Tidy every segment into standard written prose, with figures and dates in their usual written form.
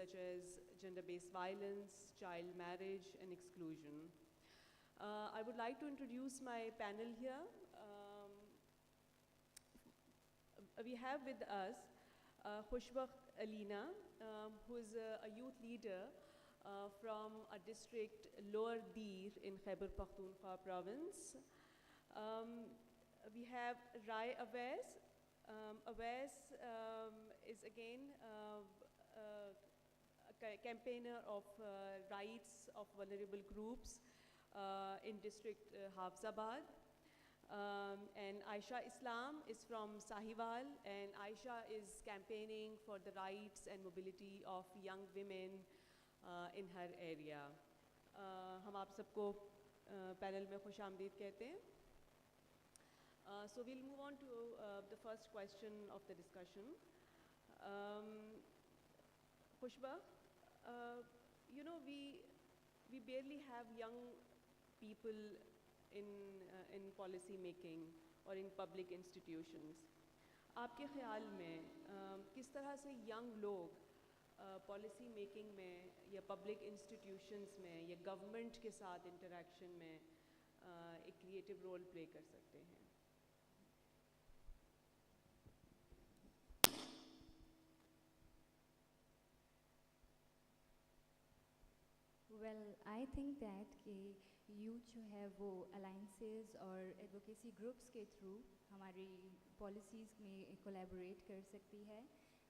such as gender-based violence, child marriage, and exclusion. I would like to introduce my panel here. We have with us Khushbakht Alina, who is a youth leader from a district, Lower Dir, in Khyber Pakhtunkhwa province. We have Rai Awais. Awais is again a campaigner of rights of vulnerable groups in district Hafzabad. And Aisha Islam is from Sahiwal, and Aisha is campaigning for the rights and mobility of young women in her area. हम आप सबको panel में खुश आमदीद कहते हैं. So we'll move on to the first question of the discussion. Khushbakht, you know, we barely have young people in policy making or in public institutions. आपके ख्याल में किस तरह से young लोग policy making में या public institutions में या government के साथ interaction में एक creative role play कर सकते हैं? Well, I think that कि youth जो है वो alliances और advocacy groups के through हमारी policies में collaborate कर सकती है.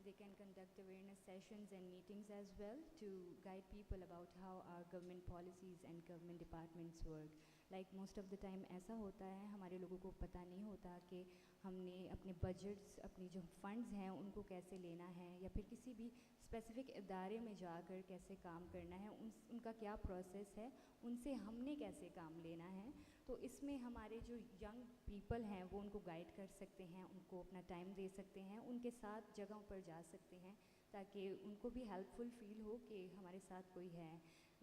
They can conduct awareness sessions and meetings as well to guide people about how our government policies and government departments work. Like most of the time ऐसा होता है हमारे लोगों को पता नहीं होता कि हमने अपने budgets, अपनी जो funds हैं उनको कैसे लेना है या फिर किसी भी specific इदारे में जाकर कैसे काम करना है, उनका क्या process है, उनसे हमने कैसे काम लेना है. तो इसमें हमारे जो young people हैं वो उनको guide कर सकते हैं, उनको अपना time दे सकते हैं, उनके साथ जगहों पर जा सकते हैं ताकि उनको भी helpful feel हो कि हमारे साथ कोई है.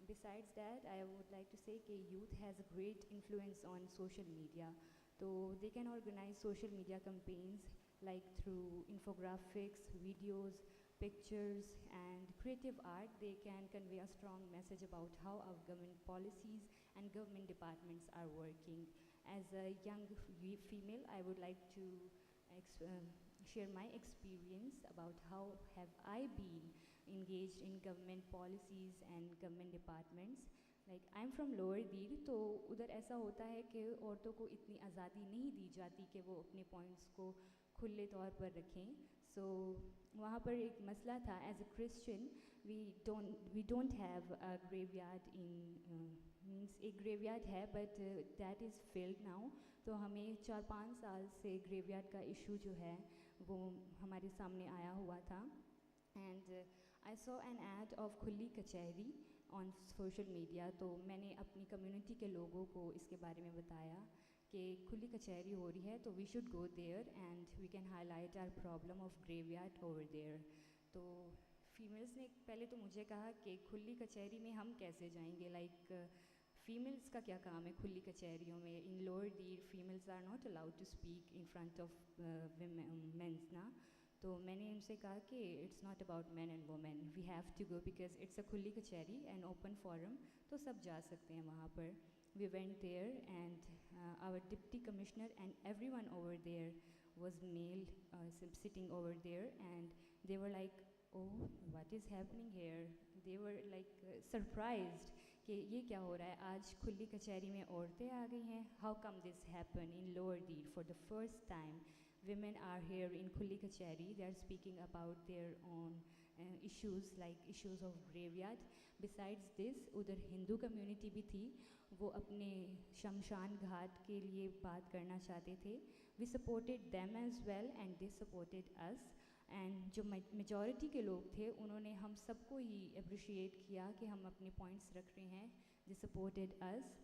Besides that, I would like to say that youth has a great influence on social media. So they can organize social media campaigns like through infographics, videos, pictures and creative art. They can convey a strong message about how our government policies and government departments are working. As a young female, I would like to share my experience about how have I been engaged in government policies and government departments. Like I'm from Lower Dir, तो उधर ऐसा होता है कि औरतों को इतनी आज़ादी नहीं दी जाती कि वो अपने points को खुले तौर पर रखें. So वहाँ पर एक मसला था. As a Christian, we don't have a graveyard in means एक graveyard है, but that is filled now. तो हमें 4-5 साल से graveyard का issue जो है वो हमारे सामने आया हुआ था. And I saw an ad of खुली कचहरी on social media. तो मैंने अपनी community के लोगों को इसके बारे में बताया कि खुली कचहरी हो रही है तो we should go there and we can highlight our problem of graveyard over there. तो females ने पहले तो मुझे कहा कि खुली कचहरी में हम कैसे जाएंगे, like females का क्या काम है खुली कचहरियों में. In Lower Dir, females are not allowed to speak in front of men ना. तो मैंने उनसे कहा कि it's not about men and women, we have to go because it's a खुली कचहरी and open forum, तो सब जा सकते हैं वहाँ पर. We went there and our deputy commissioner and everyone over there was male sitting over there, and they were like, oh, what is happening here? They were like surprised कि ये क्या हो रहा है, आज खुली कचहरी में औरतें आ गई हैं. How come this happened in Lower Dir for the first time? Women are here in Khuli Kachari. They are speaking about their own issues like issues of graveyard. Besides this, उधर हिंदू community भी थी, वो अपने शमशान घाट के लिए बात करना चाहते थे. We supported them as well and they supported us. And जो majority के लोग थे उन्होंने हम सबको ही appreciate किया कि हम अपने points रख रहे हैं. They supported us.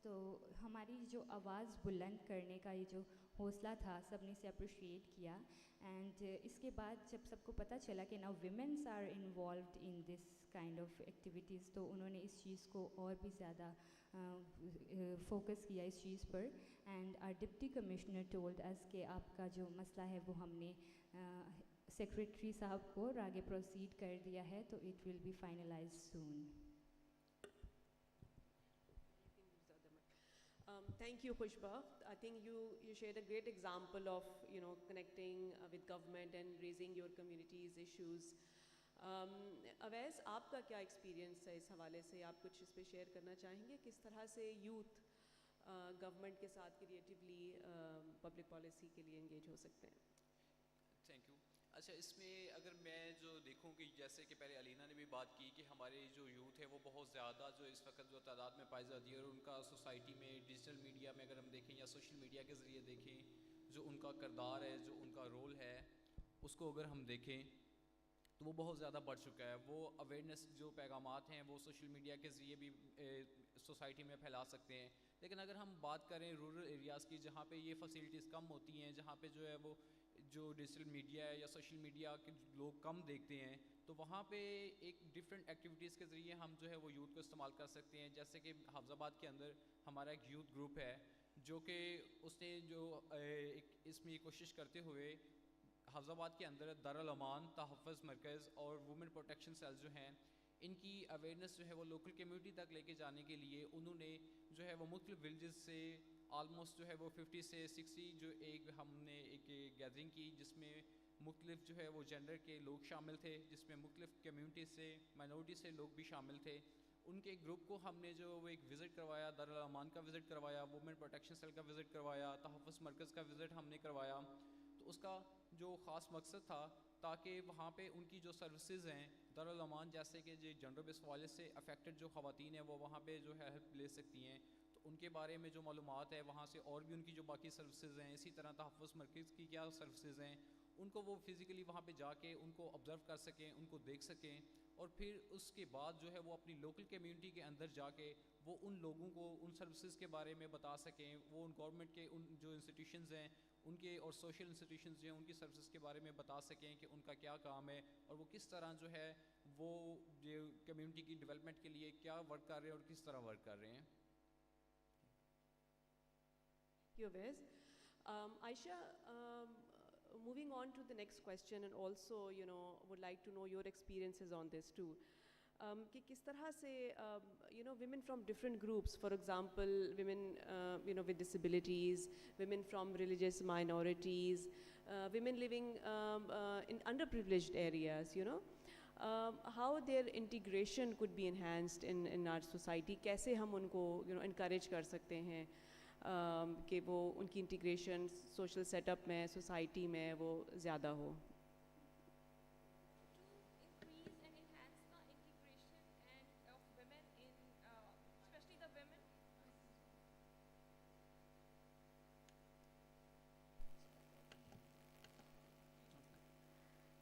तो हमारी जो आवाज़ बुलंद करने का ये जो हौसला था सबने से अप्रिशिएट किया. एंड इसके बाद जब सबको पता चला कि now women's are involved in this kind of activities, तो उन्होंने इस चीज़ को और भी ज़्यादा फोकस किया इस चीज़ पर. And our deputy commissioner told us कि आपका जो मसला है वो हमने सेक्रेटरी साहब को और आगे प्रोसीड कर दिया है, तो it will be finalize soon. Thank you, Pushpa. I think you shared a great example of connecting with government and raising your community's issues. Awais, आपका क्या एक्सपीरियंस है इस हवाले से? आप कुछ इस पे शेयर करना चाहेंगे? किस तरह से यूथ गवर्नमेंट के साथ क्रिएटिवली पब्लिक पॉलिसी के लिए इंगेज हो सकते हैं? Thank you. अच्छा, इसमें अगर मैं जो देखूं कि जैसे कि पहले अलीना ने भी बात की कि हमारे जो यूथ है वो बहुत ज़्यादा जो इस वक्त जो तादाद में पाई जाती है, और उनका सोसाइटी में डिजिटल मीडिया में अगर हम देखें या सोशल मीडिया के ज़रिए देखें, जो उनका किरदार है, जो उनका रोल है, उसको अगर हम देखें तो वो बहुत ज़्यादा बढ़ चुका है. वो अवेयरनेस जो पैगामात हैं वो सोशल मीडिया के ज़रिए भी सोसाइटी में फैला सकते हैं. लेकिन अगर हम बात करें रूरल एरियाज़ की, जहाँ पे ये फैसिलिटीज़ कम होती हैं, जहाँ पे जो है वो जो डिजिटल मीडिया है या सोशल मीडिया के लोग कम देखते हैं, तो वहाँ पे एक डिफरेंट एक्टिविटीज़ के ज़रिए हम जो है वो यूथ को इस्तेमाल कर सकते हैं. जैसे कि हाफिज़ाबाद के अंदर हमारा एक यूथ ग्रुप है जो कि उसने जो एक इसमें ये कोशिश करते हुए हाफिज़ाबाद के अंदर दारुल अमान, तहफ़्फ़ुज़ मरकज़ और वुमेन प्रोटेक्शन सेल जो हैं, इनकी अवेयरनेस जो है वो लोकल कम्युनिटी तक लेके जाने के लिए उन्होंने जो है वो मुख्तलिफ विलेजेस से आलमोस्ट जो है वो 50 से 60 जो एक हमने एक गैदरिंग की, जिसमें मुख्तलिफ जो है वो जेंडर के लोग शामिल थे, जिसमें मुख्तलिफ कम्युनिटी से माइनॉरिटी से लोग भी शामिल थे. उनके ग्रुप को हमने जो वो एक विज़िट करवाया, दारुल अमान का विज़िट करवाया, वुमेन प्रोटेक्शन सेल का विज़िट करवाया, तहफ़्फ़ुज़ मरकज़ का विज़िट हमने करवाया. तो उसका जो ख़ास मकसद था ताकि वहाँ पे उनकी जो सर्विसेज हैं दारुल अमान जैसे कि जो जेंडर बेस वाले से अफेक्टेड जो ख़वातीन हैं वो वहाँ पे जो है हेल्प ले सकती हैं, तो उनके बारे में जो मालूमात है वहाँ से, और भी उनकी जो बाकी सर्विसेज हैं, इसी तरह तहफ़्फ़ुज़ मरकज़ की क्या सर्विसेज हैं, उनको वो फिज़िकली वहाँ पे जाके उनको ऑब्ज़र्व कर सकें, उनको देख सकें, और फिर उसके बाद जो है वो अपनी लोकल कम्युनिटी के अंदर जाके वो उन लोगों को उन सर्विसेज के बारे में बता सकें, वो उन गवर्नमेंट के उन जो इंस्टीट्यूशंस हैं उनके और सोशल इंस्टीट्यूशंस जो हैं उनकी सर्विसेज के बारे में बता सकें कि उनका क्या काम है और वो किस तरह जो है वो जो कम्युनिटी की डेवलपमेंट के लिए क्या वर्क कर रहे हैं और किस तरह वर्क कर रहे हैं. You, Wes. Aisha, moving on to the next question, and also, would like to know your experiences on this too. कि किस तरह से, women from different groups, for example, women, with disabilities, women from religious minorities, women living in underprivileged areas, how their integration could be enhanced in our society. कैसे हम उनको, encourage कर सकते हैं कि वो उनकी इंटीग्रेशन सोशल सेटअप में, सोसाइटी में वो ज़्यादा हो.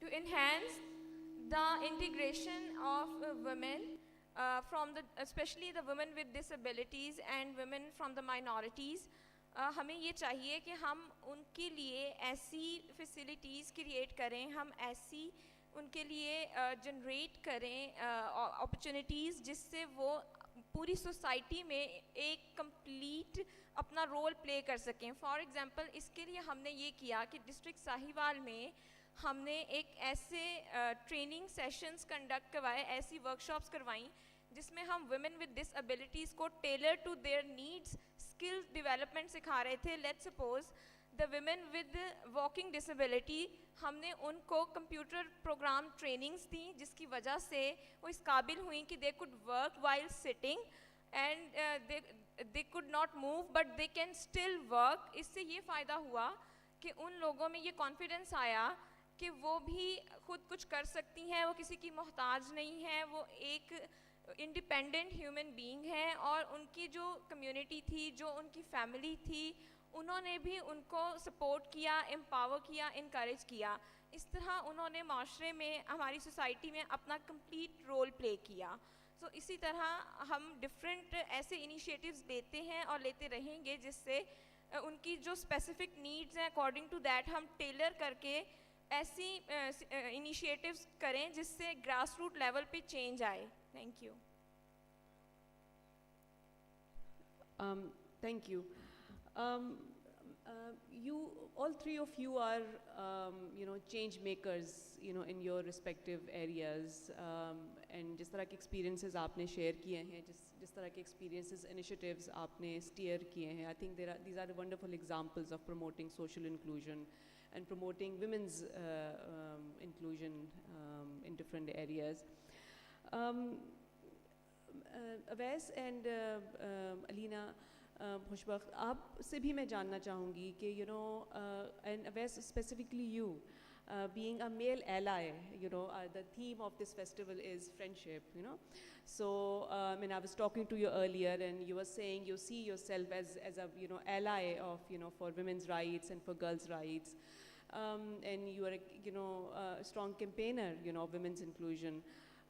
To enhance the integration of women especially the women with disabilities and women from the minorities, हमें ये चाहिए कि हम उनके लिए ऐसी फैसिलिटीज़ क्रिएट करें, हम ऐसी उनके लिए जनरेट करें अपॉर्चुनिटीज़ जिससे वो पूरी सोसाइटी में एक कंप्लीट अपना रोल प्ले कर सकें. फॉर एग्जांपल, इसके लिए हमने ये किया कि डिस्ट्रिक्ट साहिवाल में हमने एक ऐसे ट्रेनिंग सेशंस कंडक्ट करवाए, ऐसी वर्कशॉप्स करवाई जिसमें हम वुमेन विद डिसेबिलिटीज़ को tailor to their needs skill development सिखा रहे थे. Let's suppose the women with walking disability, हमने उनको कंप्यूटर प्रोग्राम ट्रेनिंग्स दी जिसकी वजह से वो इस काबिल हुई कि they could work while sitting and they could not move but they can still work. इससे ये फ़ायदा हुआ कि उन लोगों में ये कॉन्फिडेंस आया कि वो भी खुद कुछ कर सकती हैं, वो किसी की मोहताज नहीं है, वो एक इंडिपेंडेंट ह्यूमन बीइंग है. और उनकी जो कम्युनिटी थी, जो उनकी फैमिली थी, उन्होंने भी उनको सपोर्ट किया, एम्पावर किया, इनकरेज किया. इस तरह उन्होंने माशरे में, हमारी सोसाइटी में अपना कंप्लीट रोल प्ले किया. सो इसी तरह हम डिफरेंट ऐसे इनिशिएटिव्स लेते हैं और लेते रहेंगे जिससे उनकी जो स्पेसिफिक नीड्स हैं अकॉर्डिंग टू दैट हम टेलर करके ऐसी इनिशिएटिव्स करें जिससे ग्रास रूट लेवल पे चेंज आए. Thank you. Thank you. You, all three of you are, change makers, in your respective areas. And जिस तरह के experiences आपने share किए हैं, जिस तरह के experiences, initiatives आपने steer किए हैं, I think these are wonderful examples of promoting social inclusion and promoting women's inclusion in different areas. Awais and Alina, खुशबख्त, आपसे भी मैं जानना चाहूँगी कि and Awais, specifically you, being a male ally, the theme of this festival is friendship, So, and I was talking to you earlier, and you were saying you see yourself as a, ally of, for women's rights and for girls' rights. And you are a strong campaigner, of women's inclusion.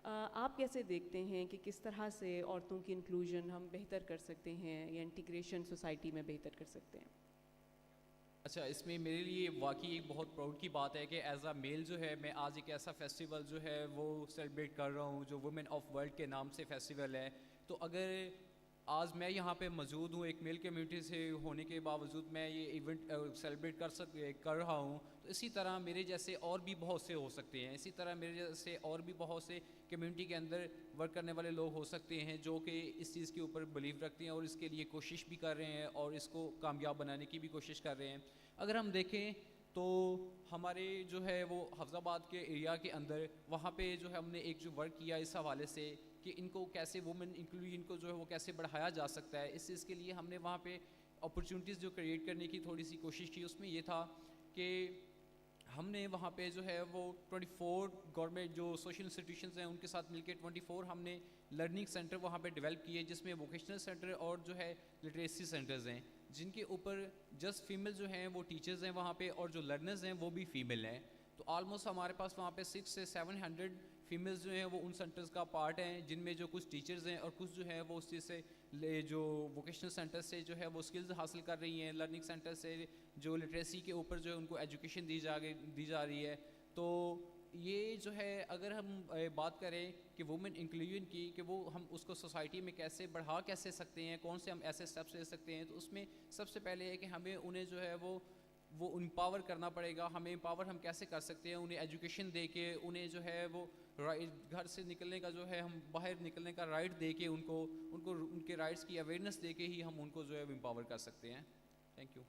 आप कैसे देखते हैं कि किस तरह से औरतों की इंक्लूजन हम बेहतर कर सकते हैं या इंटीग्रेशन सोसाइटी में बेहतर कर सकते हैं? अच्छा, इसमें मेरे लिए वाकई एक बहुत प्राउड की बात है कि एज अ मेल जो है मैं आज एक ऐसा फेस्टिवल जो है वो सेलिब्रेट कर रहा हूँ जो वुमेन ऑफ वर्ल्ड के नाम से फेस्टिवल है। तो अगर आज मैं यहाँ पे मौजूद हूँ एक मेल कम्युनिटी से होने के बावजूद मैं ये इवेंट सेलिब्रेट कर रहा हूँ, तो इसी तरह मेरे जैसे और भी बहुत से हो सकते हैं। इसी तरह मेरे जैसे और भी बहुत से कम्युनिटी के अंदर वर्क करने वाले लोग हो सकते हैं जो कि इस चीज़ के ऊपर बिलीव रखते हैं और इसके लिए कोशिश भी कर रहे हैं और इसको कामयाब बनाने की भी कोशिश कर रहे हैं। अगर हम देखें तो हमारे जो है वो हफ्ज़ाबाद के एरिया के अंदर वहाँ पे जो है हमने एक जो वर्क किया इस हवाले से कि इनको कैसे वुमेन इंक्लूजन को जो है वो कैसे बढ़ाया जा सकता है। इस चीज़ के लिए हमने वहाँ पे अपॉर्चुनिटीज़ जो क्रिएट करने की थोड़ी सी कोशिश की। उसमें ये था कि हमने वहाँ पे जो है वो 24 गवर्नमेंट जो सोशल इंस्टीट्यूशंस हैं उनके साथ मिलकर 24 हमने लर्निंग सेंटर वहाँ पे डेवलप किए, जिसमें वोकेशनल सेंटर और जो है लिटरेसी सेंटर्स हैं, जिनके ऊपर जस्ट फीमेल जो हैं वो टीचर्स हैं वहाँ पे और जो लर्नर्स हैं वो भी फीमेल हैं। तो ऑलमोस्ट हमारे पास वहाँ पे 600 से 700 फीमेल्स जो हैं वो उन सेंटर्स का पार्ट हैं, जिनमें जो कुछ टीचर्स हैं और कुछ जो है वो उस चीज़ से जो वोकेशनल सेंटर से जो है वो स्किल्स हासिल कर रही हैं, लर्निंग सेंटर से जो लिटरेसी के ऊपर जो है उनको एजुकेशन दी जा रही है। तो ये जो है अगर हम बात करें कि वुमेन इंक्लूजन की कि वो हम उसको सोसाइटी में कैसे बढ़ा कैसे सकते हैं, कौन से हम ऐसे स्टेप्स ले सकते हैं, तो उसमें सबसे पहले है कि हमें उन्हें जो है वो एम्पावर करना पड़ेगा। हमें एम्पावर हम कैसे कर सकते हैं, उन्हें एजुकेशन दे के, उन्हें जो है वो घर से निकलने का जो है हम बाहर निकलने का राइट दे के उनको उनके राइट्स की अवेयरनेस दे के ही हम उनको जो है एम्पावर कर सकते हैं। Thank you.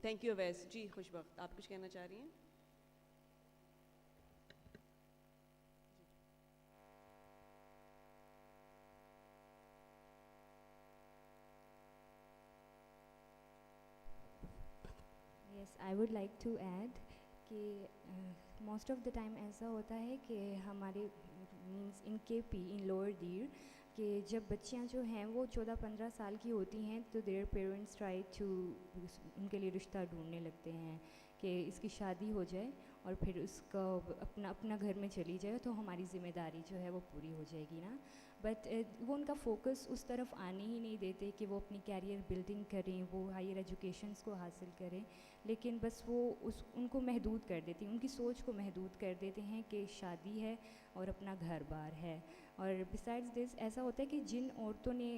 Thank you Awais ji. Khushbakht, आप कुछ कहना चाह रही हैं? Yes, I would like to add कि most of the time ऐसा होता है कि हमारे means in KP in lower दीर कि जब बच्चियां जो हैं वो 14-15 साल की होती हैं तो देयर पेरेंट्स ट्राई टू उनके लिए रिश्ता ढूंढने लगते हैं कि इसकी शादी हो जाए और फिर उसका अपना घर में चली जाए तो हमारी ज़िम्मेदारी जो है वो पूरी हो जाएगी ना। बट वो उनका फोकस उस तरफ आने ही नहीं देते कि वो अपनी कैरियर बिल्डिंग करें, वो हायर एजुकेशंस को हासिल करें, लेकिन बस वो उनको महदूद कर देती हैं, उनकी सोच को महदूद कर देते हैं कि शादी है और अपना घर बार है। और बिसाइड्स दिस ऐसा होता है कि जिन औरतों ने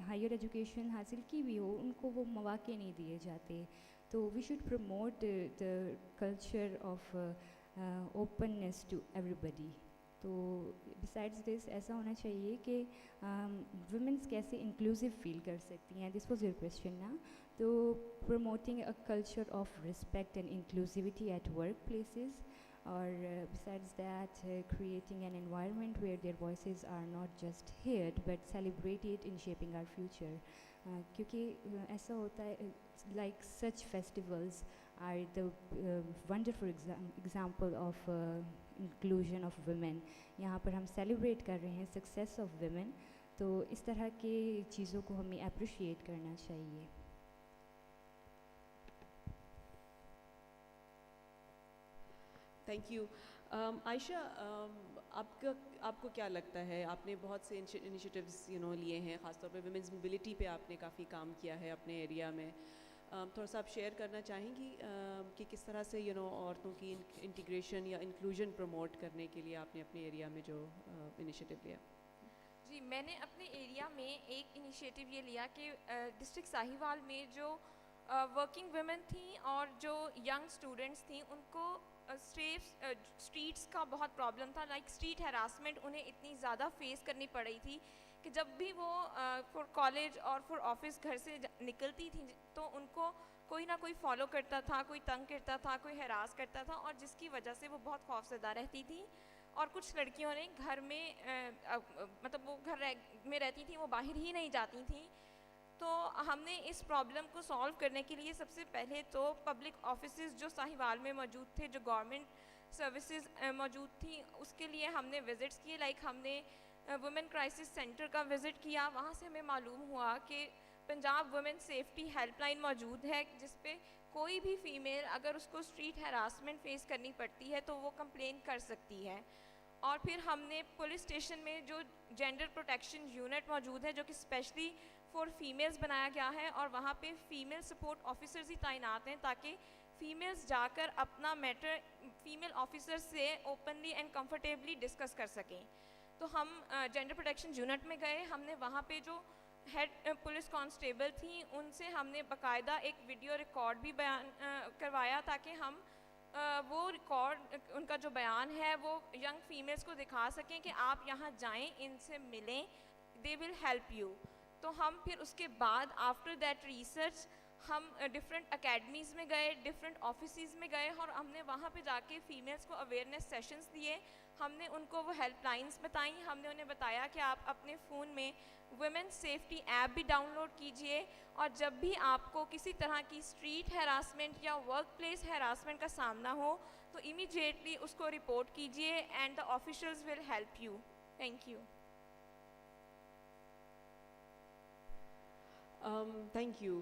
हायर एजुकेशन हासिल की भी हो उनको वो मौके नहीं दिए जाते। तो we should promote the culture of openness to everybody. तो बिसाइड्स दिस ऐसा होना चाहिए कि वुमेंस कैसे इंक्लूसिव फील कर सकती हैं, दिस वाज योर क्वेश्चन ना। तो promoting a culture of respect and inclusivity at work places, और besides that creating an environment where their voices are not just heard but celebrated in shaping our future. क्योंकि ऐसा होता है like such festivals are the wonderful example of inclusion of women. यहाँ पर हम celebrate कर रहे हैं success of women, तो इस तरह के चीज़ों को हमें appreciate करना चाहिए। Thank you. आयशा, आपको क्या लगता है, आपने बहुत से इनिशिएटिव्स लिए हैं, ख़ासतौर पे वुमेंस मोबिलिटी पे आपने काफ़ी काम किया है अपने एरिया में। थोड़ा सा आप शेयर करना चाहेंगी कि किस तरह से औरतों की इंटीग्रेशन या इंक्लूजन प्रमोट करने के लिए आपने अपने एरिया में जो इनिशिएटिव लिया? जी, मैंने अपने एरिया में एक इनिशिएटिव ये लिया कि डिस्ट्रिक्ट साहिवाल में जो वर्किंग वुमेन थी और जो यंग स्टूडेंट्स थी उनको स्ट्रीट्स का बहुत प्रॉब्लम था, लाइक स्ट्रीट हरासमेंट उन्हें इतनी ज़्यादा फेस करनी पड़ रही थी कि जब भी वो फॉर कॉलेज और फॉर ऑफिस घर से निकलती थी तो उनको कोई ना कोई फॉलो करता था, कोई तंग करता था, कोई हरास करता था, और जिसकी वजह से वो बहुत खौफजदा रहती थी। और कुछ लड़कियों ने घर में मतलब वो घर में रहती थी, वो बाहर ही नहीं जाती थी। तो हमने इस प्रॉब्लम को सॉल्व करने के लिए सबसे पहले तो पब्लिक ऑफिसेज जो साहिवाल में मौजूद थे, जो गवर्नमेंट सर्विसेज मौजूद थी, उसके लिए हमने विज़िट्स किए। लाइक हमने वुमेन क्राइसिस सेंटर का विज़िट किया। वहाँ से हमें मालूम हुआ कि पंजाब वुमेन सेफ्टी हेल्पलाइन मौजूद है, जिस पे कोई भी फ़ीमेल अगर उसको स्ट्रीट हरासमेंट फ़ेस करनी पड़ती है तो वो कंप्लेन कर सकती है। और फिर हमने पुलिस स्टेशन में जो जेंडर प्रोटेक्शन यूनिट मौजूद है, जो कि स्पेशली फॉर फीमेल्स बनाया गया है, और वहाँ पे फ़ीमेल सपोर्ट ऑफिसर्स ही तैनात हैं ताकि फ़ीमेल्स जाकर अपना मैटर फ़ीमेल ऑफिसर से ओपनली एंड कंफर्टेबली डिस्कस कर सकें। तो हम जेंडर प्रोटेक्शन यूनिट में गए। हमने वहाँ पे जो हेड पुलिस कांस्टेबल थी उनसे हमने बाकायदा एक वीडियो रिकॉर्ड भी बयान करवाया ताकि हम वो रिकॉर्ड उनका जो बयान है वो यंग फीमेल्स को दिखा सकें कि आप यहाँ जाएं, इनसे मिलें, दे विल हेल्प यू। तो हम फिर उसके बाद आफ्टर दैट रिसर्च हम डिफरेंट अकेडमीज़ में गए, डिफरेंट ऑफिसेज़ में गए, और हमने वहाँ पे जाके फ़ीमेल्स को अवेयरनेस सेशंस दिए। हमने उनको वो हेल्पलाइंस बताई। हमने उन्हें बताया कि आप अपने फ़ोन में वुमेन सेफ्टी ऐप भी डाउनलोड कीजिए, और जब भी आपको किसी तरह की स्ट्रीट हरासमेंट या वर्क प्लेस हरासमेंट का सामना हो तो इमीडिएटली उसको रिपोर्ट कीजिए and the officials will help you. Thank you. Thank you.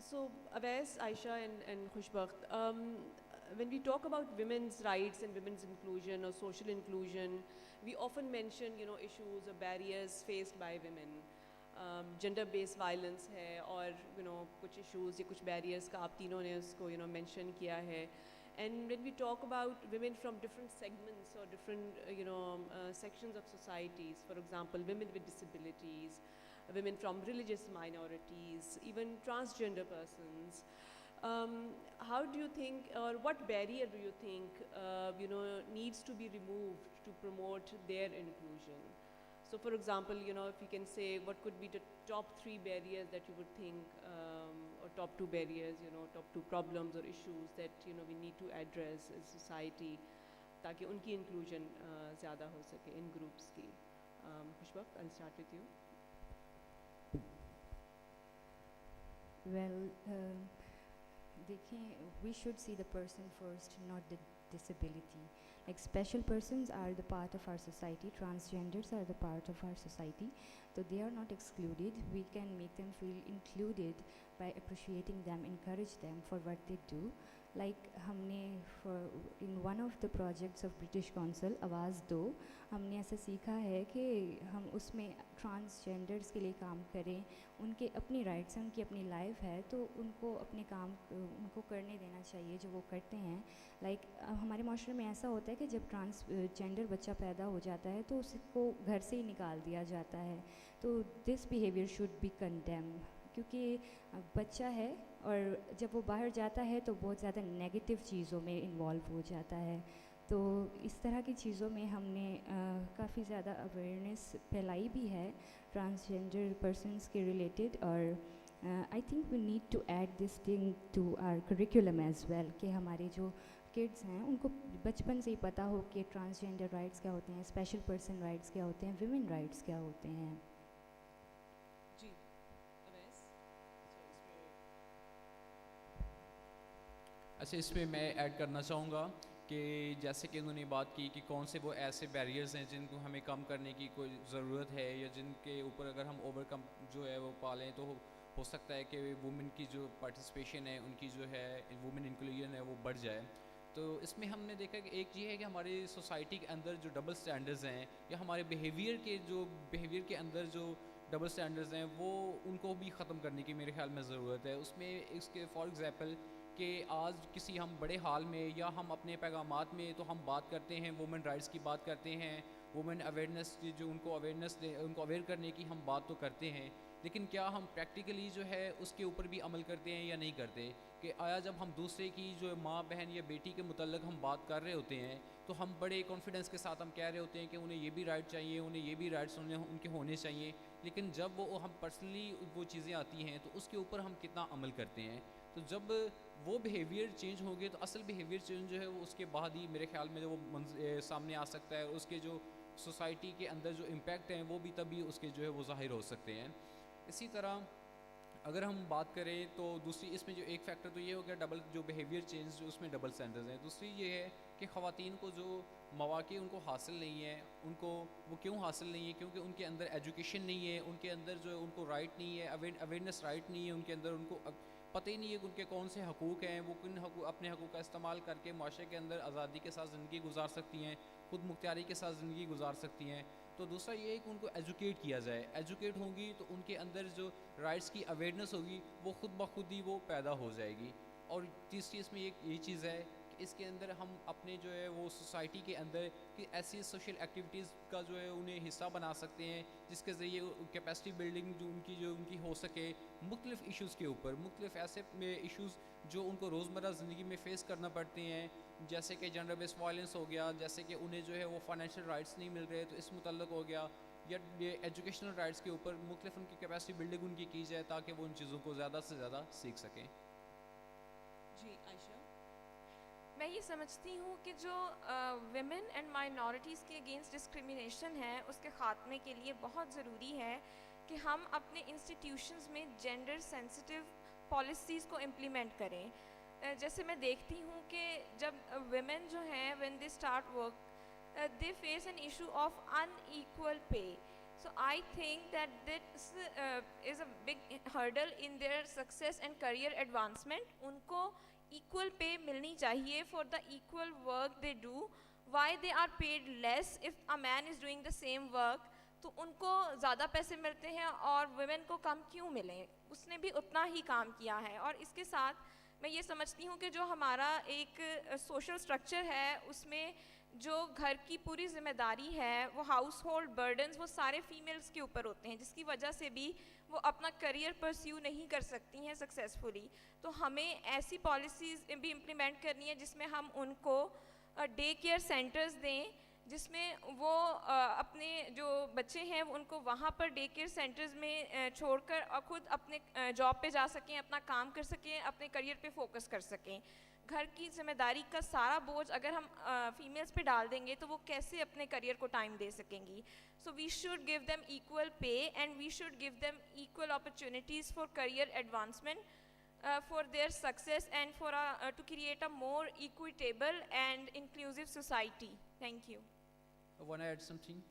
So, Awais, Aisha, and Khushbakht, when we talk about women's rights and women's inclusion or social inclusion, we often mention, issues or barriers faced by women. Gender-based violence है, और कुछ issues या कुछ barriers का आप तीनों ने उसको mention किया है. And when we talk about women from different segments or different sections of societies, for example, women with disabilities, women from religious minorities, even transgender persons, how do you think, or what barrier do you think needs to be removed to promote their inclusion? So for example, if you can say what could be the top 3 barriers that you would think, or top 2 barriers, top 2 problems or issues that we need to address as society ताकि उनकी inclusion ज़्यादा हो सके in groups की. Khushbakht, I'll start with you. Well, देखें, we should see the person first, not the disability. Like special persons are the part of our society, transgenders are the part of our society, so they are not excluded. We can make them feel included by appreciating them, encourage them for what they do. Like हमने in one of the projects of British Council, आवाज़ दो, हमने ऐसा सीखा है कि हम उसमें ट्रांसजेंडर्स के लिए काम करें, उनके अपनी राइट्स हैं, उनकी अपनी लाइफ है, तो उनको अपने काम उनको करने देना चाहिए जो वो करते हैं. लाइक हमारे माशरे में ऐसा होता है कि जब ट्रांसजेंडर बच्चा पैदा हो जाता है तो उसको घर से ही निकाल दिया जाता है. तो this behaviour should be condemn, क्योंकि बच्चा है और जब वो बाहर जाता है तो बहुत ज़्यादा नेगेटिव चीज़ों में इन्वॉल्व हो जाता है. तो इस तरह की चीज़ों में हमने काफ़ी ज़्यादा अवेयरनेस फैलाई भी है ट्रांसजेंडर पर्सनस के रिलेटेड, और I think we need to add this thing to our curriculum as well, कि हमारे जो किड्स हैं उनको बचपन से ही पता हो कि ट्रांसजेंडर राइट्स क्या होते हैं, स्पेशल पर्सन राइट्स क्या होते हैं, विमेन राइट्स क्या होते हैं. जी, अवैस. अच्छा, इसमें मैं ऐड करना चाहूँगा कि जैसे कि उन्होंने बात की कि कौन से वो ऐसे बैरियर्स हैं जिनको हमें कम करने की कोई ज़रूरत है, या जिनके ऊपर अगर हम ओवरकम जो है वो पालें तो हो सकता है कि वुमेन की जो पार्टिसिपेशन है, उनकी जो है वुमेन इंक्लूजन है वो बढ़ जाए. तो इसमें हमने देखा कि एक ये है कि हमारी सोसाइटी के अंदर जो डबल स्टैंडर्ड्स हैं, या हमारे बिहेवियर के अंदर जो डबल स्टैंडर्ड्स हैं, वो उनको भी ख़त्म करने की मेरे ख्याल में ज़रूरत है. उसमें इसके फॉर एग्ज़ाम्पल कि आज किसी हम बड़े हाल में या हम अपने पैगामात में तो हम बात करते हैं, वुमेन राइट्स की बात करते हैं, वुमेन अवेयरनेस की जो उनको अवेयर करने की हम बात तो करते हैं, लेकिन क्या हम प्रैक्टिकली जो है उसके ऊपर भी अमल करते हैं या नहीं करते? कि आया जब हम दूसरे की जो माँ बहन या बेटी के मुतल्लक हम बात कर रहे होते हैं तो हम बड़े कॉन्फिडेंस के साथ हम कह रहे होते हैं कि उन्हें ये भी राइट चाहिए, उन्हें ये भी राइट्स उनके होने चाहिए, लेकिन जब वो हम पर्सनली वो चीज़ें आती हैं तो उसके ऊपर हम कितना अमल करते हैं? तो जब वो बिहेवियर चेंज होंगे तो असल बिहेवियर चेंज जो है वो उसके बाद ही मेरे ख्याल में वो सामने आ सकता है। उसके जो सोसाइटी के अंदर जो इम्पैक्ट हैं वो भी तभी उसके जो है वो ज़ाहिर हो सकते हैं। इसी तरह अगर हम बात करें तो दूसरी इसमें जो एक फैक्टर तो ये हो गया डबल जो बिहेवियर चेंज जो उसमें डबल स्टैंडर्ड्स हैं। दूसरी ये है कि ख़वातीन को जो मौक़े उनको हासिल नहीं है, उनको वो क्यों हासिल नहीं है? क्योंकि उनके अंदर एजुकेशन नहीं है, उनके अंदर जो है उनको राइट नहीं है, अवेयरनेस राइट नहीं है, उनके अंदर उनको पता ही नहीं है कि उनके कौन से हकूक़ हैं, वो किन अपने हकूक़ का इस्तेमाल करके माशरे के अंदर आज़ादी के साथ ज़िंदगी गुजार सकती हैं, खुद मुख्तियारी के साथ ज़िंदगी गुजार सकती हैं। तो दूसरा ये है कि उनको एजुकेट किया जाए, एजुकेट होंगी तो उनके अंदर जो राइट्स की अवेयरनेस होगी वो खुद ब खुद ही वो पैदा हो जाएगी। और तीसरी इसमें ये चीज़ है कि इसके अंदर हम अपने जो है वो सोसाइटी के अंदर कि ऐसी सोशल एक्टिविटीज़ का जो है उन्हें हिस्सा बना सकते हैं जिसके ज़रिए कैपेसिटी बिल्डिंग जो उनकी हो सके मुख्तलिफ़ इश्यूज़ के ऊपर, मुख्तलिफ़ ऐसे इश्यूज़ जो उनको रोज़मर्रा ज़िंदगी में फ़ेस करना पड़ते हैं, जैसे कि जेंडर बेस्ड वायलेंस हो गया, जैसे कि उन्हें जो है वो फाइनेंशियल राइट्स नहीं मिल रहे तो इस मुतल्लक हो गया, या ये एजुकेशनल राइट्स के ऊपर मुख्तलिफ उनकी कैपेसिटी बिल्डिंग उनकी की जाए ताकि वो उन चीज़ों को ज़्यादा से ज़्यादा सीख सकें। जी आयशा। मैं ये समझती हूँ कि जो विमेन एंड माइनॉरिटीज़ के अगेंस्ट डिस्क्रिमिनेशन है उसके ख़ात्मे के लिए बहुत ज़रूरी है कि हम अपने इंस्टीट्यूशंस में जेंडर सेंसिटिव पॉलिसीज़ को इम्प्लीमेंट करें। जैसे मैं देखती हूँ कि जब विमेन जो हैं when they start work they face an issue of unequal पे। So I think that this is a big hurdle in their success and career advancement. उनको equal pay मिलनी चाहिए for the equal work they do. Why they are paid less if a man is doing the same work? तो उनको ज़्यादा पैसे मिलते हैं और women को कम क्यों मिले? उसने भी उतना ही काम किया है। और इसके साथ मैं ये समझती हूँ कि जो हमारा एक social structure है उसमें जो घर की पूरी जिम्मेदारी है वो हाउस होल्ड बर्डन्स वो सारे फीमेल्स के ऊपर होते हैं, जिसकी वजह से भी वो अपना करियर परस्यू नहीं कर सकती हैं सक्सेसफुली। तो हमें ऐसी पॉलिसीज़ भी इम्प्लीमेंट करनी है जिसमें हम उनको डे केयर सेंटर्स दें, जिसमें वो अपने जो बच्चे हैं उनको वहाँ पर डे केयर सेंटर्स में छोड़कर और ख़ुद अपने जॉब पे जा सकें, अपना काम कर सकें, अपने करियर पे फोकस कर सकें। घर की जिम्मेदारी का सारा बोझ अगर हम फीमेल्स पे डाल देंगे तो वो कैसे अपने करियर को टाइम दे सकेंगी। So we should give them equal pay and we should give them equal opportunities for career advancement for their success and for to create a more equitable and inclusive society. Thank you. I want to add something.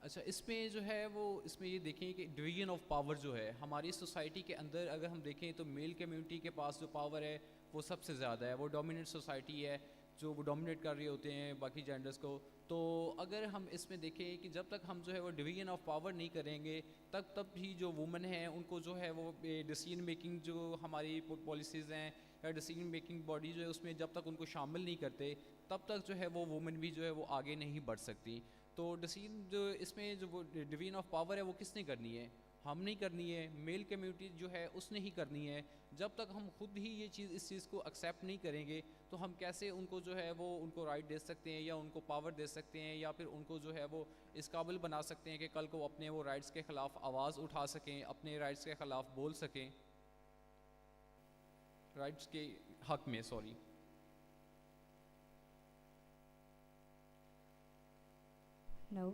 अच्छा, इसमें जो है वो इसमें ये देखें कि division of power जो है हमारी सोसाइटी के अंदर अगर हम देखें तो मेल कम्युनिटी के पास जो पावर है वो सबसे ज़्यादा है, वो डोमिनेट सोसाइटी है जो वो डोमिनेट कर रहे होते हैं बाकी जेंडर्स को। तो अगर हम इसमें देखें कि जब तक हम जो है वो डिवीजन ऑफ पावर नहीं करेंगे तब भी जो वुमेन हैं उनको जो है वो डिसीजन मेकिंग जो हमारी पॉलिसीज़ हैं या डिसीजन मेकिंग बॉडी जो है उसमें जब तक उनको शामिल नहीं करते तब तक जो है वो वुमेन भी जो है वो आगे नहीं बढ़ सकती। तो डिसीजन जो इसमें जो वो डिवीजन ऑफ पावर है वो किसने करनी है? हम नहीं करनी है, मेल कम्युनिटी जो है उसने ही करनी है। जब तक हम खुद ही ये चीज़ इस चीज़ को एक्सेप्ट नहीं करेंगे तो हम कैसे उनको जो है वो उनको राइट दे सकते हैं या उनको पावर दे सकते हैं या फिर उनको जो है वो इस काबिल बना सकते हैं कि कल को अपने वो राइट्स के ख़िलाफ़ आवाज़ उठा सकें, अपने राइट्स के ख़िलाफ़ बोल सकें, राइट्स के हक़ में। सॉरी। नो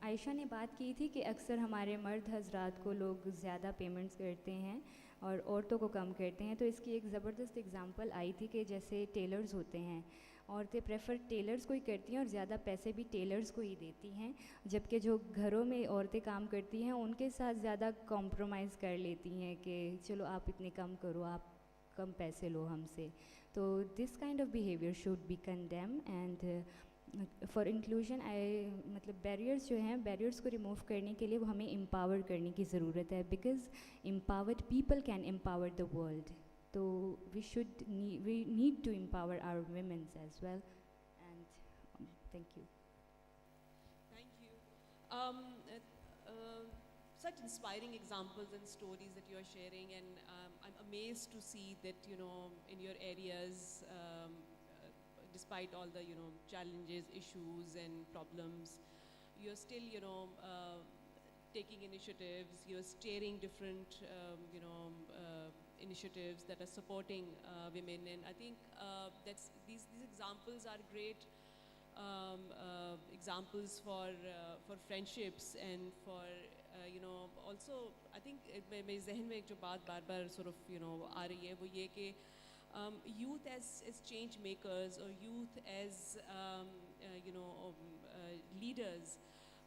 आयशा ने बात की थी कि अक्सर हमारे मर्द हजरात को लोग ज़्यादा पेमेंट्स करते हैं और औरतों को कम करते हैं। तो इसकी एक ज़बरदस्त एग्जांपल आई थी कि जैसे टेलर्स होते हैं, औरतें प्रेफर टेलर्स को ही करती हैं और ज़्यादा पैसे भी टेलर्स को ही देती हैं, जबकि जो घरों में औरतें काम करती हैं उनके साथ ज़्यादा कॉम्प्रोमाइज़ कर लेती हैं कि चलो आप इतने कम करो, आप कम पैसे लो हमसे। तो this kind of behaviour should be condemn and for inclusion मतलब बैरियर्स जो हैं, बैरियर्स को रिमूव करने के लिए वो हमें एम्पावर करने की ज़रूरत है, because empowered people can empower the world. तो we need to empower our womens as well and thank you. Thank you. such inspiring examples and stories that you are sharing, and I'm amazed to see that, you know, in your areas, despite all the, you know, challenges, issues and problems, you're still, you know, taking initiatives, you're steering different, initiatives that are supporting women. And I think these examples are great examples for friendships and for, also I think मेरे ज़हन में एक जो बात बार बार sort of, you know, आ रही है वो ये कि youth as change makers, or youth as leaders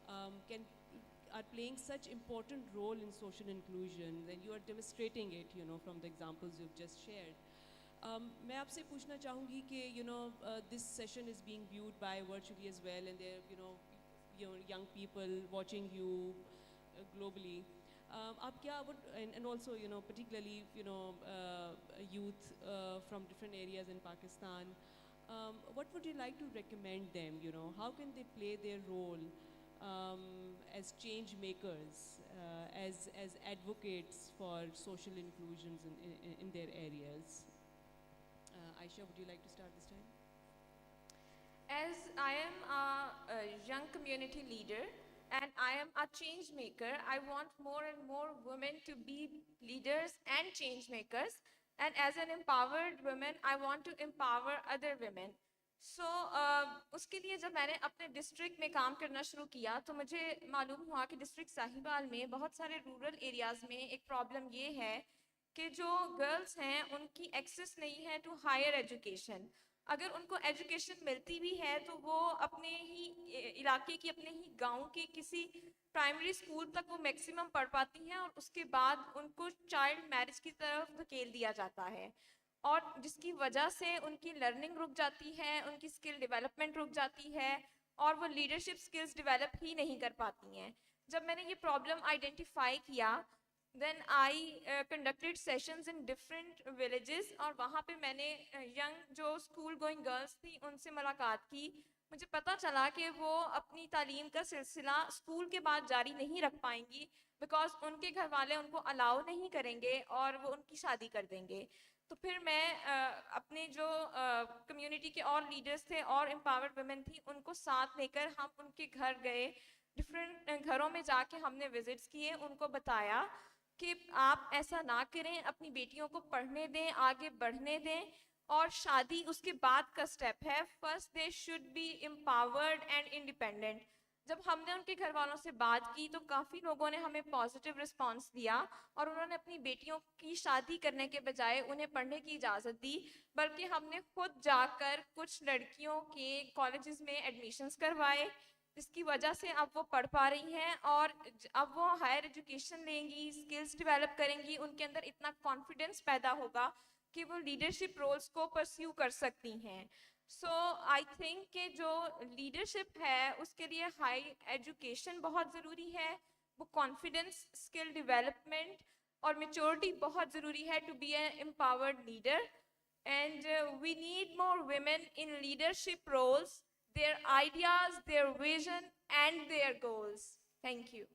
are playing such important role in social inclusion, and you are demonstrating it, you know, from the examples you've just shared. मैं आपसे पूछना चाहूँगी कि, you know, this session is being viewed by virtually as well, and there, you know, young people watching you globally. आप क्या would, and also, you know, particularly, you know, youth from different areas in Pakistan, what would you like to recommend them? You know, how can they play their role as change makers, as advocates for social inclusions in their areas? Aisha, would you like to start this time? As I am a young community leader and I am a change maker, I want more and more women to be leaders and change makers. And as an empowered woman, I want to empower other women. So उसके लिए जब मैंने अपने district में काम करना शुरू किया तो मुझे मालूम हुआ कि डिस्ट्रिक्ट साहिवाल में बहुत सारे रूरल एरियाज़ में एक प्रॉब्लम ये है कि जो गर्ल्स हैं उनकी एक्सेस नहीं है टू हायर एजुकेशन. अगर उनको एजुकेशन मिलती भी है तो वो अपने ही इलाके की, अपने ही गांव के किसी प्राइमरी स्कूल तक वो मैक्सिमम पढ़ पाती हैं, और उसके बाद उनको चाइल्ड मैरिज की तरफ धकेल दिया जाता है, और जिसकी वजह से उनकी लर्निंग रुक जाती है, उनकी स्किल डेवलपमेंट रुक जाती है, और वो लीडरशिप स्किल्स डेवलप ही नहीं कर पाती हैं. जब मैंने ये प्रॉब्लम आइडेंटिफाई किया, then I conducted sessions in different villages, और वहाँ पे मैंने यंग जो स्कूल गोइंग गर्ल्स थी उनसे मुलाकात की. मुझे पता चला कि वो अपनी तालीम का सिलसिला स्कूल के बाद जारी नहीं रख पाएंगी बिकॉज उनके घर वाले उनको अलाउ नहीं करेंगे और वो उनकी शादी कर देंगे. तो फिर मैं अपने जो कम्युनिटी के और लीडर्स थे और एम्पावर्ड वुमेन थी उनको साथ लेकर हम उनके घर गए. डिफरेंट घरों में जाके हमने विजिट्स किए, उनको बताया कि आप ऐसा ना करें, अपनी बेटियों को पढ़ने दें, आगे बढ़ने दें, और शादी उसके बाद का स्टेप है. First they should be empowered and independent. जब हमने उनके घर वालों से बात की तो काफ़ी लोगों ने हमें पॉजिटिव रिस्पांस दिया और उन्होंने अपनी बेटियों की शादी करने के बजाय उन्हें पढ़ने की इजाज़त दी, बल्कि हमने खुद जाकर कुछ लड़कियों के कॉलेजेस में एडमिशन्स करवाए, जिसकी वजह से अब वो पढ़ पा रही हैं और अब वो हायर एजुकेशन लेंगी, स्किल्स डेवलप करेंगी, उनके अंदर इतना कॉन्फिडेंस पैदा होगा कि वो लीडरशिप रोल्स को परस्यू कर सकती हैं. सो आई थिंक कि जो लीडरशिप है उसके लिए हाई एजुकेशन बहुत ज़रूरी है, वो कॉन्फिडेंस, स्किल डेवलपमेंट और मेच्योरिटी बहुत ज़रूरी है to be an empowered leader. And we need more women in leadership roles, their ideas, their vision and their goals. Thank you.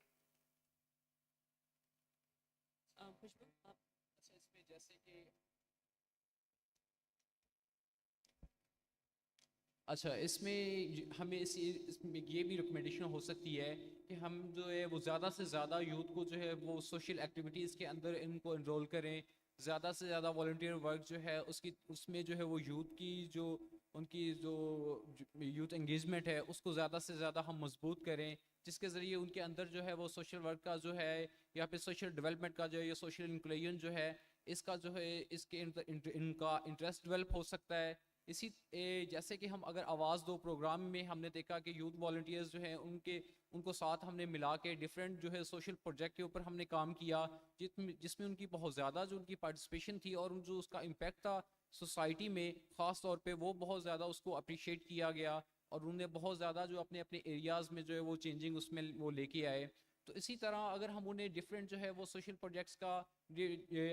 खुशबू, आप अच्छा, इसमें जैसे कि अच्छा इसमें हमें इसमें ये भी रिकमेंडेशन हो सकती है कि हम जो है वो ज़्यादा से ज़्यादा यूथ को जो है वो सोशल एक्टिविटीज़ के अंदर इनको इनरोल करें. ज़्यादा से ज़्यादा वॉल्टियर वर्क जो है उसमें जो है वो यूथ की जो उनकी जो यूथ एंगेजमेंट है उसको ज़्यादा से ज़्यादा हम मजबूत करें, जिसके ज़रिए उनके अंदर जो है वो सोशल वर्क का जो है या फिर सोशल डेवलपमेंट का जो है या सोशल इंक्लूजन जो है इसका जो है इसके इनका इंटरेस्ट डेवलप हो सकता है. इसी जैसे कि हम अगर आवाज़ दो प्रोग्राम में हमने देखा कि यूथ वॉल्टियर्स जो हैं उनको साथ हमने मिला के डिफरेंट जो है सोशल प्रोजेक्ट के ऊपर हमने काम किया, जिसमें उनकी बहुत ज़्यादा जो उनकी पार्टिसिपेशन थी और जो उसका इम्पैक्ट था सोसाइटी में ख़ास तौर पे वो बहुत ज़्यादा उसको अप्रिशिएट किया गया और उन्होंने बहुत ज़्यादा जो अपने अपने एरियाज़ में जो है वो चेंजिंग उसमें वो लेके आए. तो इसी तरह अगर हम उन्हें डिफरेंट जो है वो सोशल प्रोजेक्ट्स का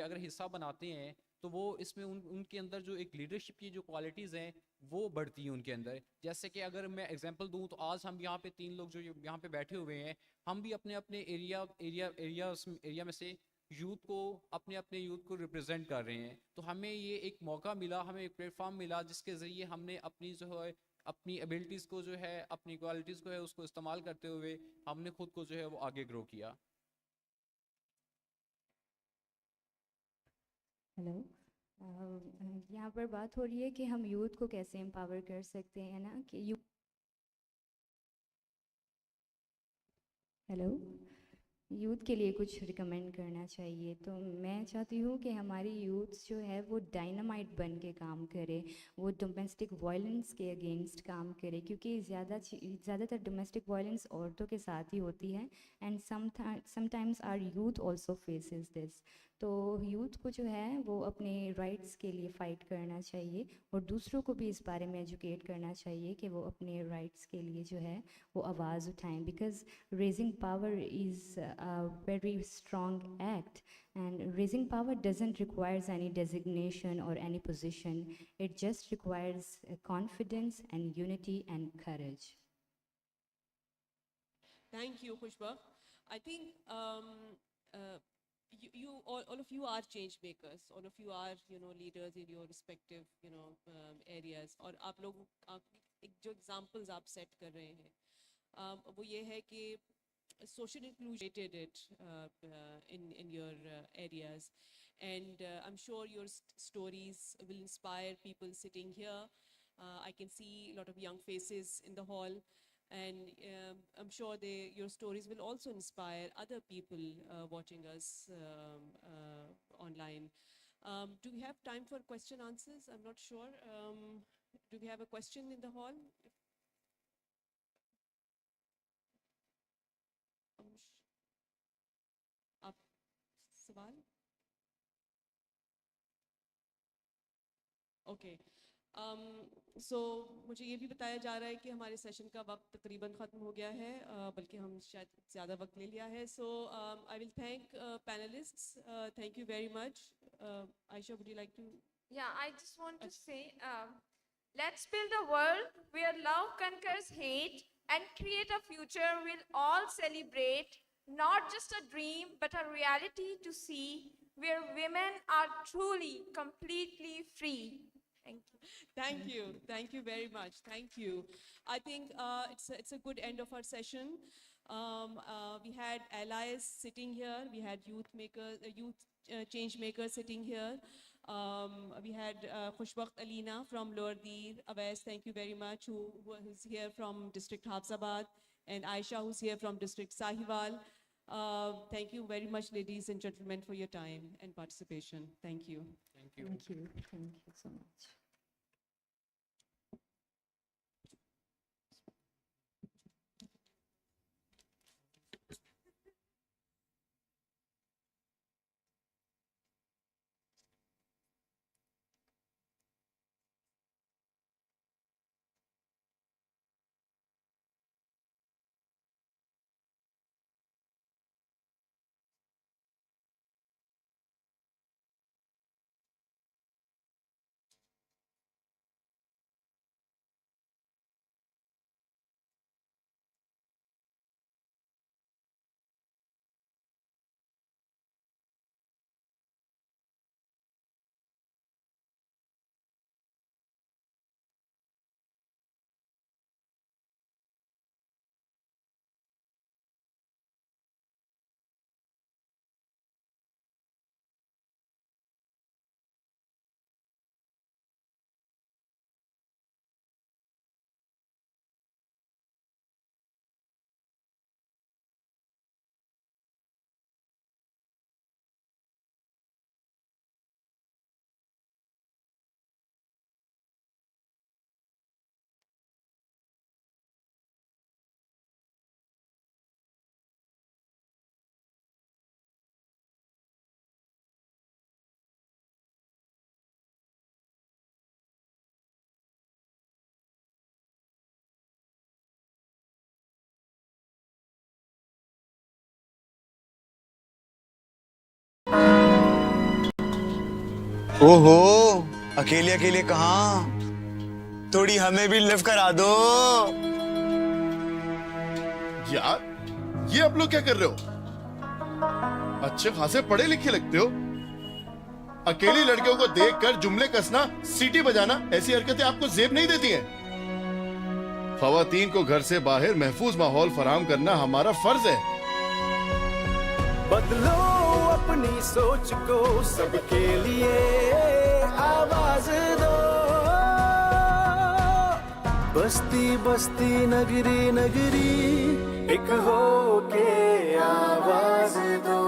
अगर हिस्सा बनाते हैं तो वो इसमें उनके अंदर जो एक लीडरशिप की जो क्वालिटीज़ हैं वो बढ़ती हैं उनके अंदर। जैसे कि अगर मैं एग्जांपल दूं तो आज हम यहाँ पे 3 लोग जो यहाँ पे बैठे हुए हैं, हम भी अपने अपने एरिया में से यूथ को अपने अपने यूथ को रिप्रेजेंट कर रहे हैं। तो हमें ये एक मौका मिला, हमें एक प्लेटफॉर्म मिला जिसके ज़रिए हमने अपनी जो है अपनी एबिलिटीज़ को जो है अपनी क्वालिटीज़ को है उसको इस्तेमाल करते हुए हमने खुद को जो है वो आगे ग्रो किया। हेलो। यहाँ पर बात हो रही है कि हम यूथ को कैसे एम्पावर कर सकते हैं ना, कि यू हेलो, यूथ के लिए कुछ रिकमेंड करना चाहिए। तो मैं चाहती हूँ कि हमारी यूथ जो है वो डायनामाइट बन के काम करे, वो डोमेस्टिक वायलेंस के अगेंस्ट काम करे, क्योंकि ज़्यादातर डोमेस्टिक वायलेंस औरतों के साथ ही होती है, and sometimes our youth also faces this. तो यूथ को जो है वो अपने राइट्स के लिए फ़ाइट करना चाहिए, और दूसरों को भी इस बारे में एजुकेट करना चाहिए कि वो अपने राइट्स के लिए जो है वो आवाज़ उठाएं, because raising power is a very strong act, and raising power doesn't require any designation or any position. It just requires confidence and unity and courage. Thank you, Khushba. I think uh, all of you are change makers. All of you are, leaders in your respective, areas. और आप लोग जो examples आप set कर रहे हैं, वो ये है कि social inclusion it in your areas, and I'm sure your stories will inspire people sitting here. I can see a lot of young faces in the hall, and I'm sure your stories will also inspire other people watching us online. Do we have time for question answers? I'm not sure. Do we have a question in the hall? आप सवाल? Okay, सो मुझे ये भी बताया जा रहा है कि हमारे सेशन का वक्त तकरीबन ख़त्म हो गया है, बल्कि हम शायद ज़्यादा वक्त ले लिया है। So I will thank panelists, thank you very much. Ayesha, would you like to? Yeah, I just want to say, let's build a world where love conquers hate and create a future we'll all celebrate, not just a dream, but a reality to see, where women are truly, completely free. Thank you. Thank you very much. Thank you. I think it's a good end of our session. We had allies sitting here. We had youth makers, change makers sitting here. We had Khushbakht Alina from Lower Dir. Awais, thank you very much, who's here from District Hafsabad, and Aisha, who's here from District Sahiwal. Thank you very much, ladies and gentlemen, for your time and participation. Thank you. Thank you. Thank you. Thank you so much. ओहो, अकेले अकेले कहाँ? थोड़ी हमें भी lift करा दो। यार, ये आप लोग क्या कर रहे हो? अच्छे खासे पढ़े लिखे लगते हो। अकेली लड़कियों को देखकर जुमले कसना, सीटी बजाना, ऐसी हरकतें आपको जेब नहीं देती हैं। खवातीन को घर से बाहर महफूज माहौल फराहम करना हमारा फर्ज है। बदलो अपनी सोच को, सबके लिए आवाज दो। बस्ती बस्ती नगरी नगरी एक हो के आवाज दो।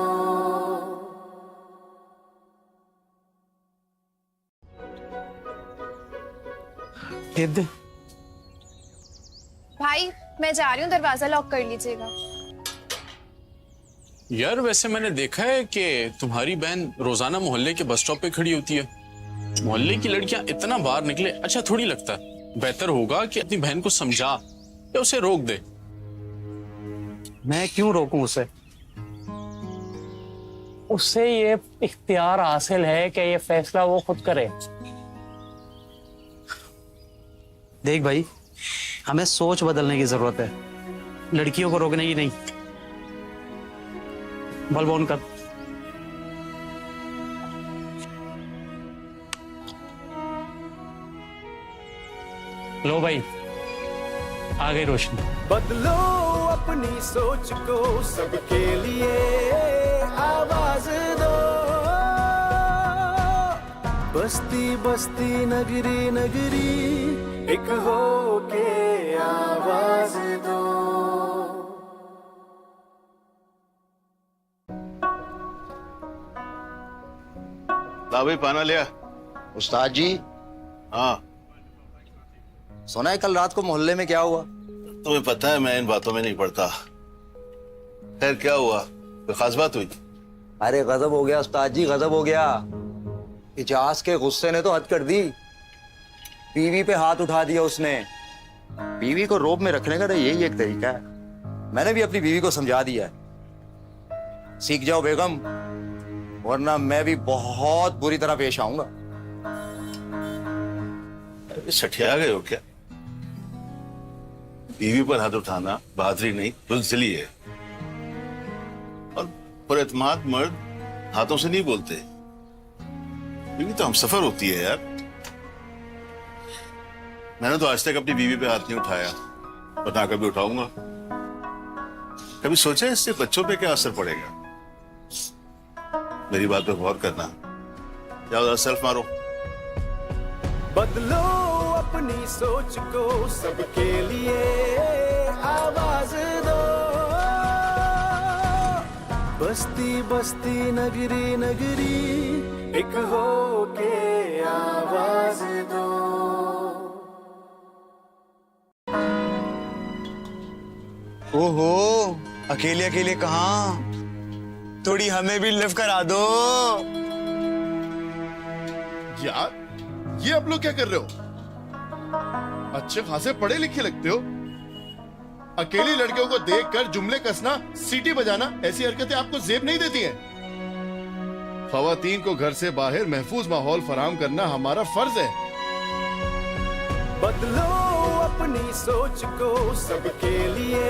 भाई मैं जा रही हूँ, दरवाजा लॉक कर लीजिएगा। यार वैसे मैंने देखा है कि तुम्हारी बहन रोजाना मोहल्ले के बस स्टॉप पे खड़ी होती है। मोहल्ले की लड़कियां इतना बाहर निकले अच्छा थोड़ी लगता। बेहतर होगा कि अपनी बहन को समझा या उसे रोक दे। मैं क्यों रोकूं उसे? उससे ये इख्तियार हासिल है कि ये फैसला वो खुद करे। देख भाई, हमें सोच बदलने की जरूरत है, लड़कियों को रोकने की नहीं। बल्ब ऑन कर। लो भाई, आ गई रोशनी। बदलो अपनी सोच को, सबके लिए आवाज दो। बस्ती बस्ती नगरी नगरी एक हो के आवाज दो। ला भाई, पाना लिया। उस्ताद जी, हाँ, सुना है कल रात को मोहल्ले में क्या हुआ? तुम्हें पता है मैं इन बातों में नहीं पड़ता। खैर क्या हुआ? कोई खास बात हुई? अरे गजब हो गया उस्ताद जी, गजब हो गया। इजाज के गुस्से ने तो हद कर दी। बीवी पे हाथ उठा दिया उसने। बीवी को रोब में रखने का तो यही एक तरीका है। मैंने भी अपनी बीवी को समझा दिया है। सीख जाओ बेगम, वरना मैं भी बहुत बुरी तरह पेश आऊंगा। सठिया गए हो क्या? बीवी पर हाथ उठाना बहादुरी नहीं, बुज़दिली है। और पुरएतमाद मर्द हाथों से नहीं बोलते। बीवी तो हम सफर होती है यार। मैंने तो आज तक अपनी बीवी पे हाथ नहीं उठाया, और ना कभी उठाऊंगा। कभी सोचा इससे बच्चों पे क्या असर पड़ेगा? मेरी बात पे गौर करना। जाओ जरा सेल्फ मारो। बदलो अपनी सोच को, सबके लिए आवाज दो। बस्ती बस्ती नगरी नगरी एक हो के आवाज दो। ओहो, अकेले अकेले कहाँ? थोड़ी हमें भी लिफ्ट करा दो। यार, ये आप लोग क्या कर रहे हो? अच्छे खासे पढ़े लिखे लगते हो। अकेली लड़कियों को देखकर जुमले कसना, सीटी बजाना, ऐसी हरकतें आपको जेब नहीं देती हैं। खवातीन को घर से बाहर महफूज माहौल फराहम करना हमारा फर्ज है। बदलो अपनी सोच को, सबके लिए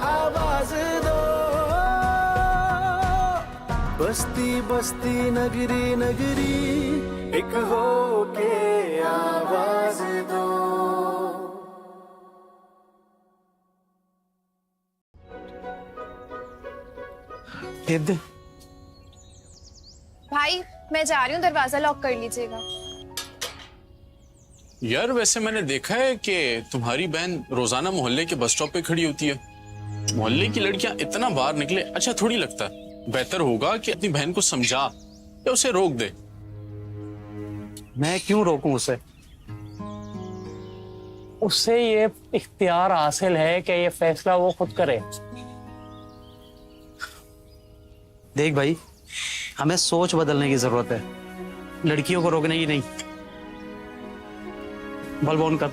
आवाज दो। बस्ती बस्ती नगरी नगरी एक हो के आवाज दो। भाई मैं जा रही हूँ, दरवाजा लॉक कर लीजिएगा। यार वैसे मैंने देखा है कि तुम्हारी बहन रोजाना मोहल्ले के बस स्टॉप पे खड़ी होती है। मोहल्ले की लड़कियां इतना बाहर निकले अच्छा थोड़ी लगता। बेहतर होगा कि अपनी बहन को समझा या उसे रोक दे। मैं क्यों रोकूं उसे? उससे ये इख्तियार हासिल है कि ये फैसला वो खुद करे। देख भाई, हमें सोच बदलने की जरूरत है, लड़कियों को रोकने की नहीं। बल्ब ऑन कर।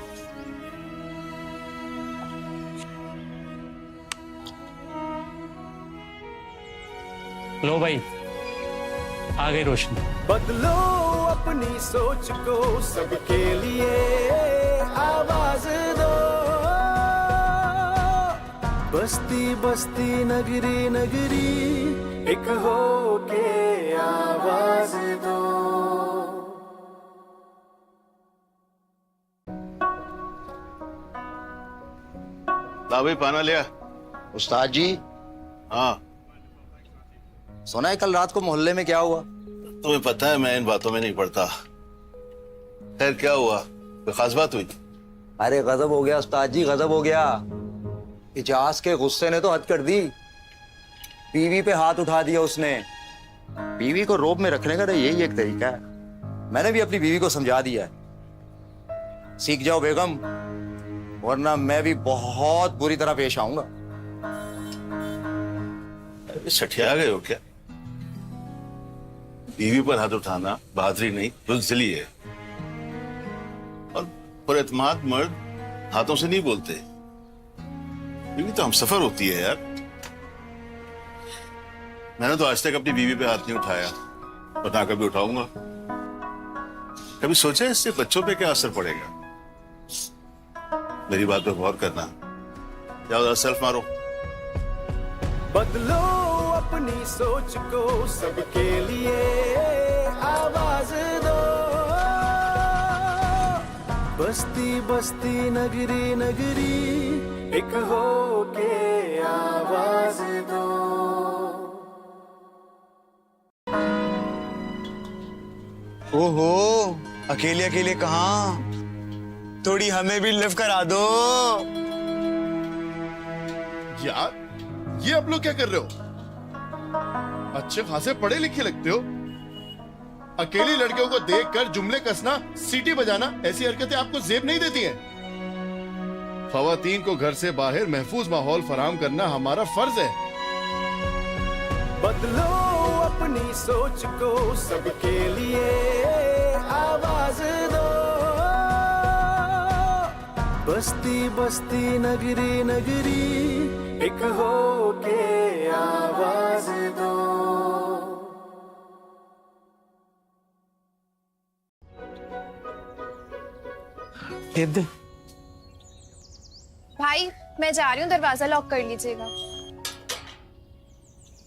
लो भाई, आ गई रोशनी। बदलो अपनी सोच को, सबके लिए आवाज दो। बस्ती बस्ती नगरी नगरी एक हो के आवाज दो। ला भाई पाना लिया। उस्ताद जी, हाँ सुना है कल रात को मोहल्ले में क्या हुआ? तुम्हें पता है मैं इन बातों में नहीं पड़ता। खैर क्या हुआ, कोई खास बात हुई? अरे गजब हो गया उस्ताद जी, गजब हो गया। इजाज के गुस्से ने तो हद कर दी। बीवी पे हाथ उठा दिया उसने। बीवी को रोब में रखने का तो यही एक तरीका है। मैंने भी अपनी बीवी को समझा दिया है। सीख जाओ बेगम, वरना मैं भी बहुत बुरी तरह पेश आऊंगा। सठिया गए हो क्या? बीवी पर हाथ उठाना बहादुरी नहीं, बुज़दिली है। और पुरएतमाद मर्द हाथों से नहीं बोलते। बीवी तो हम सफर होती है यार। मैंने तो आज तक अपनी बीवी पे हाथ नहीं उठाया और ना कभी उठाऊंगा। कभी सोचा इससे बच्चों पे क्या असर पड़ेगा? मेरी बात पे गौर करना। जाओ सेल्फ मारो। बदलो अपनी सोच को, सबके लिए आवाज दो। बस्ती बस्ती नगरी नगरी एक हो के आवाज दो। ओहो, अकेले अकेले कहाँ? थोड़ी हमें भी लिफ्ट करा दो। यार ये आप लोग क्या कर रहे हो? अच्छे खासे पढ़े लिखे लगते हो। अकेली लड़कियों को देखकर जुमले कसना, सीटी बजाना, ऐसी हरकतें आपको जेब नहीं देती हैं। खवातीन को घर से बाहर महफूज माहौल फराहम करना हमारा फर्ज है। बदलो अपनी सोच को, सबके लिए आवाज दो। बस्ती बस्ती नगरी नगरी एक हो के आवाज दो। दे भाई मैं जा रही हूँ, दरवाजा लॉक कर लीजिएगा।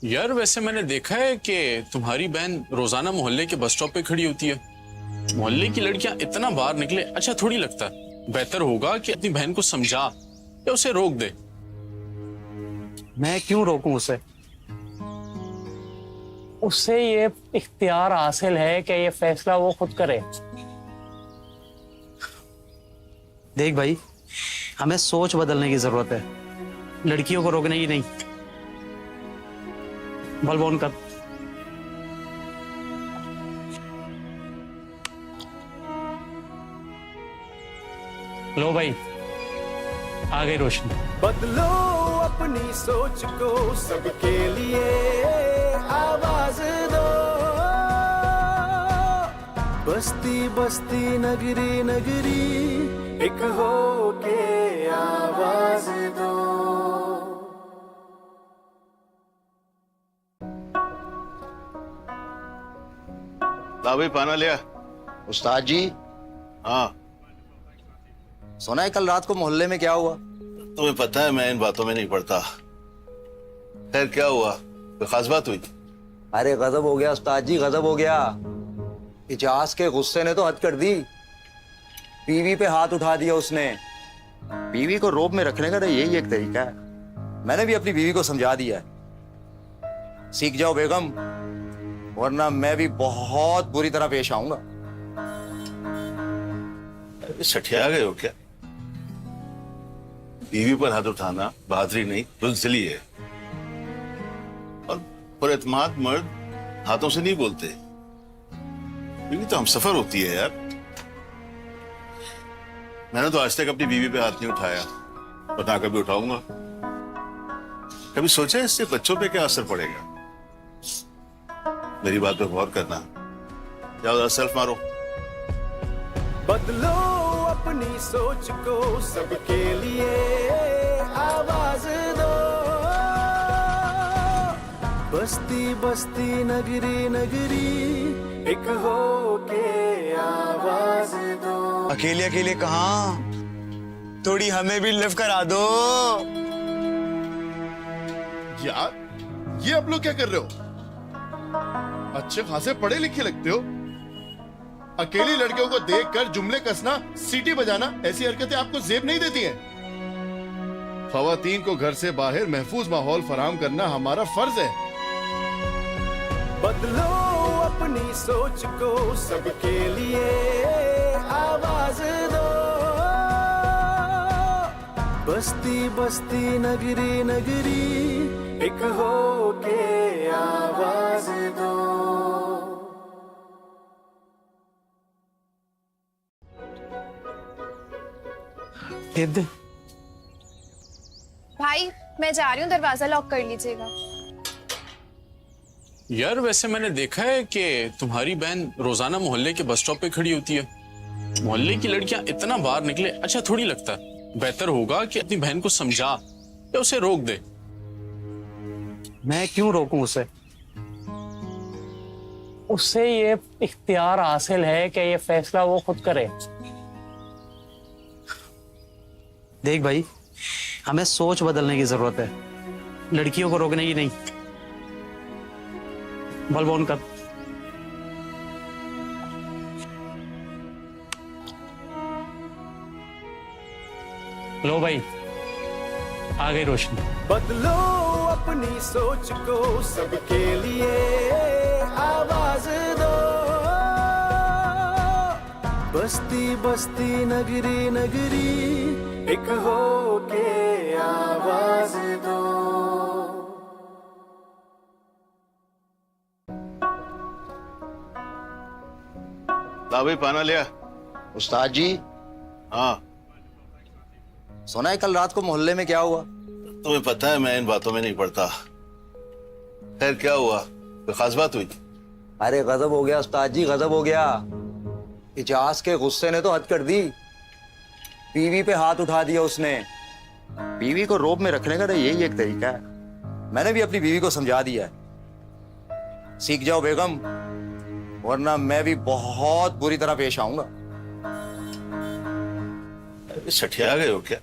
यार वैसे मैंने देखा है कि तुम्हारी बहन रोजाना मोहल्ले के बस स्टॉप पे खड़ी होती है। मोहल्ले की लड़कियां इतना बाहर निकले अच्छा थोड़ी लगता है। बेहतर होगा कि अपनी बहन को समझा या उसे रोक दे। मैं क्यों रोकूं उसे? उससे ये इख्तियार हासिल है कि ये फैसला वो खुद करे। देख भाई, हमें सोच बदलने की जरूरत है, लड़कियों को रोकने की नहीं। बल्ब ऑन कर। लो भाई, आ गई रोशनी। बदलो अपनी सोच को, सबके लिए आवाज दो। बस्ती बस्ती नगरी नगरी एक हो के आवाज दो। ला भाई पाना लिया। उस्ताद जी, हाँ सुना है कल रात को मोहल्ले में क्या हुआ? तुम्हें पता है मैं इन बातों में नहीं पड़ता। खैर क्या हुआ, कोई खास बात हुई? अरे गजब हो गया उस्ताद जी, गजब हो गया। इजाज के गुस्से ने तो हद कर दी। बीवी पे हाथ उठा दिया उसने। बीवी को रोब में रखने का तो यही एक तरीका है। मैंने भी अपनी बीवी को समझा दिया है। सीख जाओ बेगम, वरना मैं भी बहुत बुरी तरह पेश आऊंगा। सठिया गए हो क्या? बीवी पर हाथ उठाना बहादुरी नहीं, बुज़दिली है। और पुरएतमाद मर्द हाथों से नहीं बोलते। बीवी तो हम सफर होती है यार। मैंने तो आज तक अपनी बीवी पे हाथ नहीं उठाया और ना कभी उठाऊंगा। कभी सोचा इससे बच्चों पे क्या असर पड़ेगा? मेरी बात पे गौर करना। जाओ सेल्फ मारो। बदलो अपनी सोच को, सबके लिए आवाज दो। बस्ती बस्ती नगरी नगरी एक हो के आवाज दो। अकेले अकेले कहाँ, थोड़ी हमें भी लिफ्ट करा दो। यार ये आप लोग क्या कर रहे हो? अच्छे खासे पढ़े लिखे लगते हो। अकेली लड़कियों को देखकर जुमले कसना, सीटी बजाना, ऐसी हरकतें आपको जेब नहीं देती हैं। खवातीन को घर से बाहर महफूज माहौल फराहम करना हमारा फर्ज है। बदलो अपनी सोच को, सबके लिए आवाज दो। बस्ती बस्ती नगरी नगरी एक हो के आवाज दो। भाई मैं जा रही हूँ, दरवाजा लॉक कर लीजिएगा। यार वैसे मैंने देखा है कि तुम्हारी बहन रोजाना मोहल्ले के बस स्टॉप पे खड़ी होती है। मोहल्ले की लड़कियां इतना बाहर निकले अच्छा थोड़ी लगता है। बेहतर होगा कि अपनी बहन को समझा या उसे रोक दे। मैं क्यों रोकूं उसे? उससे ये इख्तियार हासिल है कि ये फैसला वो खुद करे। देख भाई, हमें सोच बदलने की जरूरत है, लड़कियों को रोकने की नहीं। बल्ब ऑन कर। लो भाई, आ गई रोशनी। बदलो अपनी सोच को, सबके लिए आवाज दो। बस्ती बस्ती नगरी नगरी एक हो के आवाज दो। ला भाई पाना लिया। उस्ताद जी, हाँ सुना है कल रात को मोहल्ले में क्या हुआ? तुम्हें पता है मैं इन बातों में नहीं पड़ता। खैर क्या हुआ, कोई खास बात हुई? अरे गजब हो गया उस्ताद जी, गजब हो गया। इजाज के गुस्से ने तो हद कर दी। बीवी पे हाथ उठा दिया उसने। बीवी को रोब में रखने का तो यही एक तरीका है। मैंने भी अपनी बीवी को समझा दिया है। सीख जाओ बेगम, वरना मैं भी बहुत बुरी तरह पेश आऊंगा। सठिया गए हो क्या?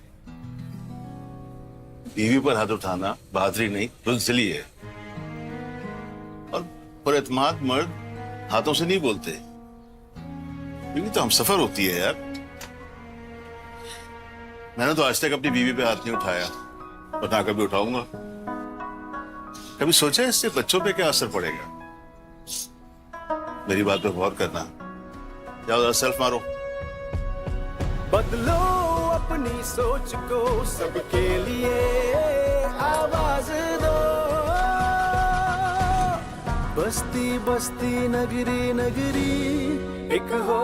बीवी पर हाथ उठाना बहादुरी नहीं, बुज़दिली है। और पुरएतमाद मर्द हाथों से नहीं बोलते। बीवी तो हमसफर होती है यार। मैंने तो आज तक अपनी बीवी पे हाथ नहीं उठाया और ना कभी उठाऊंगा। कभी सोचा इससे बच्चों पे क्या असर पड़ेगा? मेरी बात पे गौर करना। जाओ जरा सेल्फ मारो। बदलो अपनी सोच को, सबके लिए आवाज दो। बस्ती बस्ती नगरी नगरी एक हो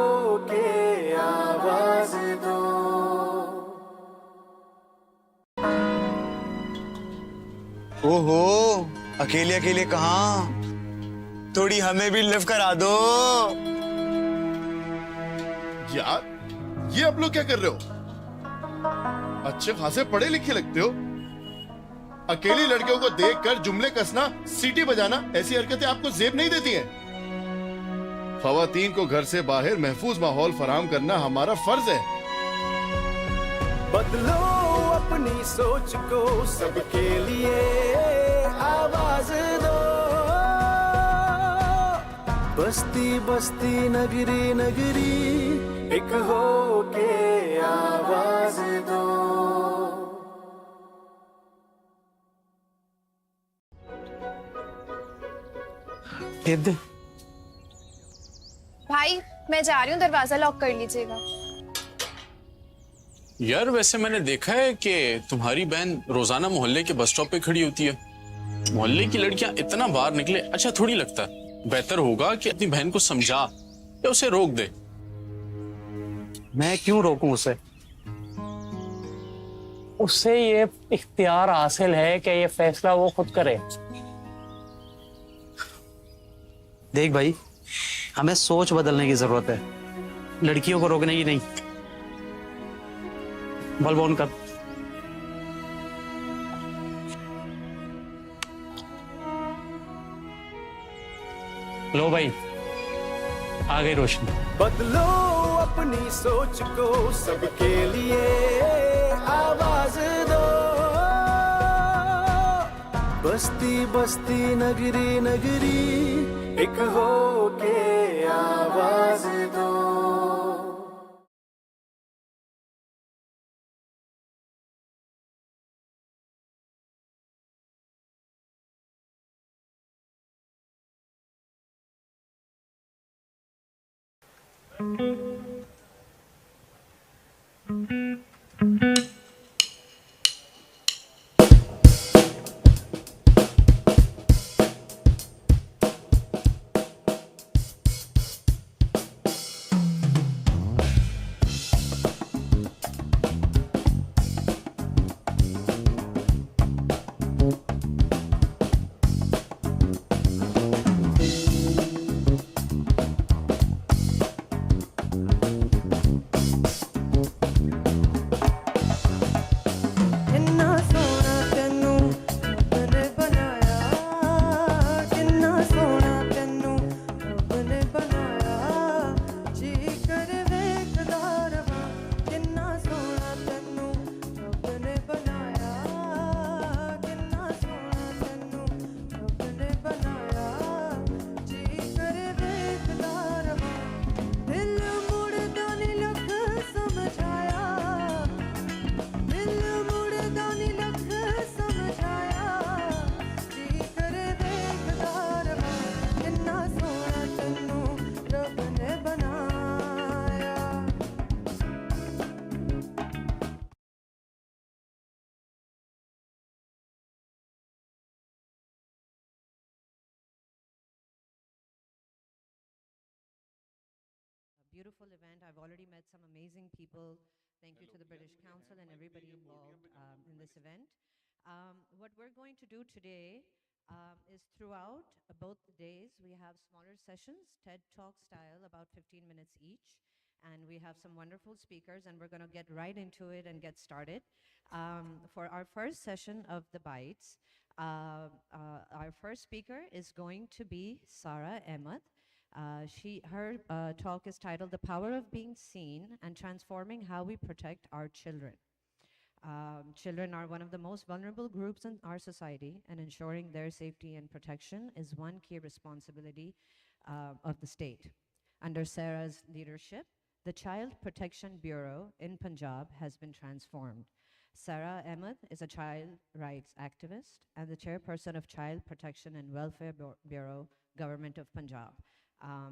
के आवाज दो। ओहो, अकेले अकेले कहाँ, थोड़ी हमें भी लिफ्ट करा दो। यार ये आप लोग क्या कर रहे हो? अच्छे खासे पढ़े लिखे लगते हो। अकेली लड़कियों को देखकर जुमले कसना, सीटी बजाना, ऐसी हरकतें आपको जेब नहीं देती हैं। खवातीन को घर से बाहर महफूज माहौल फराहम करना हमारा फर्ज है। बदलो अपनी सोच को, सबके लिए आवाज दो। बस्ती बस्ती नगरी नगरी एक हो के आवाज दो। भाई मैं जा रही हूँ, दरवाजा लॉक कर लीजिएगा। यार वैसे मैंने देखा है कि तुम्हारी बहन रोजाना मोहल्ले के बस स्टॉप पे खड़ी होती है। मोहल्ले की लड़कियां इतना बाहर निकले अच्छा थोड़ी लगता है। बेहतर होगा कि अपनी बहन को समझा या उसे रोक दे। मैं क्यों रोकूं उसे? उससे ये इख्तियार हासिल है कि ये फैसला वो खुद करे। देख भाई, हमें सोच बदलने की जरूरत है, लड़कियों को रोकने की नहीं। बल्ब ऑन कर। लो भाई, आ गई रोशनी। बदलो अपनी सोच को, सबके लिए आवाज दो। बस्ती बस्ती नगरी नगरी, एक हो के आवाज दो। Beautiful event. I've already met some amazing people. Thank you to the British Council and everybody involved in this event. What we're going to do today is throughout both days, we have smaller sessions, TED Talk style, about 15 minutes each. And we have some wonderful speakers, and we're going to get right into it and get started. For our first session of the Bites, our first speaker is going to be Sarah Ahmed. Her talk is titled The Power of Being Seen and Transforming How We Protect Our Children. Children are one of the most vulnerable groups in our society, and ensuring their safety and protection is one key responsibility of the state. Under Sarah's leadership, the Child Protection Bureau in Punjab has been transformed. Sarah Ahmed is a child rights activist and the chairperson of Child Protection and Welfare Bureau, Government of Punjab.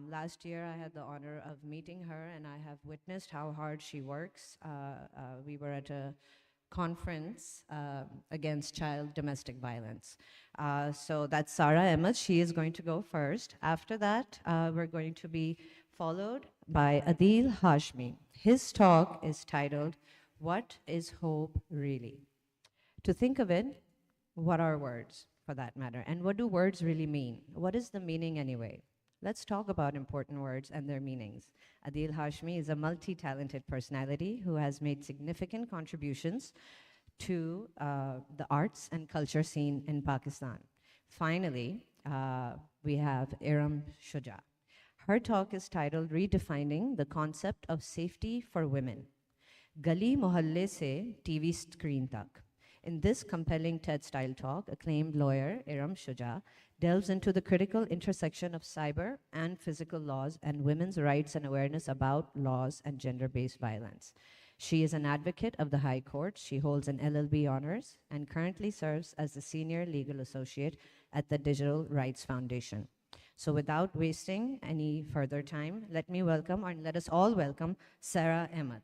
Last year, I had the honor of meeting her, and I have witnessed how hard she works. We were at a conference against child domestic violence. So that's Sarah Ahmed. She is going to go first. After that, we're going to be followed by Adil Hashmi. His talk is titled, What is Hope Really? To think of it, what are words, for that matter? And what do words really mean? What is the meaning anyway? Let's talk about important words and their meanings. Adil Hashmi is a multi-talented personality who has made significant contributions to the arts and culture scene in Pakistan. Finally, we have Iram Shuja. Her talk is titled Redefining the Concept of Safety for Women. Gali Mohalle Se TV Screen Tak. In this compelling TED-style talk, acclaimed lawyer Iram Shuja delves into the critical intersection of cyber and physical laws and women's rights and awareness about laws and gender-based violence. She is an advocate of the High Court. She holds an LLB honors and currently serves as the senior legal associate at the Digital Rights Foundation. So without wasting any further time, let us all welcome Sarah Ahmed.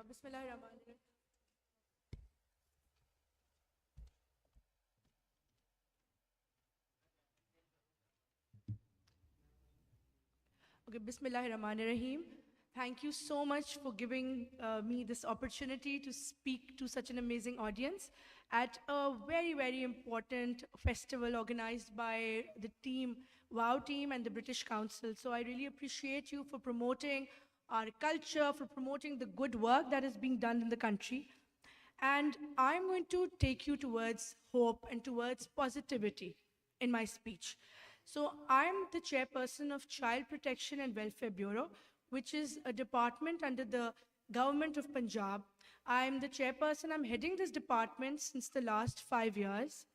Bismillahirrahmanirrahim. Okay, Bismillahirrahmanirrahim. Thank you so much for giving me this opportunity to speak to such an amazing audience at a very, very important festival organized by the team, WOW team and the British Council. So I really appreciate you for promoting our culture, for promoting the good work that is being done in the country. And I'm going to take you towards hope and towards positivity in my speech. So I'm the chairperson of Child Protection and Welfare Bureau, which is a department under the government of Punjab. I'm the chairperson. I'm heading this department since the last 5 years.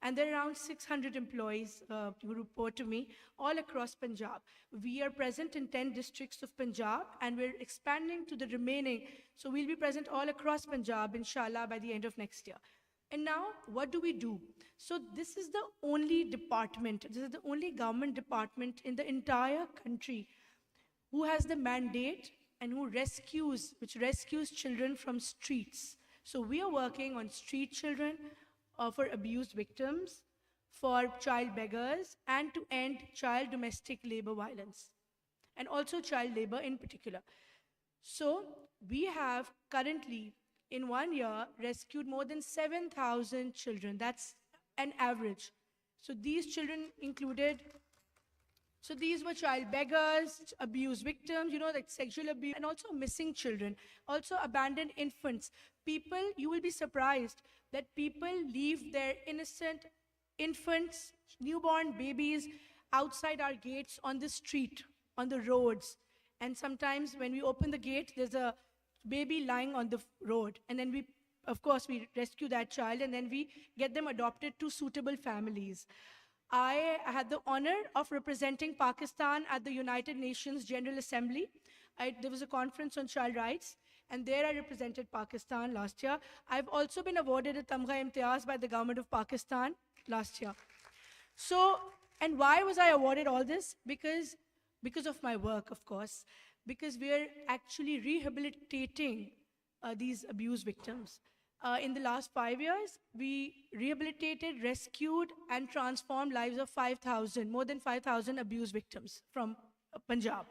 And there are around 600 employees who report to me all across Punjab. We are present in 10 districts of Punjab, and we're expanding to the remaining. So we'll be present all across Punjab, inshallah, by the end of next year. And now, what do we do? So this is the only department, this is the only government department in the entire country who has the mandate and which rescues children from streets. So we are working on street children, for abused victims, for child beggars, and to end child domestic labor violence, and also child labor in particular. So we have currently, in 1 year, rescued more than 7,000 children. That's an average. So these children included, so these were child beggars, abuse victims, like sexual abuse, and also missing children, also abandoned infants. People, you will be surprised that people leave their innocent infants, newborn babies outside our gates on the street, on the roads. And sometimes when we open the gate, there's a baby lying on the road. And then we rescue that child, and then we get them adopted to suitable families. I had the honor of representing Pakistan at the United Nations General Assembly. There was a conference on child rights, and there I represented Pakistan last year. I've also been awarded a Tamgha Imtiaz by the government of Pakistan last year. So, and why was I awarded all this? Because of my work, of course. Because we are actually rehabilitating these abuse victims. In the last 5 years, we rehabilitated, rescued, and transformed lives of more than 5,000 abuse victims from Punjab.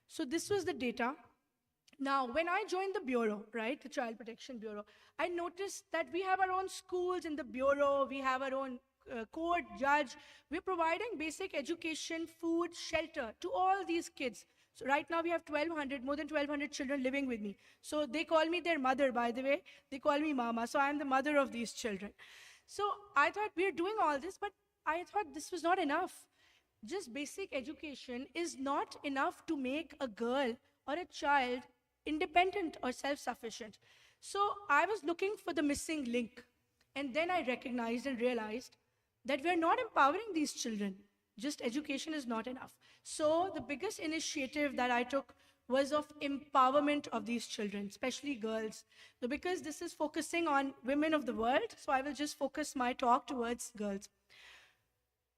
So this was the data. Now, when I joined the bureau, right, the Child Protection Bureau, I noticed that we have our own schools in the bureau, we have our own court, judge. We're providing basic education, food, shelter to all these kids. So right now we have more than 1,200 children living with me. So they call me their mother, by the way. They call me mama. So I'm the mother of these children. So I thought we're doing all this, but I thought this was not enough. Just basic education is not enough to make a girl or a child independent or self-sufficient. So I was looking for the missing link. And then I recognized and realized that we're not empowering these children. Just education is not enough. So the biggest initiative that I took was of empowerment of these children, especially girls. So because this is focusing on women of the world, so I will just focus my talk towards girls.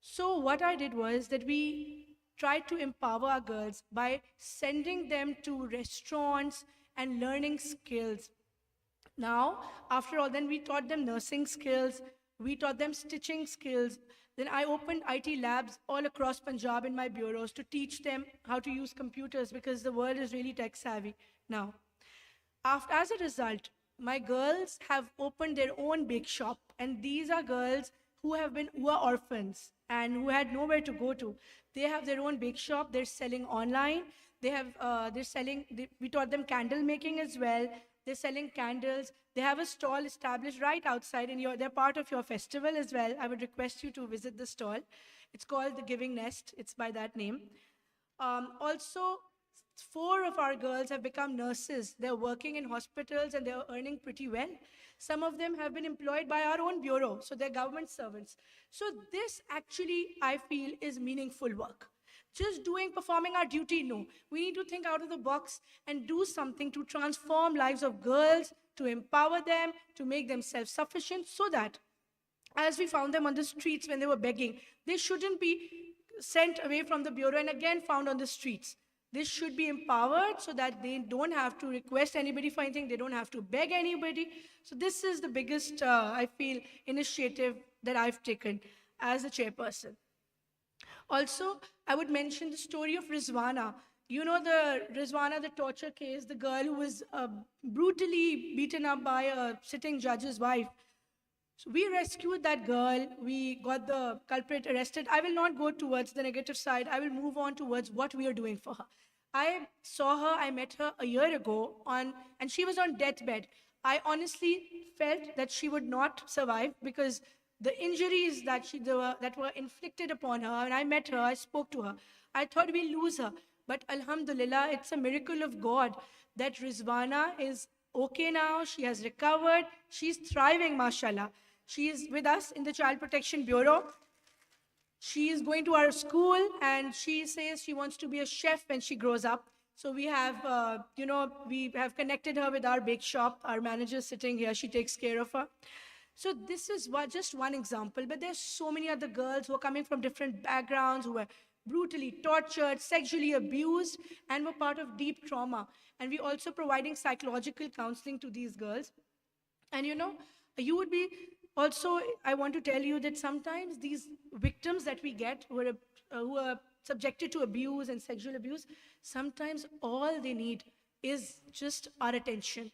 So what I did was that we tried to empower our girls by sending them to restaurants and learning skills. Now, after all, then we taught them nursing skills, we taught them stitching skills. Then I opened IT labs all across Punjab in my bureaus to teach them how to use computers, because the world is really tech savvy now. As a result, my girls have opened their own bake shop, and these are girls who are orphans and who had nowhere to go to. They have their own bake shop. They're selling online. We taught them candle making as well. They're selling candles. They have a stall established right outside, and they're part of your festival as well. I would request you to visit the stall. It's called the Giving Nest. It's by that name. Also, 4 of our girls have become nurses. They're working in hospitals, and they're earning pretty well. Some of them have been employed by our own bureau, so they're government servants. So this actually, I feel, is meaningful work. Just performing our duty, no. We need to think out of the box and do something to transform lives of girls, to empower them, to make them self-sufficient, so that as we found them on the streets when they were begging, they shouldn't be sent away from the bureau and again found on the streets. They should be empowered so that they don't have to request anybody for anything, they don't have to beg anybody. So this is the biggest, I feel, initiative that I've taken as a chairperson. Also, I would mention the story of Rizwana. You know the Rizwana, the torture case, the girl who was brutally beaten up by a sitting judge's wife. So we rescued that girl. We got the culprit arrested. I will not go towards the negative side. I will move on towards what we are doing for her. I saw her, I met her a year ago, and she was on deathbed. I honestly felt that she would not survive because the injuries that were inflicted upon her, and I met her, I spoke to her, I thought we'll lose her. But Alhamdulillah, it's a miracle of God that Rizwana is okay now. She has recovered. She's thriving, mashallah. She is with us in the Child Protection Bureau. She is going to our school, and she says she wants to be a chef when she grows up. So we have, we have connected her with our bake shop. Our manager is sitting here. She takes care of her. So this is just one example, but there's so many other girls who are coming from different backgrounds, who were brutally tortured, sexually abused, and were part of deep trauma. And we're also providing psychological counseling to these girls. And you would be also, I want to tell you that sometimes these victims that we get who are subjected to abuse and sexual abuse, sometimes all they need is just our attention.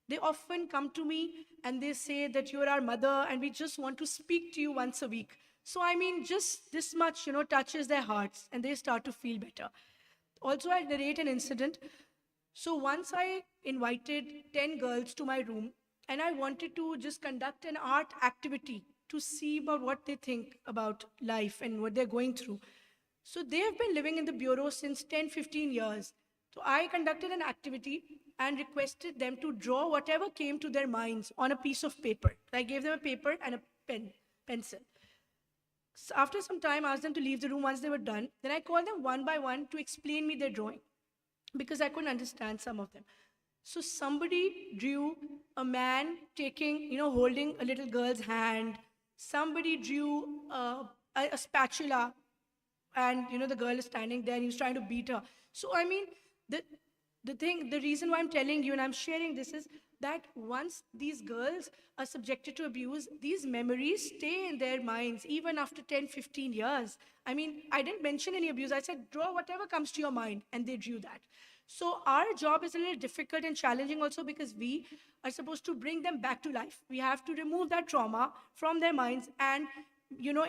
They often come to me and they say that you're our mother and we just want to speak to you once a week. So I mean, just this much, touches their hearts and they start to feel better. Also, I'll narrate an incident. So once I invited 10 girls to my room and I wanted to just conduct an art activity to see about what they think about life and what they're going through. So they have been living in the bureau since 10, 15 years. So I conducted an activity and requested them to draw whatever came to their minds on a piece of paper. I gave them a paper and a pencil. So after some time, I asked them to leave the room once they were done. Then I called them one by one to explain me their drawing because I couldn't understand some of them. So somebody drew a man holding a little girl's hand. Somebody drew a spatula and, the girl is standing there and he's trying to beat her. So, I mean, the reason why I'm telling you and I'm sharing this is that once these girls are subjected to abuse, these memories stay in their minds even after 10, 15 years. I mean, I didn't mention any abuse. I said, draw whatever comes to your mind, and they drew that. So our job is a little difficult and challenging also because we are supposed to bring them back to life. We have to remove that trauma from their minds and,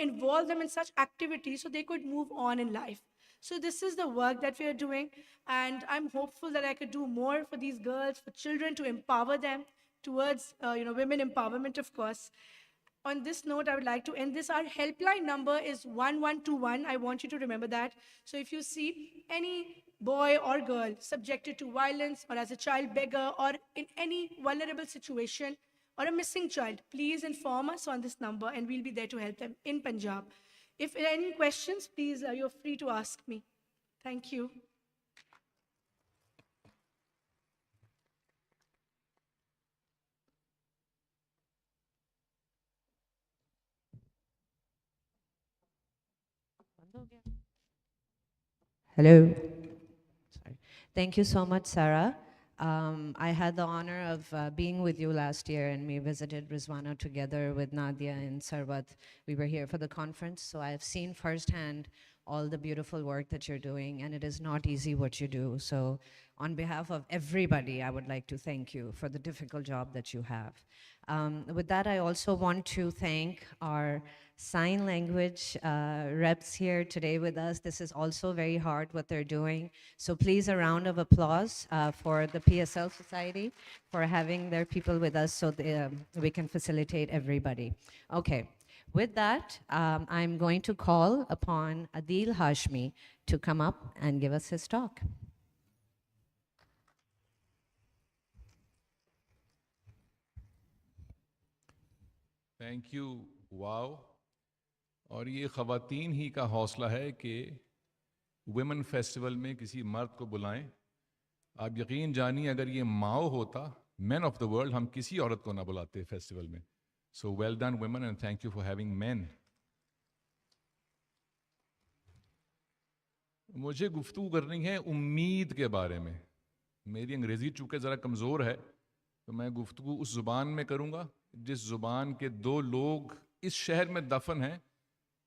involve them in such activities so they could move on in life. So this is the work that we are doing, and I'm hopeful that I could do more for these girls, for children, to empower them towards, women empowerment, of course. On this note, I would like to end this. Our helpline number is 1121. I want you to remember that. So if you see any boy or girl subjected to violence or as a child beggar or in any vulnerable situation or a missing child, please inform us on this number and we'll be there to help them in Punjab. If there are any questions, please, you're free to ask me. Thank you. Hello. Sorry. Thank you so much, Sarah. I had the honor of being with you last year, and we visited Rizwana together with Nadia and Sarwat. We were here for the conference, so I have seen firsthand all the beautiful work that you're doing, and it is not easy what you do. So on behalf of everybody, I would like to thank you for the difficult job that you have. With that, I also want to thank our sign language reps here today with us. This is also very hard what they're doing. So please, a round of applause for the PSL Society for having their people with us so we can facilitate everybody. Okay, with that, I'm going to call upon Adil Hashmi to come up and give us his talk. Thank you wow और ये ख़वातीन ही का हौसला है कि women festival में किसी मर्द को बुलाएं। आप यकीन जानिए अगर ये माओ होता मैन ऑफ द वर्ल्ड हम किसी औरत को ना बुलाते फेस्टिवल में। So well done women and thank you for having man. मुझे गुफ्तगू करनी है उम्मीद के बारे में। मेरी अंग्रेज़ी चूँकि ज़रा कमज़ोर है तो मैं गुफ्तगू उस ज़ुबान में करूँगा जिस ज़ुबान के दो लोग इस शहर में दफन हैं।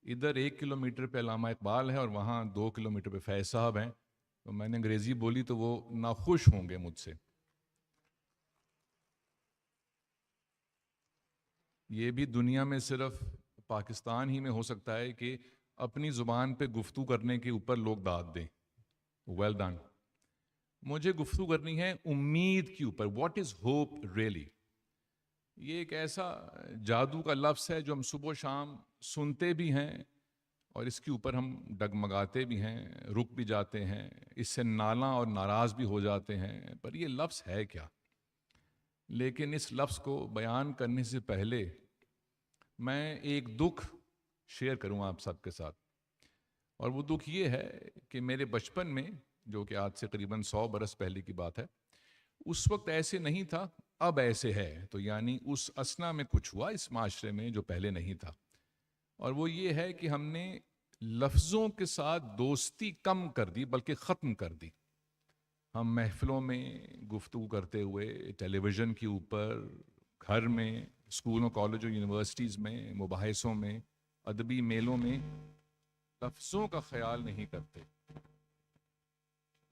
इधर 1 किलोमीटर पे अल्लामा इकबाल है और वहाँ 2 किलोमीटर पे फैज़ साहब हैं। तो मैंने अंग्रेज़ी बोली तो वो नाखुश होंगे मुझसे। ये भी दुनिया में सिर्फ पाकिस्तान ही में हो सकता है कि अपनी ज़ुबान पे गुफ्तगू करने के ऊपर लोग दाद दें। Well done. मुझे गुफ्तगू करनी है उम्मीद के ऊपर। What is hope really? ये एक ऐसा जादू का लफ्ज़ है जो हम सुबह शाम सुनते भी हैं और इसके ऊपर हम डगमगाते भी हैं, रुक भी जाते हैं, इससे नाला और नाराज़ भी हो जाते हैं, पर ये लफ्ज़ है क्या? लेकिन इस लफ्ज़ को बयान करने से पहले मैं एक दुख शेयर करूँगा आप सबके साथ। और वो दुख ये है कि मेरे बचपन में, जो कि आज से करीबन 100 बरस पहले की बात है, उस वक्त ऐसे नहीं था, अब ऐसे है। तो यानी उस असना में कुछ हुआ इस माशरे में जो पहले नहीं था, और वो ये है कि हमने लफ्ज़ों के साथ दोस्ती कम कर दी, बल्कि ख़त्म कर दी। हम महफ़िलों में गुफ्तगू करते हुए, टेलीविज़न के ऊपर, घर में, स्कूलों, कॉलेजों, यूनिवर्सिटीज़ में, मुबाहिसों में, अदबी मेलों में लफ्ज़ों का ख्याल नहीं करते।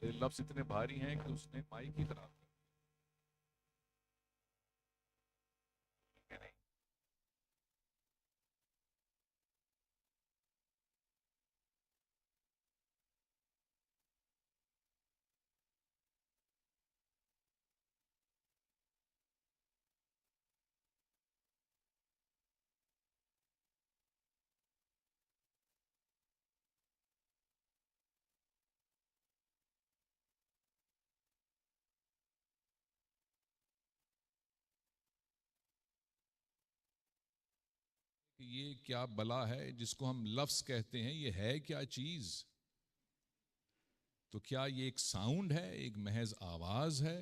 ये लफ्ज़ इतने भारी हैं कि उसने माइक की तरह कि ये क्या बला है जिसको हम लफ्ज़ कहते हैं, ये है क्या चीज़? तो क्या ये एक साउंड है, एक महज आवाज़ है?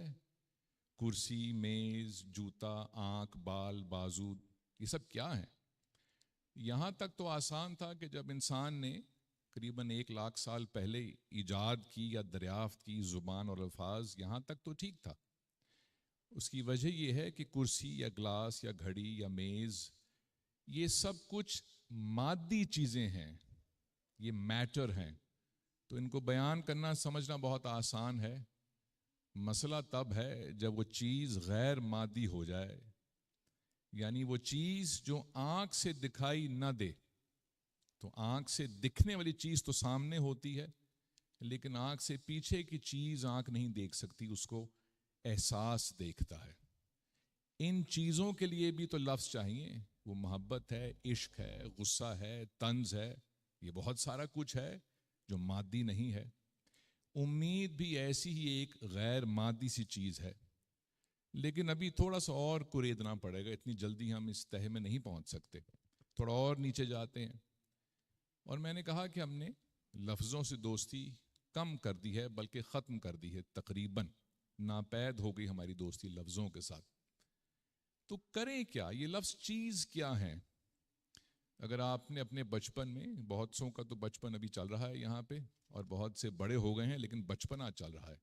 कुर्सी, मेज़, जूता, आँख, बाल, बाजू, ये सब क्या है? यहाँ तक तो आसान था कि जब इंसान ने करीबन 1 लाख साल पहले ईजाद की या दरियाफ्त की ज़ुबान और अल्फाज, यहाँ तक तो ठीक था। उसकी वजह यह है कि कुर्सी या ग्लास या घड़ी या मेज़, ये सब कुछ मादी चीज़ें हैं, ये मैटर हैं, तो इनको बयान करना, समझना बहुत आसान है। मसला तब है जब वो चीज़ गैर मादी हो जाए, यानी वो चीज़ जो आँख से दिखाई न दे। तो आँख से दिखने वाली चीज़ तो सामने होती है, लेकिन आँख से पीछे की चीज़ आँख नहीं देख सकती, उसको एहसास देखता है। इन चीज़ों के लिए भी तो लफ्ज़ चाहिए। वो मोहब्बत है, इश्क है, गुस्सा है, तंज है, ये बहुत सारा कुछ है जो मादी नहीं है। उम्मीद भी ऐसी ही एक गैर मादी सी चीज़ है, लेकिन अभी थोड़ा सा और कुरेदना पड़ेगा, इतनी जल्दी हम इस तह में नहीं पहुंच सकते, थोड़ा और नीचे जाते हैं। और मैंने कहा कि हमने लफ्ज़ों से दोस्ती कम कर दी है, बल्कि ख़त्म कर दी है, तकरीबन नापैद हो गई हमारी दोस्ती लफ्ज़ों के साथ। तो करें क्या? ये लफ्ज़ चीज़ क्या है? अगर आपने अपने बचपन में, बहुत सौ का तो बचपन अभी चल रहा है यहाँ पे, और बहुत से बड़े हो गए हैं, लेकिन बचपना चल रहा है।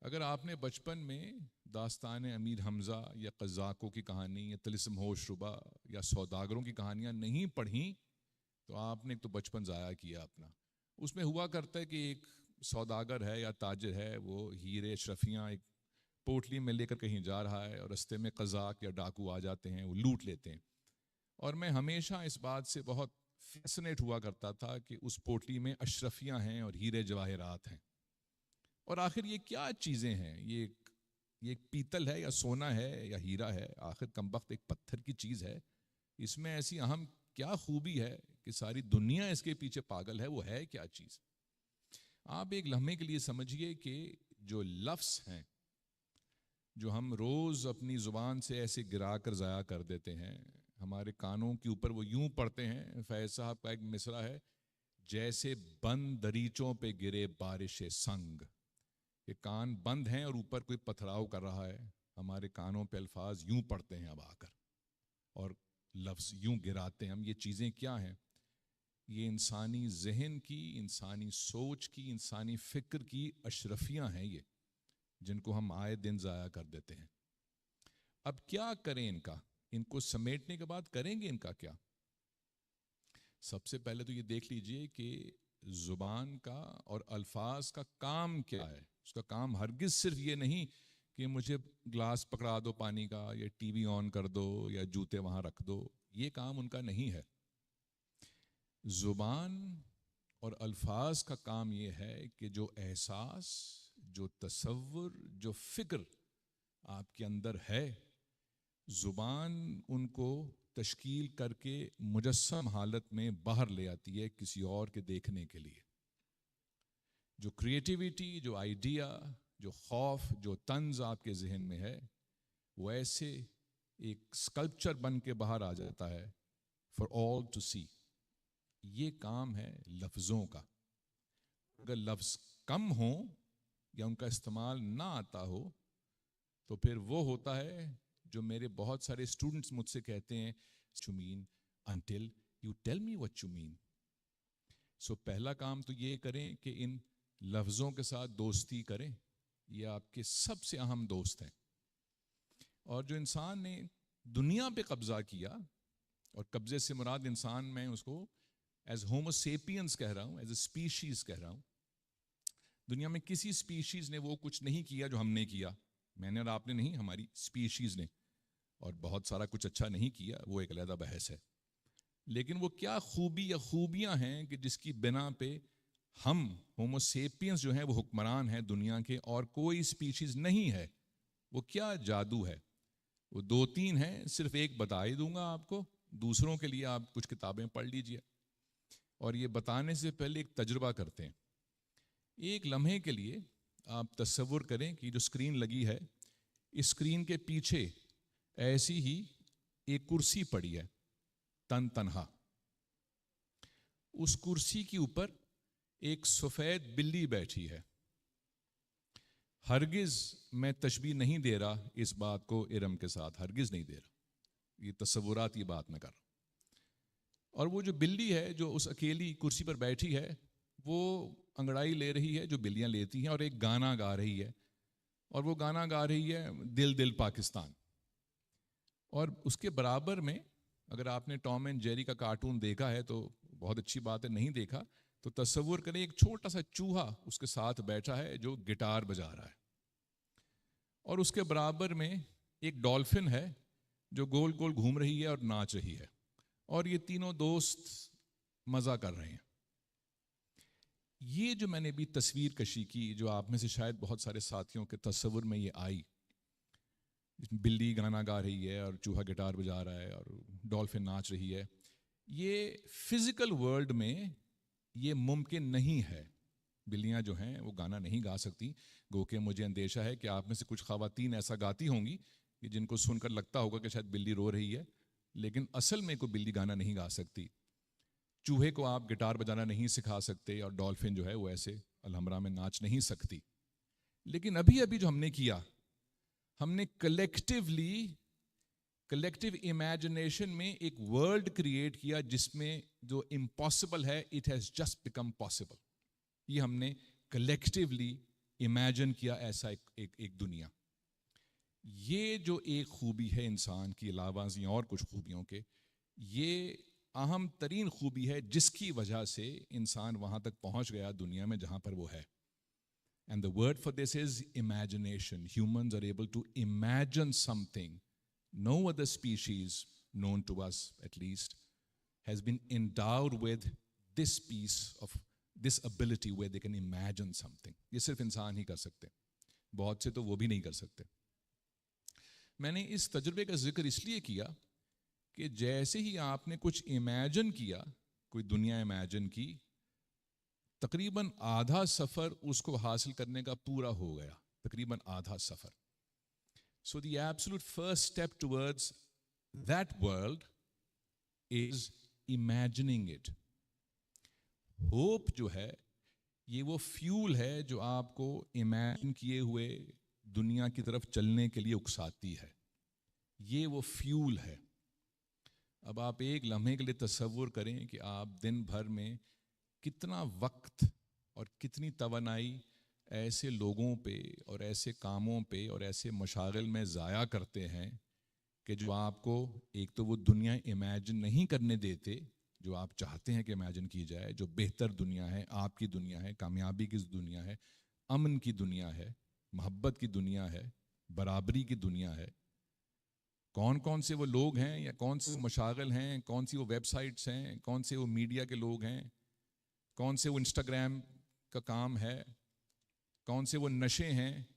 अगर आपने बचपन में दास्तान अमीर हमज़ा या क़ज़्ज़ाक़ों की कहानी या तिलिस्म होश रुबा या सौदागरों की कहानियाँ नहीं पढ़ी, तो आपने एक तो बचपन ज़ाया किया अपना। उसमें हुआ करता है कि एक सौदागर है या ताजिर है, वो हीरे अशरफियाँ एक पोटली में लेकर कहीं जा रहा है, और रास्ते में क़ज़्ज़ाक़ या डाकू आ जाते हैं, वो लूट लेते हैं। और मैं हमेशा इस बात से बहुत फैसिनेट हुआ करता था कि उस पोटली में अशरफियाँ हैं और हीरे जवाहरात हैं, और आखिर ये क्या चीज़ें हैं? ये एक पीतल है या सोना है या हीरा है? आखिर कमबख्त एक पत्थर की चीज़ है, इसमें ऐसी अहम क्या खूबी है कि सारी दुनिया इसके पीछे पागल है? वो है क्या चीज़? आप एक लम्हे के लिए समझिए कि जो लफ्ज़ हैं, जो हम रोज़ अपनी ज़ुबान से ऐसे गिरा कर ज़ाया कर देते हैं, हमारे कानों के ऊपर वो यूं पड़ते हैं। फैज़ साहब का एक मिसरा है, जैसे बंद दरीचों पे गिरे बारिश संग। ये कान बंद हैं और ऊपर कोई पथराव कर रहा है, हमारे कानों पे अल्फाज यूं पड़ते हैं अब आकर, और लफ्ज़ यूं गिराते हैं हम। ये चीज़ें क्या हैं? ये इंसानी जहन की, इंसानी सोच की, इंसानी फ़िक्र की अशरफियाँ हैं ये, जिनको हम आए दिन ज़ाया कर देते हैं। अब क्या करें इनका? इनको समेटने के बाद करेंगे इनका क्या? सबसे पहले तो ये देख लीजिए कि ज़ुबान का और अल्फाज का काम क्या है। उसका काम हरगिज़ सिर्फ ये नहीं कि मुझे ग्लास पकड़ा दो पानी का, या टीवी ऑन कर दो, या जूते वहाँ रख दो, ये काम उनका नहीं है। ज़ुबान और अल्फाज का काम ये है कि जो एहसास, जो तसव्वुर, जो फ़िक्र आपके अंदर है, ज़ुबान उनको तश्कील करके मुजस्सम हालत में बाहर ले आती है किसी और के देखने के लिए। जो क्रिएटिविटी, जो आइडिया, जो खौफ, जो तंज आपके जहन में है, वो ऐसे एक स्कल्पचर बन के बाहर आ जाता है फॉर ऑल टू सी। ये काम है लफ्ज़ों का। अगर लफ्ज़ कम हो या उनका इस्तेमाल ना आता हो तो फिर वो होता है जो मेरे बहुत सारे स्टूडेंट्स मुझसे कहते हैं, you mean until you tell me what you mean। सो पहला काम तो ये करें कि इन लफ्ज़ों के साथ दोस्ती करें। ये आपके सबसे अहम दोस्त हैं। और जो इंसान ने दुनिया पे कब्ज़ा किया, और कब्ज़े से मुराद इंसान, मैं उसको एज होमो सेपियंस कह रहा हूँ, एज ए स्पीशीज़ कह रहा हूँ। दुनिया में किसी स्पीशीज़ ने वो कुछ नहीं किया जो हमने किया। मैंने और आपने नहीं, हमारी स्पीशीज़ ने। और बहुत सारा कुछ अच्छा नहीं किया, वो एक अलग बहस है। लेकिन वो क्या खूबी या खूबियाँ हैं कि जिसकी बिना पे हम होमो सेपियंस जो हैं वो हुक्मरान हैं दुनिया के, और कोई स्पीशीज़ नहीं है। वो क्या जादू है? वो 2-3 हैं, सिर्फ एक बता ही दूंगा आपको, दूसरों के लिए आप कुछ किताबें पढ़ लीजिए। और ये बताने से पहले एक तजुर्बा करते हैं। एक लम्हे के लिए आप तसव्वुर करें कि जो स्क्रीन लगी है, इस स्क्रीन के पीछे ऐसी ही एक कुर्सी पड़ी है, तन्हा। उस कुर्सी के ऊपर एक सफ़ेद बिल्ली बैठी है। हरगिज़ मैं तशबीह नहीं दे रहा इस बात को इरम के साथ, हरगिज़ नहीं दे रहा, ये तसव्वुरात की बात मैं कर रहा हूँ। और वो जो बिल्ली है जो उस अकेली कुर्सी पर बैठी है, वो अंगड़ाई ले रही है जो बिल्लियाँ लेती हैं, और एक गाना गा रही है। और वो गाना गा रही है दिल दिल पाकिस्तान। और उसके बराबर में, अगर आपने टॉम एंड जेरी का कार्टून देखा है तो बहुत अच्छी बात है, नहीं देखा तो तसव्वुर करें एक छोटा सा चूहा उसके साथ बैठा है जो गिटार बजा रहा है। और उसके बराबर में एक डॉल्फिन है जो गोल गोल घूम रही है और नाच रही है। और ये तीनों दोस्त मज़ा कर रहे हैं। ये जो मैंने भी तस्वीर कशी की, जो आप में से शायद बहुत सारे साथियों के तस्वुर में ये आई, बिल्ली गाना गा रही है और चूहा गिटार बजा रहा है और डॉल्फिन नाच रही है, ये फिजिकल वर्ल्ड में ये मुमकिन नहीं है। बिल्लियां जो हैं वो गाना नहीं गा सकती। गो के मुझे अंदेशा है कि आप में से कुछ ख़वातीन ऐसा गाती होंगी कि जिनको सुनकर लगता होगा कि शायद बिल्ली रो रही है, लेकिन असल में कोई बिल्ली गाना नहीं गा सकती। चूहे को आप गिटार बजाना नहीं सिखा सकते, और डॉल्फिन जो है वो ऐसे अलहमरा में नाच नहीं सकती। लेकिन अभी अभी जो हमने किया, हमने कलेक्टिव इमेजिनेशन में एक वर्ल्ड क्रिएट किया जिसमें जो इम्पॉसिबल है, it has just become possible. ये हमने कलेक्टिवली इमेजिन किया ऐसा एक दुनिया। ये जो एक खूबी है इंसान की, अलावा और कुछ खूबियों के, ये अहम तरीन खूबी है जिसकी वजह से इंसान वहाँ तक पहुँच गया दुनिया में जहाँ पर वो है। And the word for this is imagination. Humans are able to imagine something. No other species, known to us at least, has been endowed with this piece of this ability where they can imagine something. ये सिर्फ इंसान ही कर सकते हैं, बहुत से तो वो भी नहीं कर सकते। मैंने इस तजुर्बे का जिक्र इसलिए किया कि जैसे ही आपने कुछ इमेजिन किया, कोई दुनिया इमेजिन की, तकरीबन आधा सफ़र उसको हासिल करने का पूरा हो गया, तकरीबन आधा सफ़र। So the absolute first step towards that world is imagining it. Hope जो है, ये वो फ्यूल है जो आपको इमेजिन किए हुए दुनिया की तरफ चलने के लिए उकसाती है। ये वो फ्यूल है। अब आप एक लम्हे के लिए तसव्वुर करें कि आप दिन भर में कितना वक्त और कितनी तवानाई ऐसे लोगों पे और ऐसे कामों पे और ऐसे मशागिल में ज़ाया करते हैं कि जो आपको एक तो वो दुनिया इमेजिन नहीं करने देते जो आप चाहते हैं कि इमेजिन की जाए, जो बेहतर दुनिया है, आपकी दुनिया है, कामयाबी की दुनिया है, अमन की दुनिया है, मोहब्बत की दुनिया है, बराबरी की दुनिया है। कौन कौन से वो लोग हैं या कौन से मशागिल हैं, कौन सी वो वेबसाइट्स हैं, कौन से वो मीडिया के लोग हैं, कौन से वो इंस्टाग्राम का काम है, कौन से वो नशे हैं,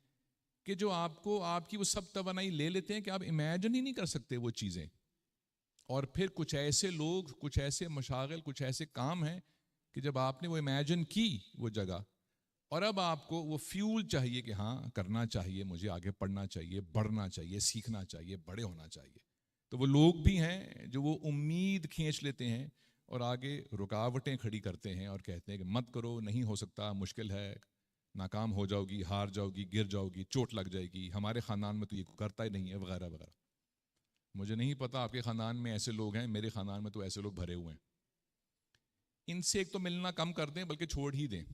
कि जो आपको आपकी वो सब तवानाई ले लेते हैं कि आप इमेजिन ही नहीं कर सकते वो चीज़ें। और फिर कुछ ऐसे लोग, कुछ ऐसे मशागिल, कुछ ऐसे काम हैं कि जब आपने वो इमेजिन की वो जगह, और अब आपको वो फ्यूल चाहिए कि हाँ करना चाहिए, मुझे आगे पढ़ना चाहिए, बढ़ना चाहिए, सीखना चाहिए, बड़े होना चाहिए। तो वो लोग भी हैं जो वो उम्मीद खींच लेते हैं और आगे रुकावटें खड़ी करते हैं और कहते हैं कि मत करो, नहीं हो सकता, मुश्किल है, नाकाम हो जाओगी, हार जाओगी, गिर जाओगी, चोट लग जाएगी, हमारे ख़ानदान में तो ये करता ही नहीं है, वगैरह वगैरह। मुझे नहीं पता आपके ख़ानदान में ऐसे लोग हैं, मेरे ख़ानदान में तो ऐसे लोग भरे हुए हैं। इनसे एक तो मिलना कम कर दें, बल्कि छोड़ ही दें।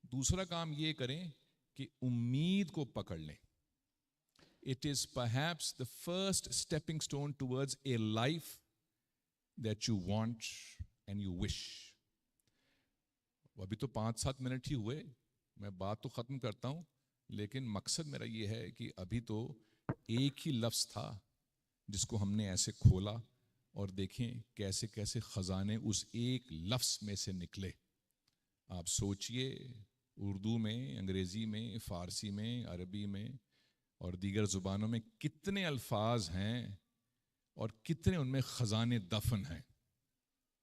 दूसरा काम ये करें कि उम्मीद को पकड़ लें। It is perhaps the first stepping stone towards a life that you want and you wish. अभी तो 5-7 मिनट ही हुए, मैं बात तो ख़त्म करता हूँ, लेकिन मकसद मेरा ये है कि अभी तो एक ही लफ्ज़ था जिसको हमने ऐसे खोला और देखें कैसे कैसे ख़जाने उस एक लफ्ज़ में से निकले। आप सोचिए, उर्दू में, अंग्रेज़ी में, फ़ारसी में, अरबी में और दीगर ज़ुबानों में कितने अल्फाज हैं और कितने उनमें ख़जाने दफन हैं।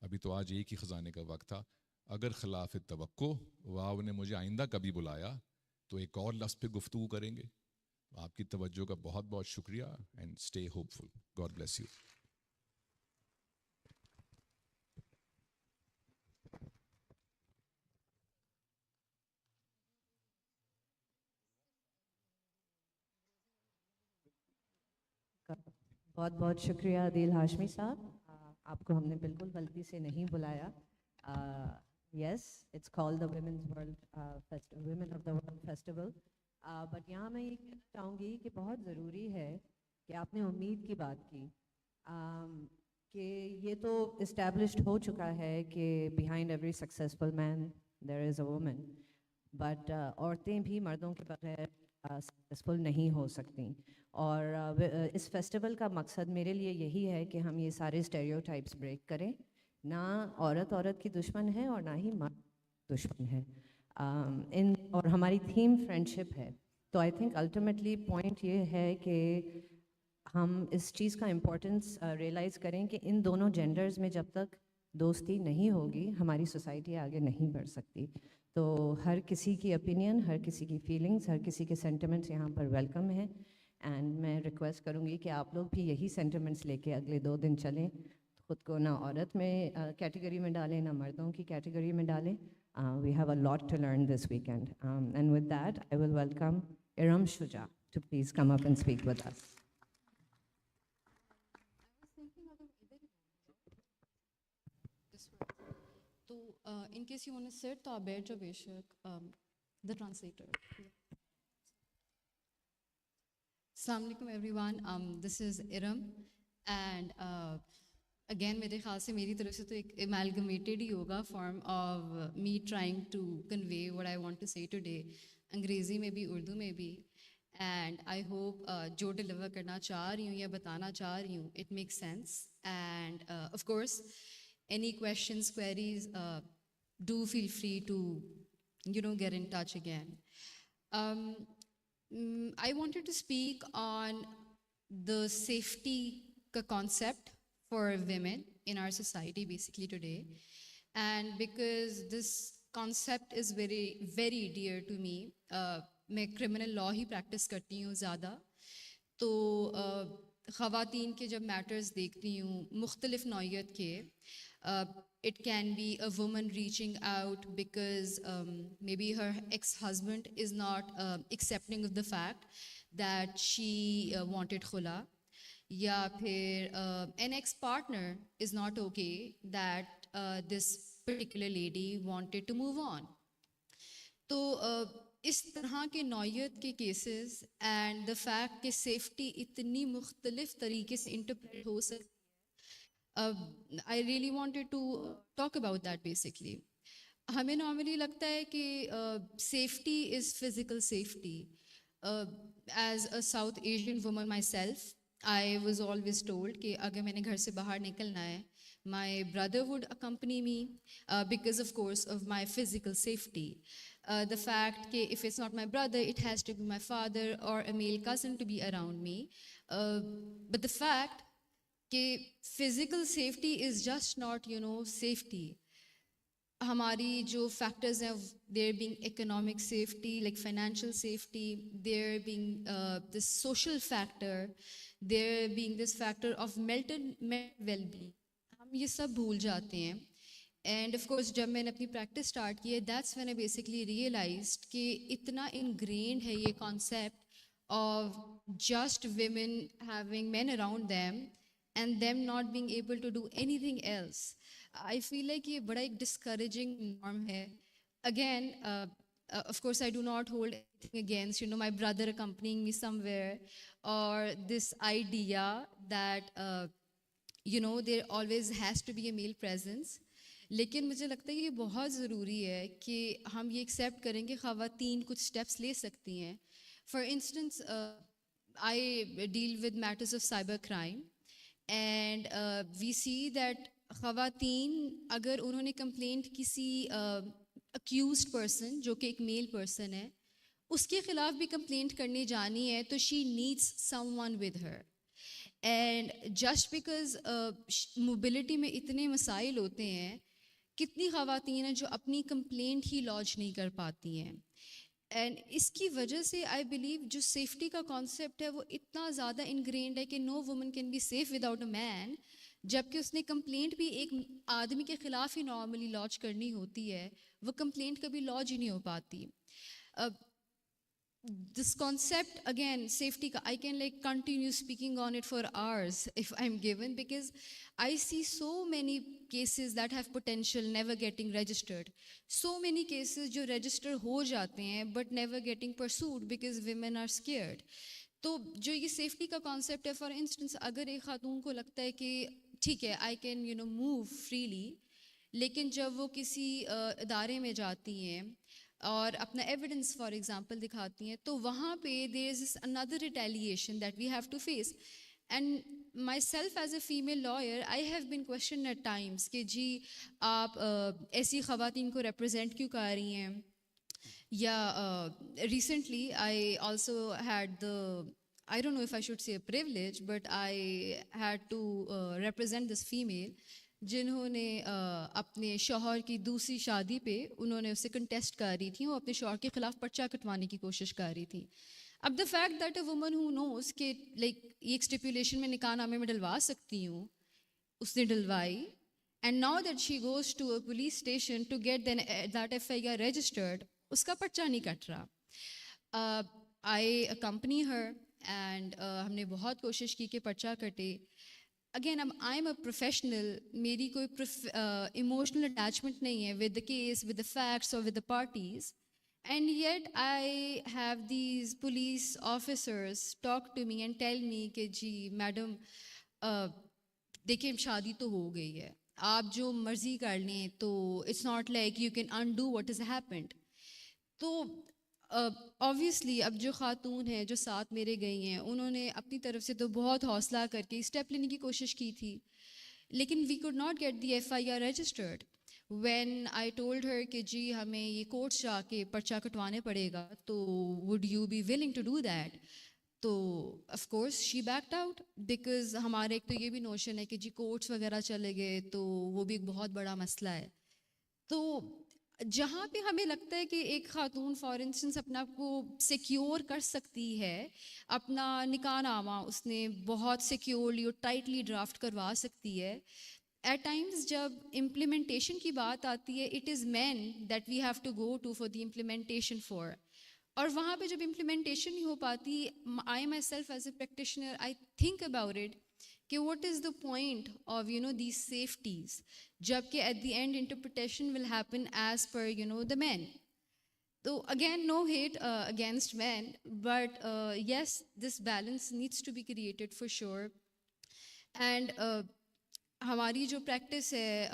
अभी तो आज एक ही ख़जाने का वक्त था। अगर खिलाफ तवक्को वाव ने मुझे आइंदा कभी बुलाया तो एक और लफ्ज़ पे गुफ्तगू करेंगे। आपकी तवज्जो का बहुत बहुत शुक्रिया and stay hopeful. God bless you. बहुत बहुत शुक्रिया आदिल हाशमी साहब, आपको हमने बिल्कुल गलती से नहीं बुलाया। Yes, it's called the women's world women of the world festival. But यहाँ मैं ये कहना चाहूँगी कि बहुत ज़रूरी है कि आपने उम्मीद की बात की, कि ये तो इस्टेब्लिश्ड हो चुका है कि behind every successful man there is a woman, but औरतें भी मर्दों के बगैर सक्सेसफुल नहीं हो सकती। और इस फेस्टिवल का मकसद मेरे लिए यही है कि हम ये सारे स्टेरियोटाइप्स ब्रेक करें। ना औरत औरत की दुश्मन है और ना ही मर्द दुश्मन है। और हमारी थीम फ्रेंडशिप है। तो आई थिंक अल्टीमेटली पॉइंट ये है कि हम इस चीज़ का इम्पोर्टेंस रियलाइज़ करें कि इन दोनों जेंडर्स में जब तक दोस्ती नहीं होगी हमारी सोसाइटी आगे नहीं बढ़ सकती। तो हर किसी की ओपिनियन, हर किसी की फीलिंग्स, हर किसी के सेंटिमेंट्स यहाँ पर वेलकम हैं। एंड मैं रिक्वेस्ट करूँगी कि आप लोग भी यही सेंटिमेंट्स लेके अगले 2 दिन चलें। खुद को ना औरत में कैटेगरी में डालें, ना मर्दों की कैटेगरी में डालें। We have a lot to learn this weekend, and with that I will welcome Iram Shuja to please come up and speak with us. तो in case you want to sit, तो आप बैठ जाओ बेशक। The translator. Assalamu alaikum everyone. This is Iram, and again मेरे ख्याल से मेरी तरफ से तो एक amalgamated ही होगा form of me trying to convey what I want to say today. अंग्रेज़ी में भी, उर्दू में भी, and I hope जो deliver करना चाह रही हूँ या बताना चाह रही हूँ it makes sense. And of course any questions, queries, do feel free to get in touch again. I wanted to speak on the safety concept for women in our society basically today, and because this concept is very very dear to me. मैं criminal law ही practice करती हूँ ज़्यादा, तो ख़वातीन के जब matters देखती हूँ मुख्तलिफ नौइयत के, it can be a woman reaching out because maybe her ex-husband is not accepting of the fact that she wanted khula, या फिर an ex-partner is not okay that this particular lady wanted to move on. तो इस तरह के नौइयत के cases and the fact कि safety इतनी मुख्तलिफ तरीके से इंटरप्रेट हो सकती है, I really wanted to talk about that basically. हमें नॉर्मली लगता है कि safety is physical safety. As a South Asian woman myself, I was always told कि अगर मैंने घर से बाहर निकलना है, my brother would accompany me because of course of my physical safety. the fact that if it's not my brother, it has to be my father or a male cousin to be around me. But the fact that physical safety is just not, safety. हमारी जो factors हैं, there being economic safety, like financial safety, there being this social factor, there being this factor of mental well-being. हम ये सब भूल जाते हैं. And of course, जब मैंने अपनी practice start की है, that's when I basically realized कि इतना ingrained है ये concept of just women having men around them and them not being able to do anything else. I feel like ये बड़ा एक discouraging norm है. Again, of course, I do not hold anything against, my brother accompanying me somewhere, or this idea that, there always has to be a male presence. लेकिन मुझे लगता है कि ये बहुत ज़रूरी है कि हम ये एक्सेप्ट करें कि ख़वातीन कुछ स्टेप्स ले सकती हैं. For instance, I deal with matters of cyber crime and we see that ख़वातीन अगर उन्होंने कंप्लेंट किसी अक्यूज्ड पर्सन जो कि एक मेल पर्सन है उसके ख़िलाफ़ भी कंप्लेंट करने जानी है तो she needs someone with her. And just because mobility में इतने मसाइल होते हैं, कितनी ख़वातीन हैं जो अपनी कंप्लेंट ही लॉन्च नहीं कर पाती हैं. एंड इसकी वजह से आई बिलीव जो सेफ्टी का कॉन्सेप्ट है वो इतना ज़्यादा इनग्रेंड है कि no woman can be safe without a man, जबकि उसने कंप्लेंट भी एक आदमी के ख़िलाफ़ ही नॉर्मली लॉन्च करनी होती है, वो कंप्लेंट कभी लॉन्च ही नहीं हो पाती. This concept, again, safety, I can like continue speaking on it for hours if I'm given, because I see so many cases that have potential never getting registered. So many cases जो register हो जाते हैं but never getting pursued because women are scared. तो जो ये safety का concept है, for instance, अगर एक खातून को लगता है कि ठीक है I can move freely, लेकिन जब वो किसी इदारे में जाती हैं और अपना एविडेंस फॉर एग्जांपल दिखाती हैं तो वहाँ पे there is another retaliation that we have to face. And myself as a female lawyer I have been question at times कि जी आप ऐसी ख़वातीन को रिप्रेजेंट क्यों कर रही हैं. या recently I also had the, I don't know if I should say a privilege, but I had to represent this female जिन्होंने अपने शौहर की दूसरी शादी पे उन्होंने उससे कंटेस्ट कर रही थी, वो अपने शौहर के ख़िलाफ़ पर्चा कटवाने की कोशिश कर रही थी. अब the fact that a woman who knows कि लाइक एक स्टिपुलेशन में निकाह नामे में डलवा सकती हूँ, उसने डलवाई. And now that she goes to a police station to get that FIR registered, उसका पर्चा नहीं कट रहा. आई अकम्पनी हर एंड हमने बहुत कोशिश की कि पर्चा कटे. Again, I'm a professional, मेरी कोई emotional attachment नहीं है with the case, with the facts or with the parties, and yet I have these police officers talk to me and tell me कि जी मैडम देखिए शादी तो हो गई है, आप जो मर्ज़ी कर लें, तो it's not like you can undo what has happened. तो ऑब्वियसली अब जो ख़ातून हैं जो साथ मेरे गई हैं उन्होंने अपनी तरफ से तो बहुत हौसला करके स्टेप लेने की कोशिश की थी, लेकिन we could not get the FIR registered. When I told her कि जी हमें ये कोर्ट्स जाके पर्चा कटवाने पड़ेगा, तो would you be willing to do that, तो of course she backed out, because हमारे एक तो ये भी नोशन है कि जी कोर्ट्स वगैरह चले गए तो वो भी एक बहुत बड़ा मसला है. तो जहाँ पे हमें लगता है कि एक खातून फॉर इंस्टेंस अपना को सिक्योर कर सकती है, अपना निकाहनामा उसने बहुत सिक्योरली और टाइटली ड्राफ्ट करवा सकती है, एट टाइम्स जब इम्प्लीमेंटेशन की बात आती है it is man that we have to go to for the implementation for. और वहाँ पे जब इम्प्लीमेंटेशन नहीं हो पाती, I myself as a practitioner I think about it कि what is the point of these safeties, जबकि at the end interpretation will happen as per the men. So again, no hate against men, but yes, this balance needs to be created for sure. And हमारी जो practice है,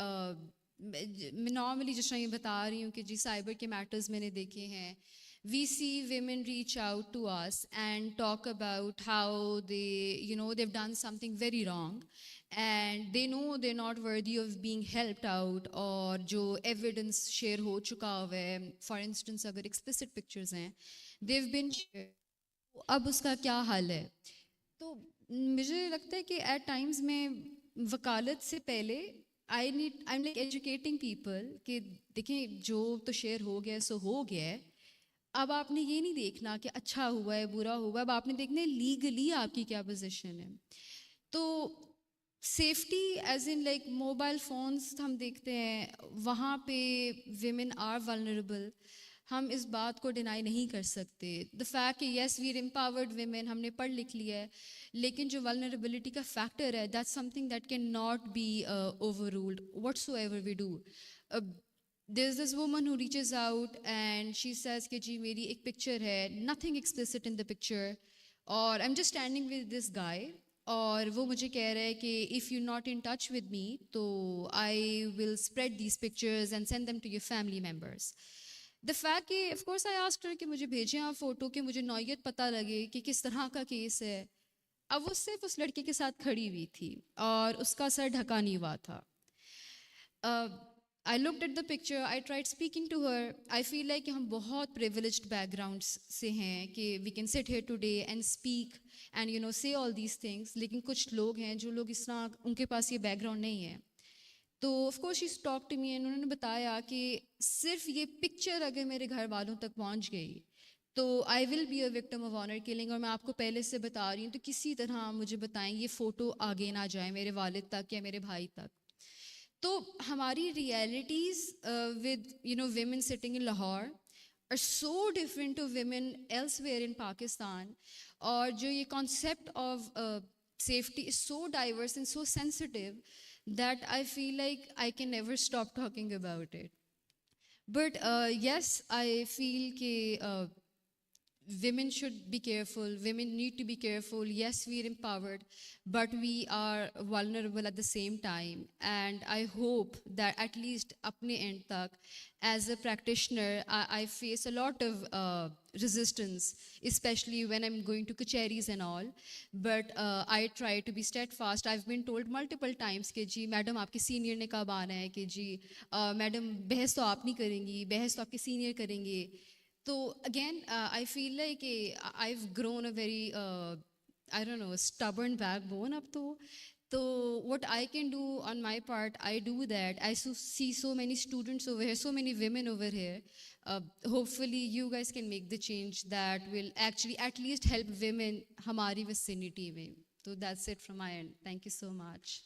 मैं normally जिस तरह ये बता रही हूँ कि जी साइबर के मैटर्स मैंने देखे हैं, we see women reach out to us and talk about how they, they've done something very wrong and they know they're not worthy of being helped out, or जो evidence share हो चुका हुआ है, for instance अगर explicit pictures हैं, they've been shared, अब उसका क्या हाल है? तो मुझे लगता है कि at times में वकालत से पहले I'm like educating people कि देखें जो तो शेयर हो गया सो हो गया है, अब आपने ये नहीं देखना कि अच्छा हुआ है बुरा हुआ है, अब आपने देखना है लीगली आपकी क्या पोजीशन है. तो safety as in like mobile phones हम देखते हैं, वहाँ पे विमेन आर वल्नरेबल, हम इस बात को डिनाई नहीं कर सकते. द फैक्ट कि yes we are empowered women, हमने पढ़ लिख लिया है, लेकिन जो वल्नरेबिलिटी का फैक्टर है that's something that can not be overruled whatsoever we do. There's this woman who reaches out and she says कि जी मेरी एक पिक्चर है, nothing explicit in the picture, और I'm just standing with this guy और वो मुझे कह रहा है कि if you're not in touch with me तो I will spread these pictures and send them to your family members. The fact कि of course I asked her कि मुझे भेजें आप फ़ोटो कि मुझे नौयत पता लगे कि किस तरह का केस है. अब वो सिर्फ उस लड़के के साथ खड़ी हुई थी और उसका सर ढका नहीं हुआ था. I looked at the picture, I tried speaking to her. I feel like हम बहुत privileged backgrounds से हैं कि we can sit here today and speak and say all these things. लेकिन कुछ लोग हैं जो लोग इस तरह उनके पास ये background नहीं है. तो of course she talked to me and उन्होंने बताया कि सिर्फ ये picture अगर मेरे घर वालों तक पहुंच गई तो I will be a victim of honor killing. और मैं आपको पहले से बता रही हूँ, तो किसी तरह मुझे बताएं ये फ़ोटो आगे ना जाए मेरे वालिद तक या मेरे भाई तक. तो हमारी realities with women sitting in Lahore are so different to women elsewhere in Pakistan, और जो ये concept of safety is so diverse and so sensitive that I feel like I can never stop talking about it. But yes, I feel कि women should be careful, women need to be careful. Yes, we are empowered, but we are vulnerable at the same time. And I hope that at least apne end tak, as a practitioner, I face a lot of resistance, especially when I'm going to kacheris and all. But I try to be steadfast. I've been told multiple times कि जी madam आपके senior ने कब आना है, कि जी madam बहस तो आप नहीं करेंगी, बहस तो आपके सीनियर करेंगे. So again, I feel like I've grown a very, I don't know, stubborn backbone up to. So what I can do on my part, I do that. I see so many students over here, so many women over here. Hopefully you guys can make the change that will actually at least help women hamari vicinity mein. So that's it from my end. Thank you so much.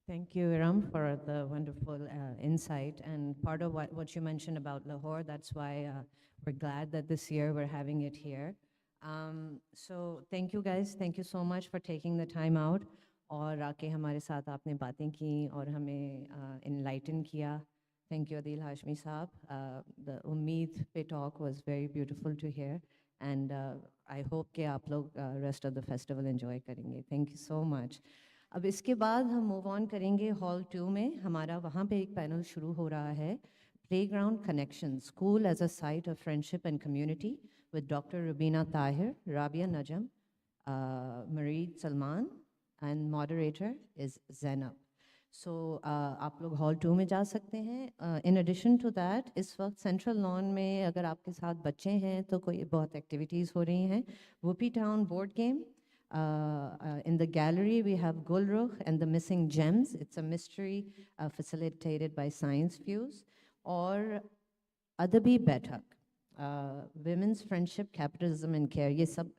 Thank you, Iram, for the wonderful insight. And part of what you mentioned about Lahore, that's why we're glad that this year we're having it here. So thank you guys. Thank you so much for taking the time out. और आके हमारे साथ आपने बातें की और हमें enlighten किया. Thank you, Adil Hashmi Saab. The Umeed पे talk was very beautiful to hear. And I hope कि आप लोग rest of the festival enjoy करेंगे. Thank you so much. अब इसके बाद हम मूव ऑन करेंगे हॉल 2 में. हमारा वहाँ पे एक पैनल शुरू हो रहा है, playground connection, school as a site of friendship and community, with doctor Rubina Tahir, Rabia Najam, Mareed Salman, and moderator is Zainab. So आप लोग हॉल 2 में जा सकते हैं. इन एडिशन टू दैट, इस वक्त सेंट्रल लॉन में अगर आपके साथ बच्चे हैं तो कोई बहुत एक्टिविटीज़ हो रही हैं. Whoopee town board game. In the gallery, we have Gulrukh and the Missing Gems. It's a mystery facilitated by Science Fuse. Or Adabi Baithak, Women's Friendship, Capitalism and Care. ये सब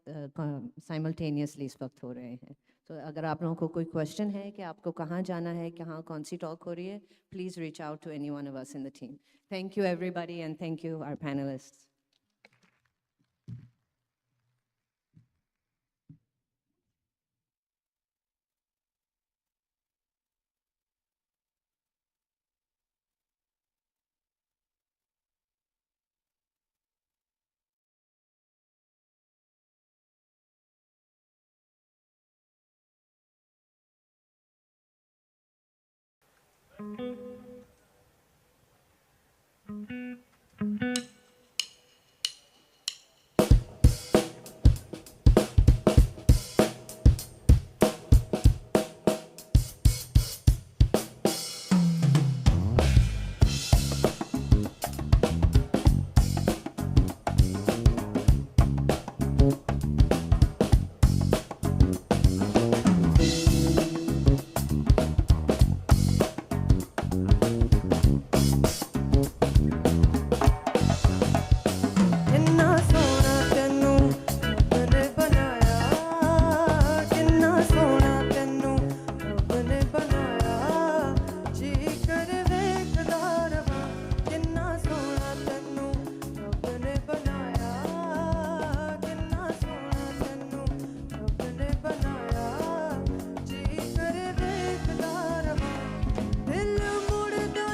simultaneously इस वक्त हो रहे हैं. तो अगर आप लोगों को कोई question है कि आपको कहाँ जाना है, कहाँ कौन सी talk हो रही है, please reach out to any one of us in the team. Thank you, everybody, and thank you, our panelists. दिल मुड़दा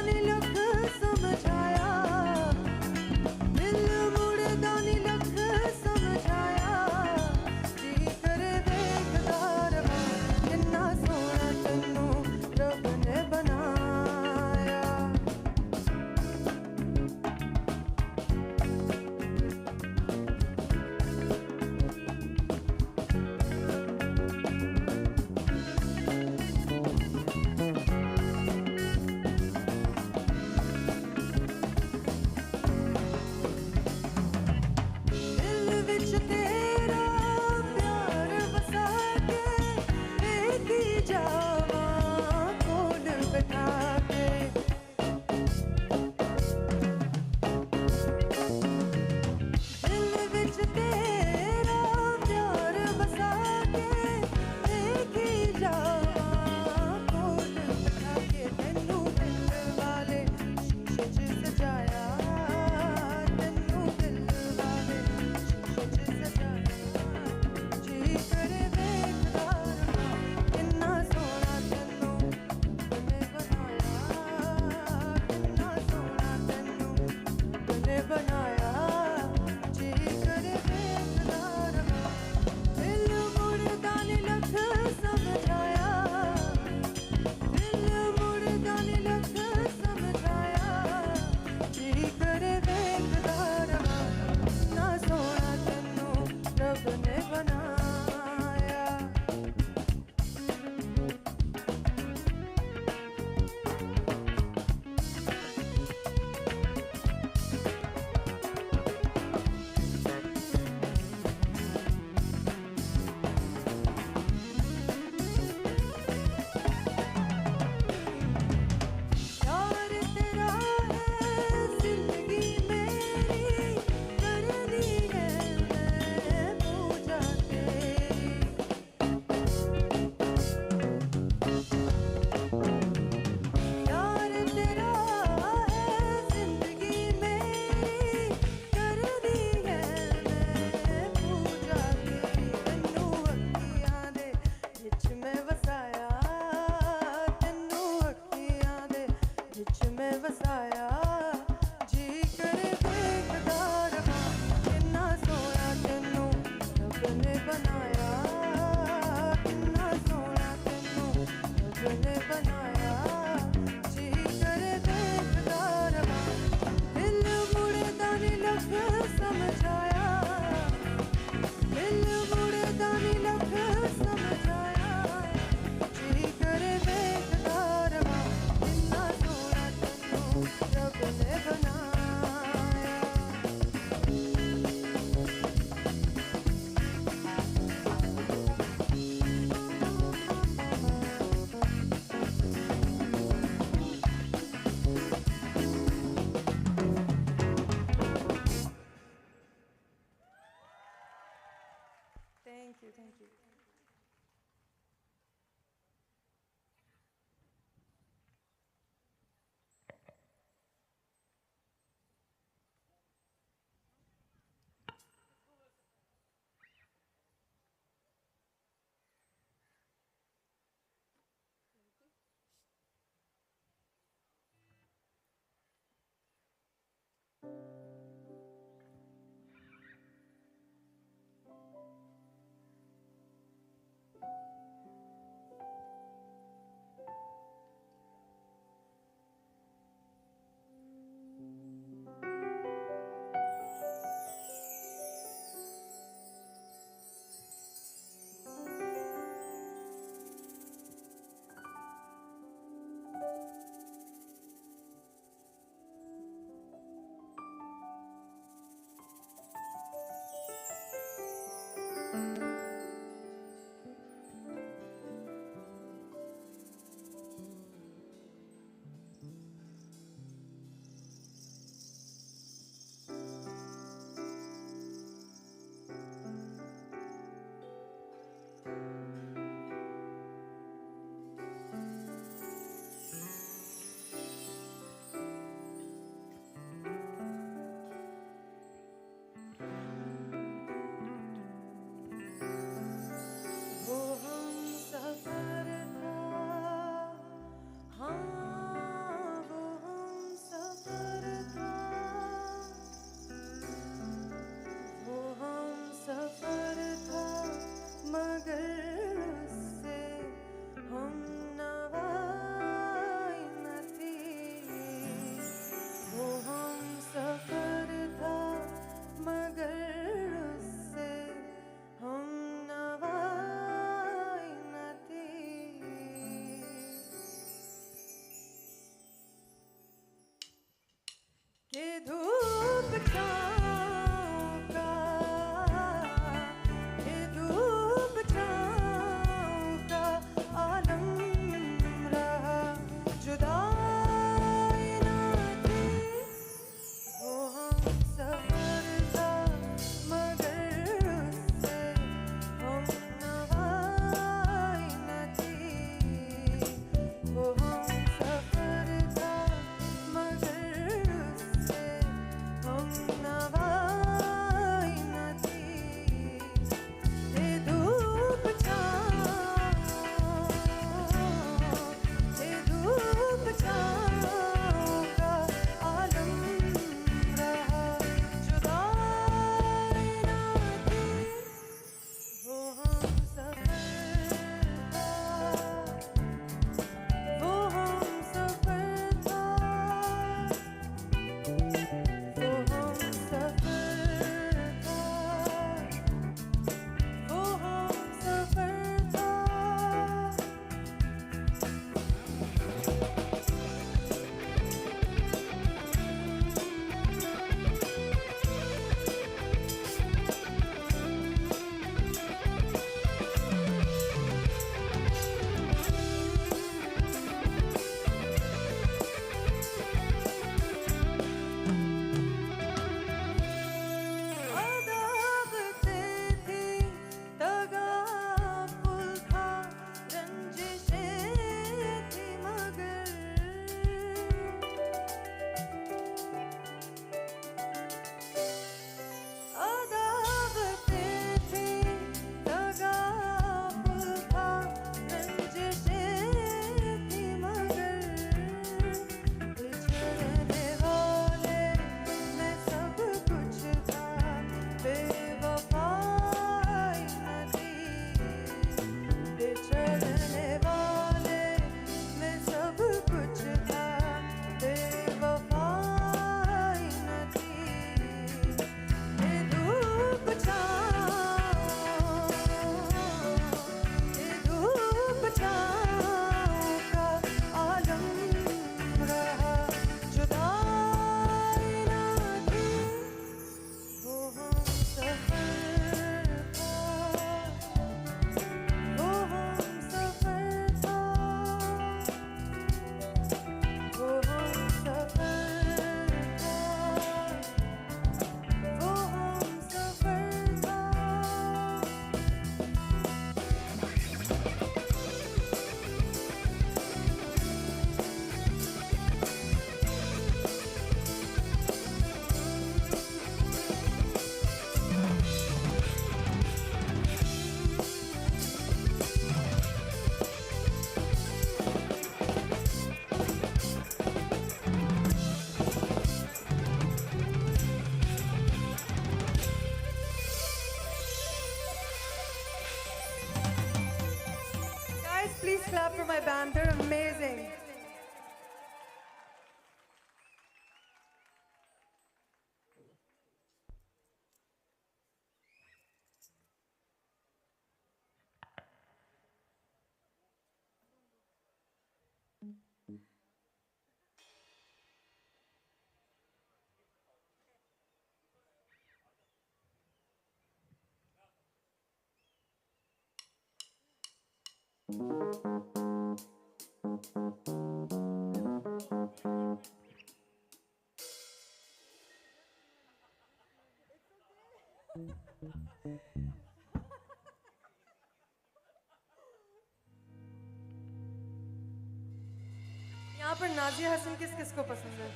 यहाँ पर नाजिया हसन किस किस को पसंद है?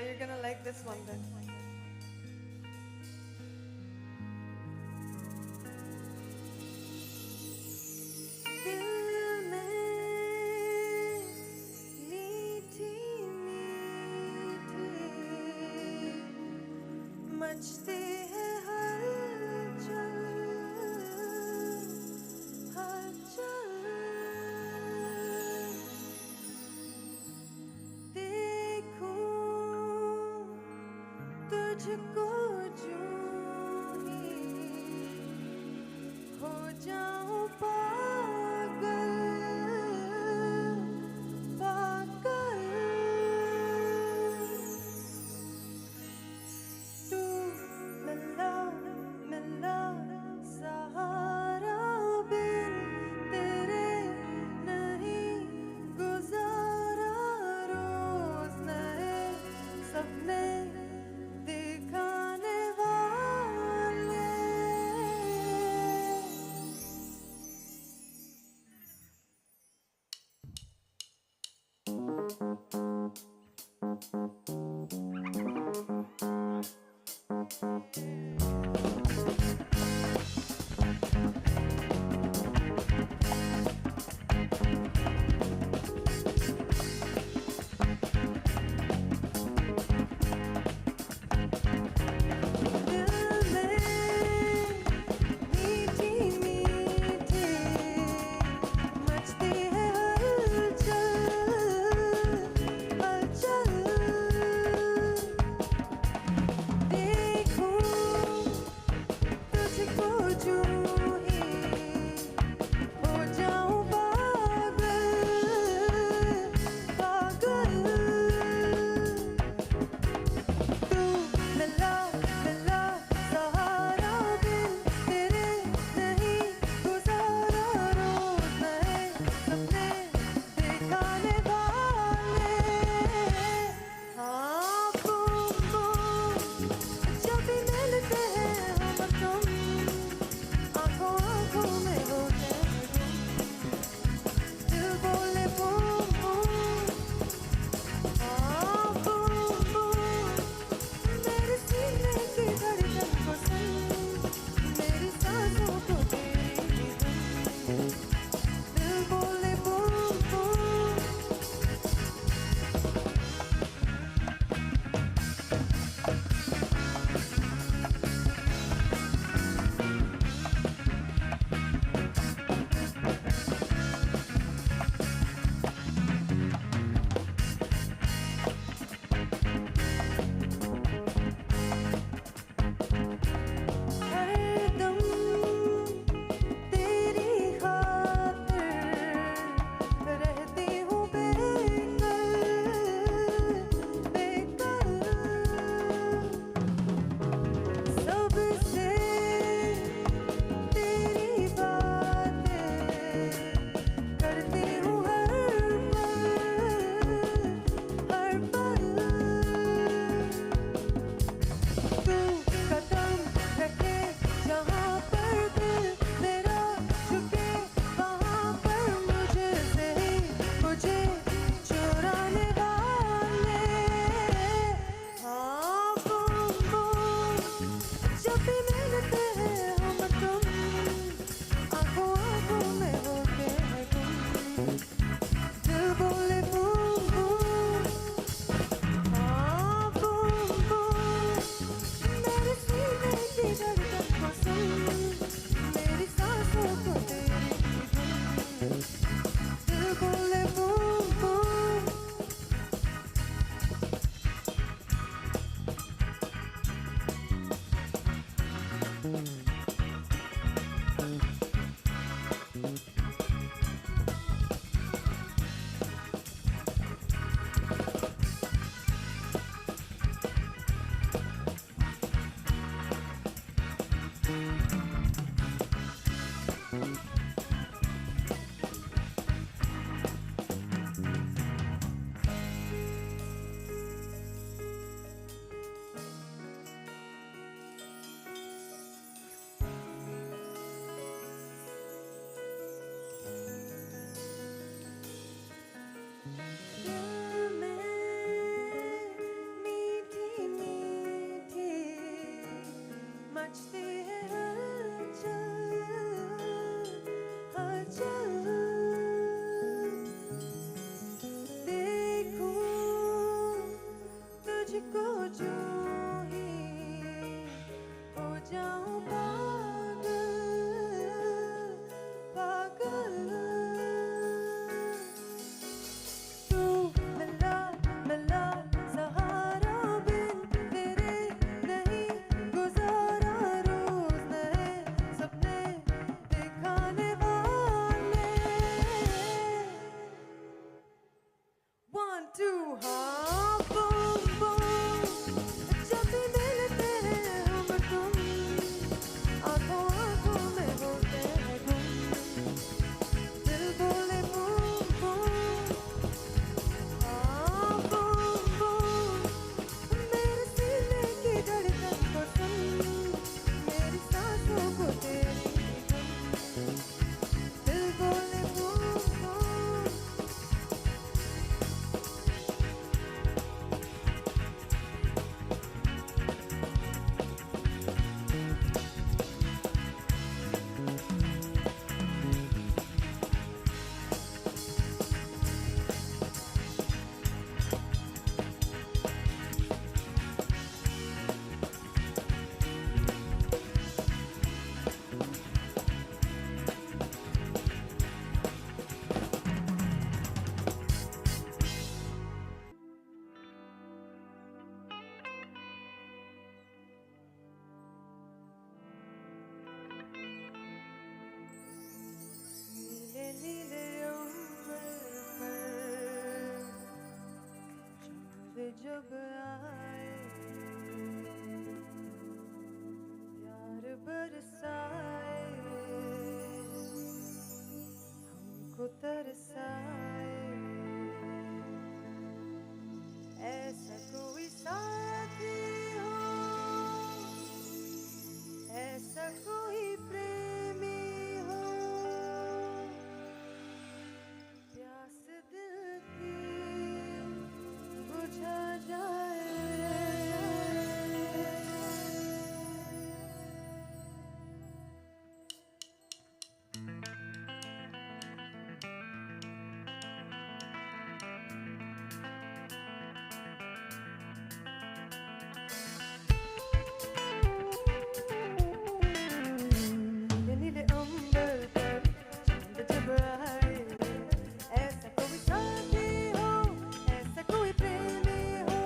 You're gonna like this one then. दिल में मीठी मीठी मचती है हलचल हलचल देखूं तुझको यूं ही हो जाऊं पागल पागल तू मिला मिला सहारा बिन तेरे नहीं गुजारा रोज नए सपने दिखा मचती है हलचल हलचल देखूं तुझको जो ही हो जाऊं पागल पागल तू मिला मिला सहारा बिन तेरे नहीं गुजारा रोज नए सपने दिखाने वाले 1 2 हाँ बूम बूम जब भी मिलते हैं हम तुम आंखों आंखों में होते हैं गुम दिल बोले बूम बूम हाँ बूम बूम मेरे सीने की धड़कन को सुन मेरी सांसों को तेरी धुन दिल बोले बूम बूम नीले नीले अंबर पर चांद जब आए प्यार बरसाए हमको तरसाए ऐसा कोई साथी हो ऐसा कोई प्रेमी हो प्यास दिल की बुझा जाए नीले नीले अंबर पर चांद जब आए ऐसा कोई साथी हो ऐसा कोई प्रेमी हो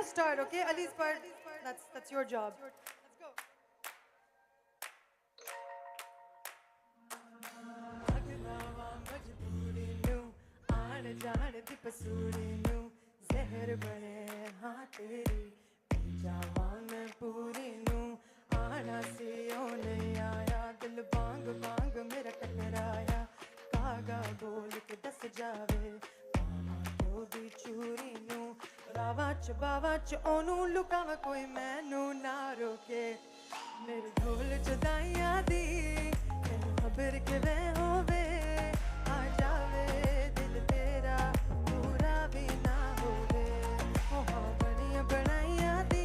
gonna start, okay? Ali's part, that's your job. Let's go. आन जान दी पसूरी नू जहर बने हाँ तेरी पी जावां मैं पूरी नू आना सी ओ नहीं आया दिल बांग बांग मेरा टकराया कागा बोल के दस जावे क्यों दी चूरी नू रावा च ओनू लुकावा कोई मैनू ना रोके मेरे ढोल जुदाइयां दी तेनू खबर के वे होवे आ जावे दिल तेरा पूरा भी ना होवे ओ हाँ बनिया बनाइया दी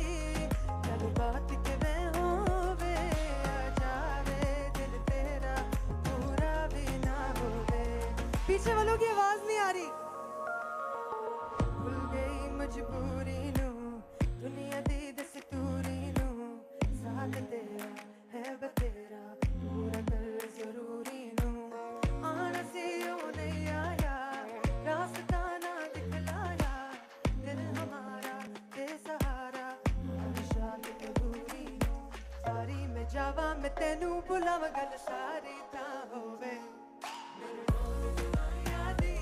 चल बात के वे होवे आ जावे दिल तेरा पूरा भी ना होवे पीछे वालों की आवाज नहीं आ रही भूल गई मजबूरी नू दुनिया दी दस्तूरी नू साथ तेरा है बतेरा पूरा कर जरूरी नू आना से ओ नहीं आया रास्ता ना दिखलाया दिल हमारा बेसहारा हमेशा अधूरी नू सारी में जावा मैं तेनू बुलावा गल सारी ता होवे मेरे ढोल जुदाइयां दी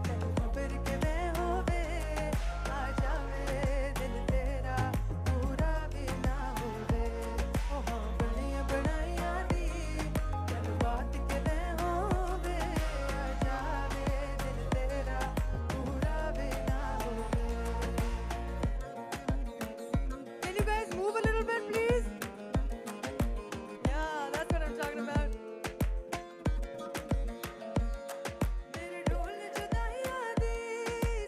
तेनू खबर के वे होवे आ जावे दिल तेरा पूरा भी ना होवे ओ हाँ बनिया बनाइया दी चल बात के वे होवे आ जावे दिल तेरा पूरा भी ना होवे Can you guys move a little bit please? Yeah, that's what I'm talking about. मेरे ढोल जुदाइयां दी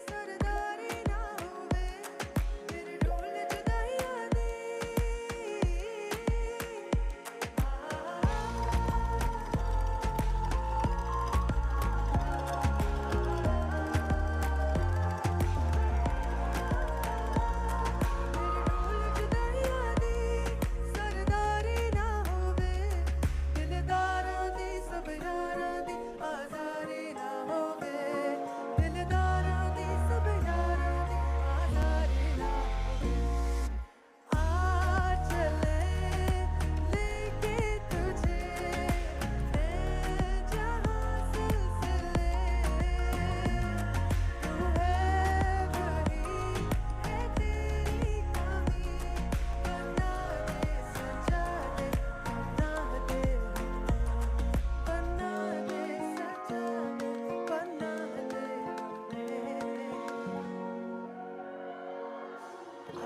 सरदारी ना होवे मेरे ढोल जुदाइयां दी जुदाइयां दी सरदारी ना होवे दिलदारां दी सब यारां दी आज़ारी ना होवे दिलदारां दी सब यारां दी आज़ारी ना होवे आ चले लेके तुझे मैं जहाँ सिलसिले तू है वही है तेरी कमी बना दे सजा दे बना दे बना दे सजा दे बना दे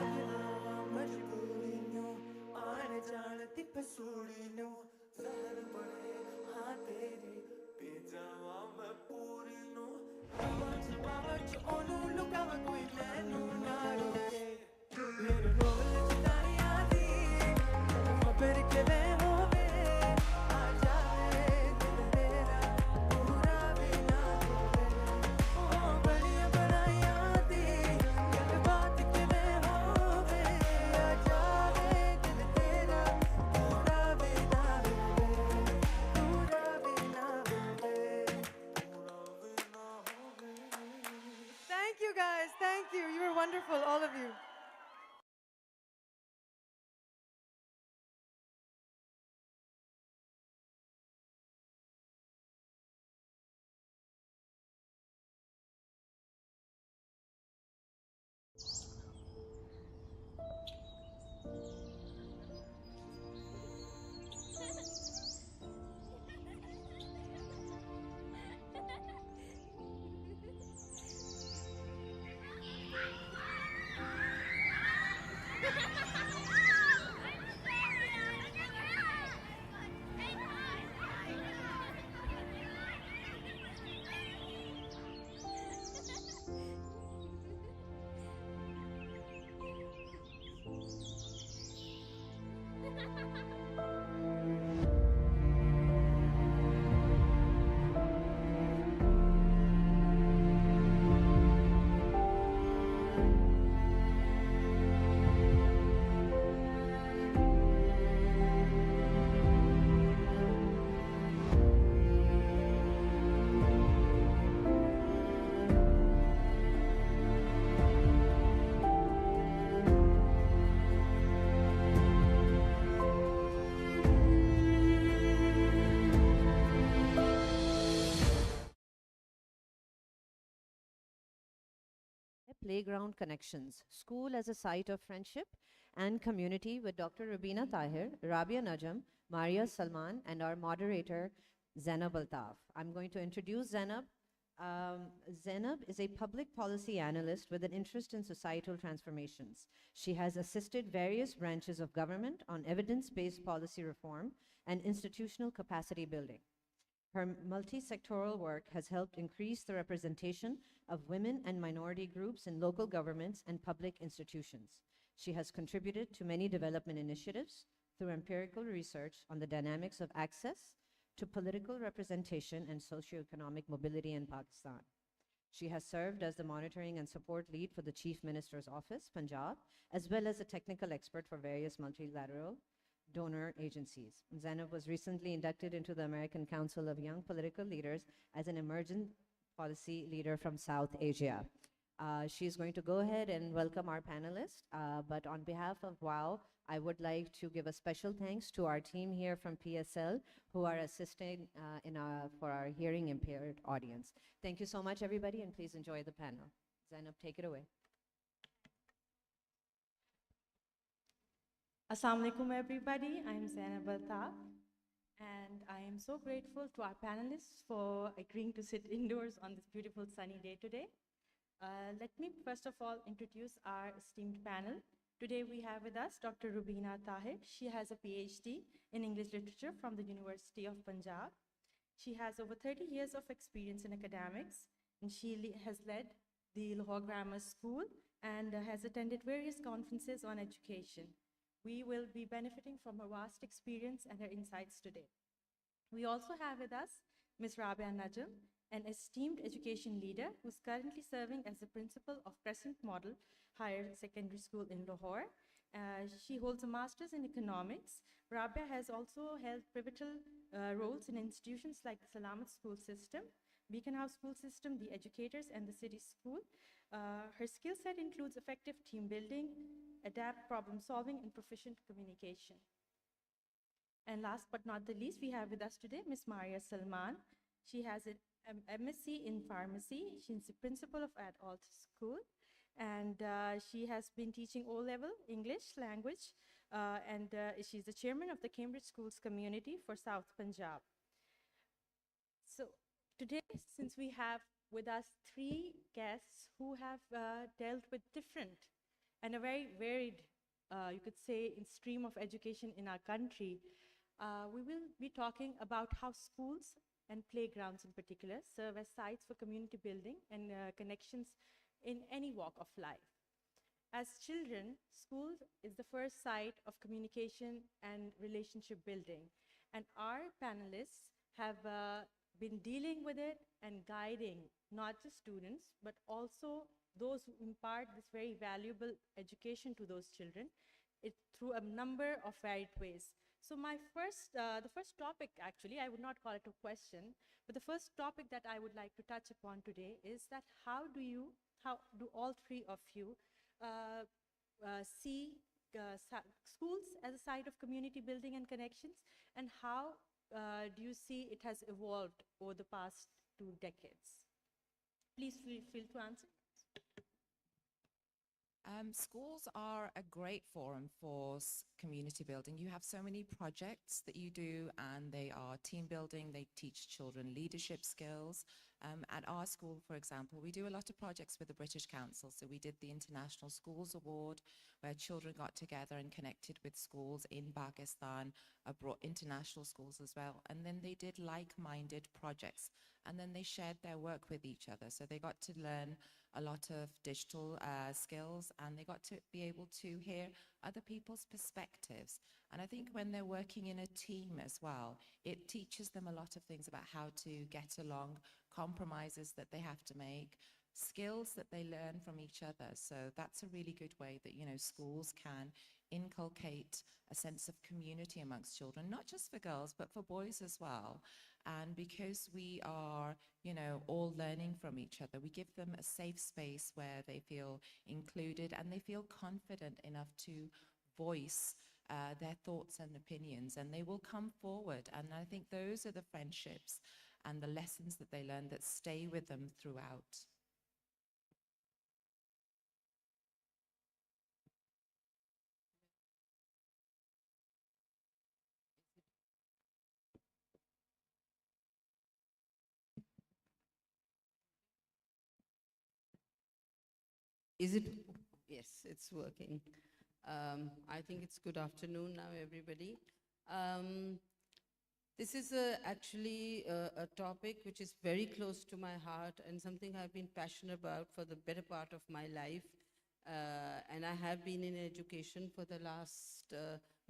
अगला मजबूरी नू आन जान दी पसूड़ी नू जहर बने हाँ तेरी पी जावा मैं पूरी नू बावच ओनू लुकावा कोई मैनू ना रोके मेरे ढोल जुदाइयां दी तेनू खबर के वे होवे आ जावे दिल तेरा पूरा भी ना होवे ओ बनिया बनाइयां दी गल बात के वे होवे आ जावे दिल तेरा पूरा भी ना होवे पूरा भी ना होवे Thank you guys, thank you. You were wonderful, all of you. Playground Connections, School as a Site of Friendship and Community with Dr. Rubina Tahir, Rabia Najam, Maria Salman, and our moderator, Zainab Altaf. I'm going to introduce Zainab. Zainab is a public policy analyst with an interest in societal transformations. She has assisted various branches of government on evidence-based policy reform and institutional capacity building. Her multi-sectoral work has helped increase the representation of women and minority groups in local governments and public institutions. She has contributed to many development initiatives through empirical research on the dynamics of access to political representation and socioeconomic mobility in Pakistan. She has served as the monitoring and support lead for the Chief Minister's Office, Punjab, as well as a technical expert for various multilateral donor agencies. Zainab was recently inducted into the American Council of Young Political Leaders as an emergent policy leader from South Asia. She's going to go ahead and welcome our panelists, but on behalf of WOW, I would like to give a special thanks to our team here from PSL who are assisting for our hearing impaired audience. Thank you so much, everybody, and please enjoy the panel. Zainab, take it away. Assalamu alaikum, everybody. I'm Zainab Altaf, and I am so grateful to our panelists for agreeing to sit indoors on this beautiful sunny day today. Let me first of all introduce our esteemed panel. Today we have with us Dr. Rubina Tahir. She has a PhD in English Literature from the University of Punjab. She has over 30 years of experience in academics, and she has led the Lahore Grammar School and has attended various conferences on education. We will be benefiting from her vast experience and her insights today. We also have with us Ms. Rabia Najam, an esteemed education leader who's currently serving as the principal of Crescent Model Higher Secondary School in Lahore. She holds a master's in economics. Rabia has also held pivotal roles in institutions like the Salamat School System, Beacon House School System, the Educators, and the City School. Her skill set includes effective team building, adapt problem solving, and proficient communication. And last but not the least, we have with us today Ms. Maria Salman. She has an MSc in pharmacy. She's the principal of Ad Alt School, and she has been teaching O-level English language, and she's the chairman of the Cambridge Schools community for South Punjab. So today, since we have with us three guests who have dealt with different and a very varied, you could say, in stream of education in our country, we will be talking about how schools and playgrounds in particular serve as sites for community building and connections in any walk of life. As children, school is the first site of communication and relationship building, and our panelists have been dealing with it and guiding not just students, but also those who impart this very valuable education to those children through a number of varied ways. So the first topic, actually, I would not call it a question, but the first topic that I would like to touch upon today is that how do all three of you see schools as a site of community building and connections, and how do you see it has evolved over the past 2 decades? Please feel free to answer. Schools are a great forum for community building. You have so many projects that you do, and they are team building. They teach children leadership skills. At our school, for example, we do a lot of projects with the British Council. So we did the International Schools Award, where children got together and connected with schools in Pakistan, abroad, international schools as well. And then they did like-minded projects, and then they shared their work with each other. So they got to learn a lot of digital skills, and they got to be able to hear other people's perspectives. And I think when they're working in a team as well, it teaches them a lot of things about how to get along, compromises that they have to make, skills that they learn from each other. So that's a really good way that, schools can inculcate a sense of community amongst children, not just for girls, but for boys as well. And because we are, all learning from each other, we give them a safe space where they feel included and they feel confident enough to voice their thoughts and opinions, and they will come forward. And I think those are the friendships and the lessons that they learn that stay with them throughout. Is it? Yes, it's working. I think it's good afternoon now, everybody. This is actually a topic which is very close to my heart and something I've been passionate about for the better part of my life. And I have been in education for the last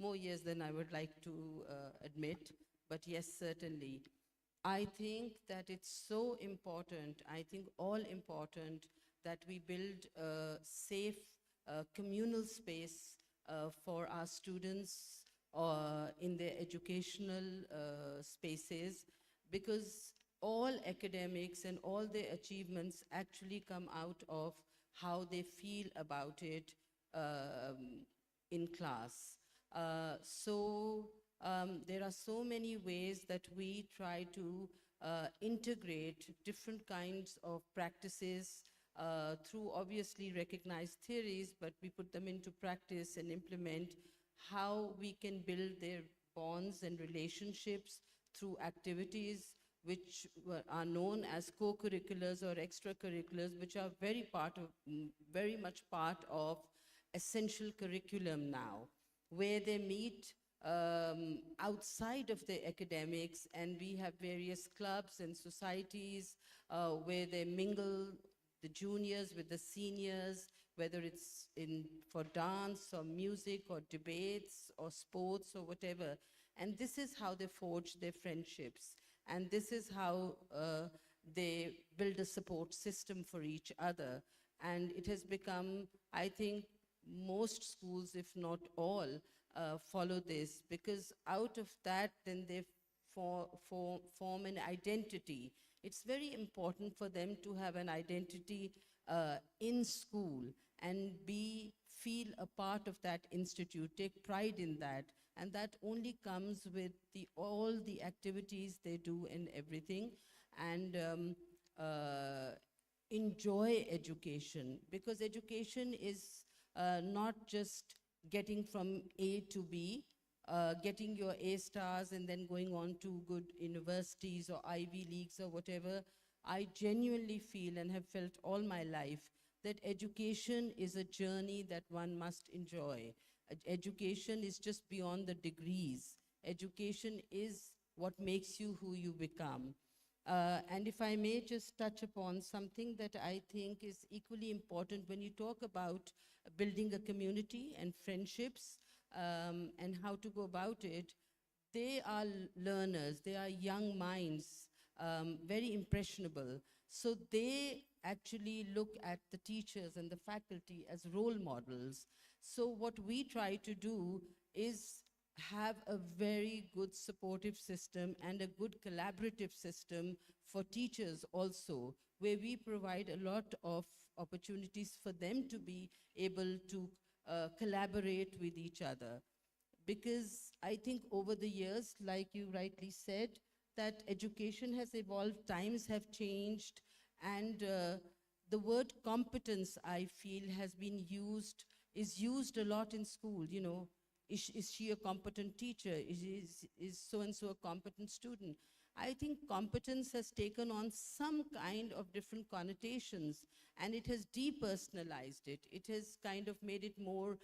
more years than I would like to admit. But yes, certainly. I think that it's so important, I think all important, that we build a safe communal space for our students in their educational spaces, because all academics and all their achievements actually come out of how they feel about it in class. There are so many ways that we try to integrate different kinds of practices through obviously recognized theories, but we put them into practice and implement how we can build their bonds and relationships through activities which are known as co-curriculars or extracurriculars, which are very much part of essential curriculum now, where they meet outside of the academics, and we have various clubs and societies where they mingle the juniors with the seniors, whether it's for dance or music or debates or sports or whatever. And this is how they forge their friendships. And this is how they build a support system for each other. And it has become, I think, most schools, if not all, follow this, because out of that, then they form an identity. It's very important for them to have an identity in school and feel a part of that institute, take pride in that. And that only comes with all the activities they do and everything. And enjoy education, because education is not just getting from A to B, getting your A stars and then going on to good universities or Ivy Leagues or whatever. I genuinely feel and have felt all my life that education is a journey that one must enjoy. Education is just beyond the degrees. Education is what makes you who you become. And if I may just touch upon something that I think is equally important when you talk about building a community and friendships and how to go about it, they are learners, they are young minds, very impressionable. So they actually look at the teachers and the faculty as role models. So what we try to do is have a very good supportive system and a good collaborative system for teachers also, where we provide a lot of opportunities for them to be able to collaborate with each other. Because I think over the years, like you rightly said, that education has evolved, times have changed, and the word competence, I feel, is used a lot in school. You know, is she a competent teacher? Is so-and-so a competent student? I think competence has taken on some kind of different connotations, and it has depersonalized it. It has kind of made it more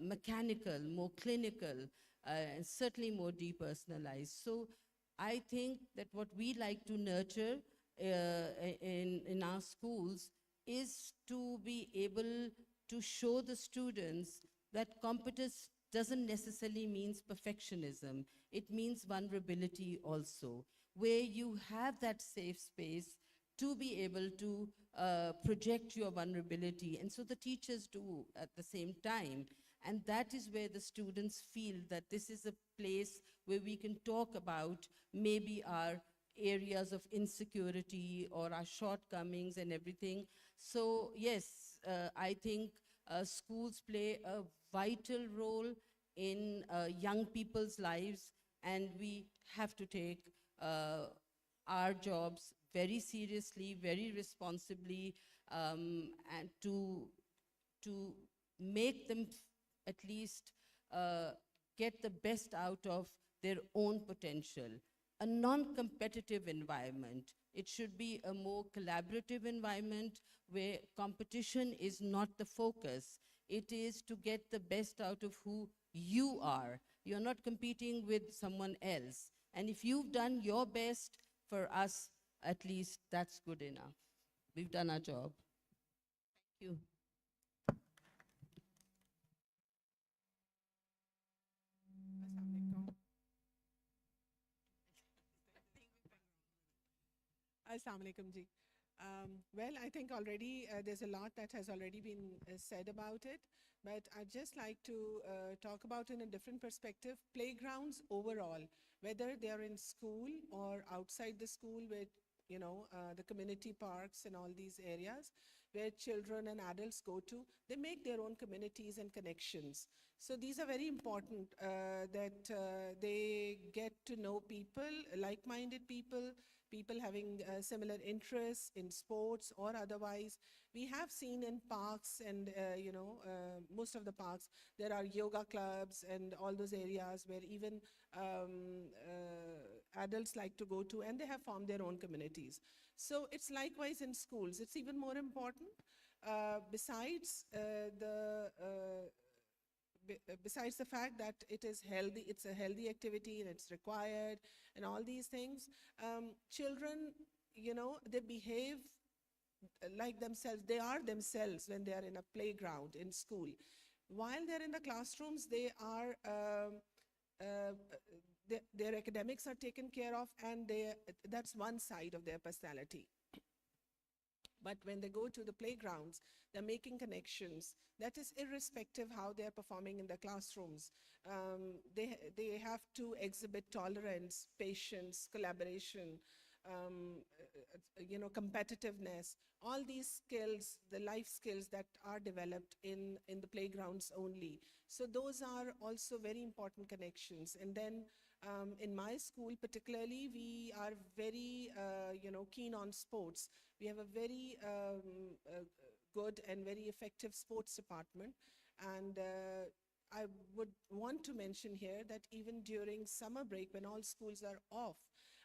mechanical, more clinical, and certainly more depersonalized. So I think that what we like to nurture in our schools is to be able to show the students that competence doesn't necessarily means perfectionism. It means vulnerability also, where you have that safe space to be able to project your vulnerability. And so the teachers do at the same time. And that is where the students feel that this is a place where we can talk about maybe our areas of insecurity or our shortcomings and everything. So yes, I think schools play a vital role in young people's lives, and we have to take our jobs very seriously, very responsibly, and to make them at least get the best out of their own potential. A non-competitive environment It should be a more collaborative environment where competition is not the focus. It is to get the best out of who you are. You're not competing with someone else. And if you've done your best, for us, at least that's good enough. We've done our job. Thank you. Assalamu alaikum ji. Well, I think already there's a lot that has already been said about it, but I'd just like to talk about in a different perspective, playgrounds overall, whether they're in school or outside the school with, the community parks and all these areas where children and adults go to, they make their own communities and connections. So these are very important that they get to know people, like-minded people, people having similar interests in sports or otherwise. We have seen in parks and, most of the parks, there are yoga clubs and all those areas where even adults like to go to, and they have formed their own communities. So it's likewise in schools. It's even more important. Besides the fact that it is healthy, it's a healthy activity and it's required and all these things, children, they behave like themselves. They are themselves when they are in a playground in school. While they're in the classrooms, they are, their academics are taken care of, and that's one side of their personality. But when they go to the playgrounds, they're making connections. That is irrespective how they're performing in the classrooms. They have to exhibit tolerance, patience, collaboration, competitiveness, all these skills, the life skills that are developed in the playgrounds only. So those are also very important connections. And then in my school particularly, we are very, keen on sports. We have a very good and very effective sports department. And I would want to mention here that even during summer break, when all schools are off,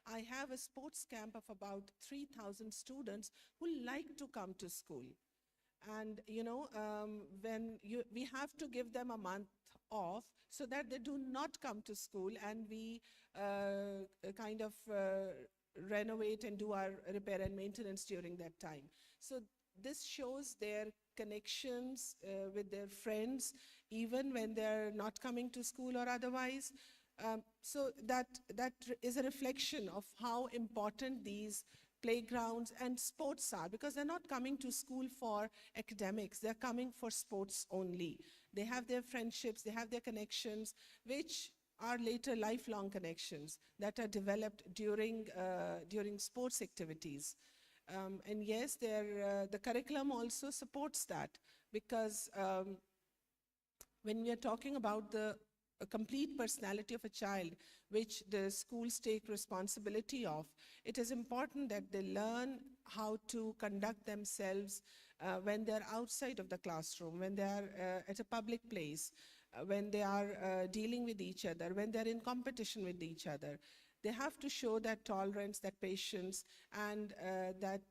I have a sports camp of about 3,000 students who like to come to school. And, we have to give them a month off so that they do not come to school, and we kind of renovate and do our repair and maintenance during that time. So this shows their connections with their friends, even when they're not coming to school or otherwise. So that is a reflection of how important these playgrounds and sports are, because they're not coming to school for academics, they're coming for sports only. They have their friendships, they have their connections, which are later lifelong connections that are developed during sports activities. And yes, the curriculum also supports that, because when we are talking about the complete personality of a child, which the schools take responsibility of, it is important that they learn how to conduct themselves when they're outside of the classroom, when they're at a public place, when they are dealing with each other, when they're in competition with each other. They have to show that tolerance, that patience, and that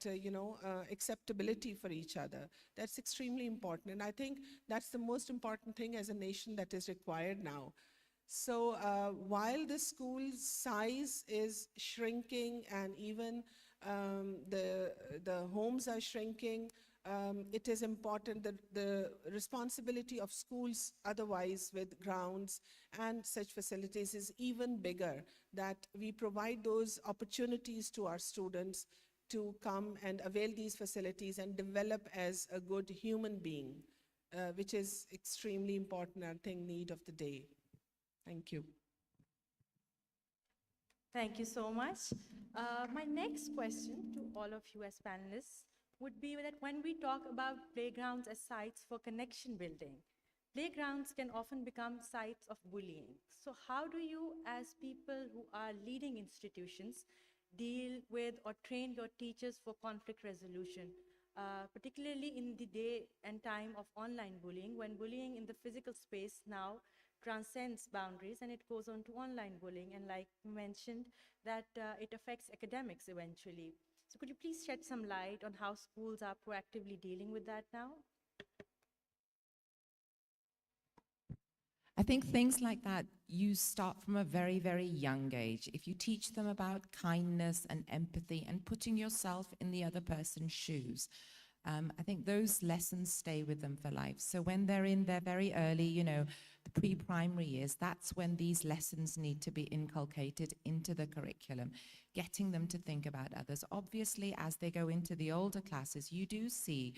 acceptability for each other. That's extremely important, and I think that's the most important thing as a nation that is required now. So while the school size is shrinking, and even the homes are shrinking, it is important that the responsibility of schools otherwise with grounds and such facilities is even bigger, that we provide those opportunities to our students to come and avail these facilities and develop as a good human being, which is extremely important, I think, need of the day. Thank you. Thank you so much. My next question to all of you as panelists would be that when we talk about playgrounds as sites for connection building, playgrounds can often become sites of bullying. So how do you, as people who are leading institutions, deal with or train your teachers for conflict resolution, particularly in the day and time of online bullying, when bullying in the physical space now transcends boundaries and it goes on to online bullying, and like you mentioned, that it affects academics eventually. So could you please shed some light on how schools are proactively dealing with that now? I think things like that, you start from a very, very young age. If you teach them about kindness and empathy and putting yourself in the other person's shoes, I think those lessons stay with them for life. So when they're in their very early, the pre-primary years, that's when these lessons need to be inculcated into the curriculum, getting them to think about others. Obviously, as they go into the older classes, you do see,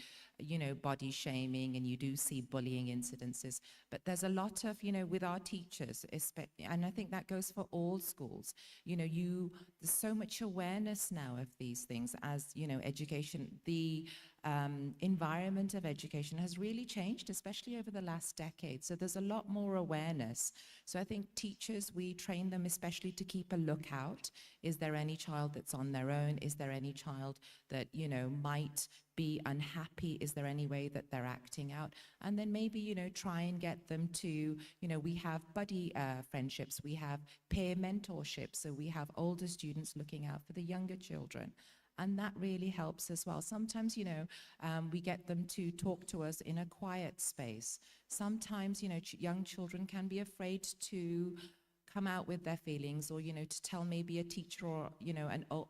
body shaming and you do see bullying incidences. But there's a lot of, with our teachers, and I think that goes for all schools, there's so much awareness now of these things as, education, the environment of education has really changed, especially over the last decade. So there's a lot more awareness. So I think teachers, we train them especially to keep a lookout. Is there any child that's on their own? Is there any child that, might be unhappy? Is there any way that they're acting out? And then maybe, try and get them to, we have buddy friendships, we have peer mentorship, so we have older students looking out for the younger children. And that really helps as well. Sometimes, we get them to talk to us in a quiet space. Sometimes, young children can be afraid to come out with their feelings or, to tell maybe a teacher or,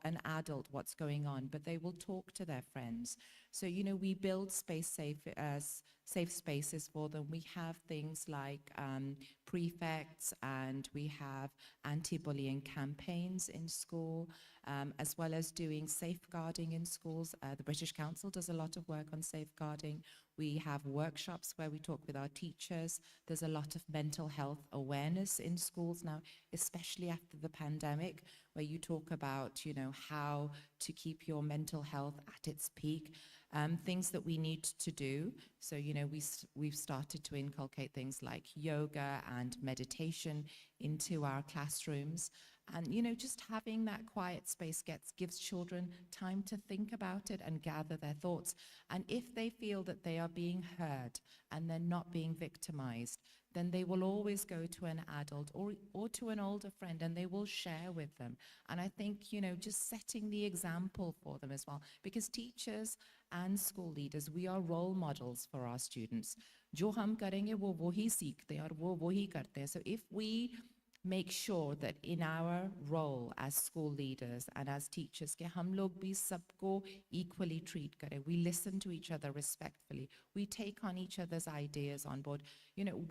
an adult what's going on, but they will talk to their friends. So, we build safe spaces for them. We have things like prefects, and we have anti-bullying campaigns in school, as well as doing safeguarding in schools. The British Council does a lot of work on safeguarding. We have workshops where we talk with our teachers. There's a lot of mental health awareness in schools now, especially after the pandemic, where you talk about, how to keep your mental health at its peak, things that we need to do. So, we've started to inculcate things like yoga and meditation into our classrooms. And, just having that quiet space gives children time to think about it and gather their thoughts. And if they feel that they are being heard and they're not being victimized, then they will always go to an adult or to an older friend, and they will share with them. And I think, just setting the example for them as well, because teachers and school leaders, we are role models for our students. जो हम करेंगे वो वही सीखते हैं और वो वही करते हैं. So if we make sure that in our role as school leaders and as teachers कि हम लोग भी सबको equally treat करें, we listen to each other respectfully, we take on each other's ideas on board,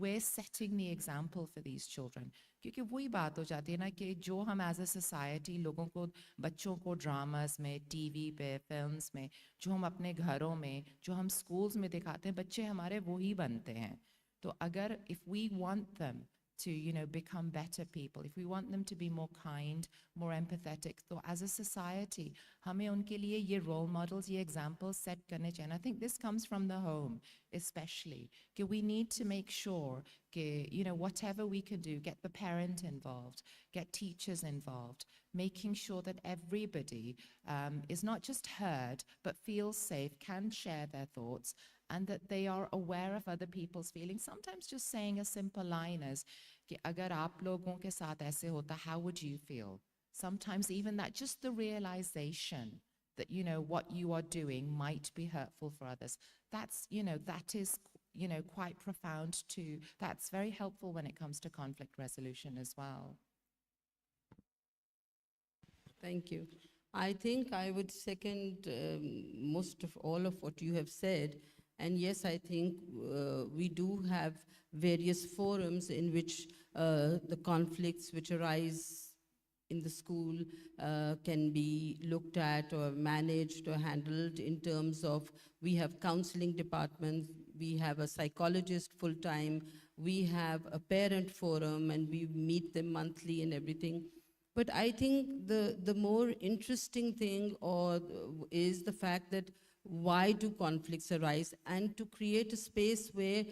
we're setting the example for these children. क्योंकि वही बात हो जाती है ना कि जो हम as a society लोगों को, बच्चों को ड्रामास में, टीवी पे, फिल्म्स में, जो हम अपने घरों में, जो हम schools में दिखाते हैं, बच्चे हमारे वही बनते हैं. तो अगर if we want them to, become better people, if we want them to be more kind, more empathetic, so as a society, हमें उनके लिए ये role models, ये examples set करने चाहिए. And I think this comes from the home, especially. कि we need to make sure कि, whatever we can do, get the parent involved, get teachers involved, making sure that everybody is not just heard, but feels safe, can share their thoughts, and that they are aware of other people's feelings. Sometimes just saying a simple line as कि अगर आप लोगों के साथ ऐसे होता, how would you feel? Sometimes even that, just the realization that, what you are doing might be hurtful for others. That's, that is, quite profound too. That's very helpful when it comes to conflict resolution as well. Thank you. I think I would second most of all of what you have said. And yes, I think we do have various forums in which the conflicts which arise in the school can be looked at or managed or handled in terms of, we have counseling departments, we have a psychologist full-time, we have a parent forum, and we meet them monthly and everything. But I think the more interesting thing is the fact that why do conflicts arise, and to create a space where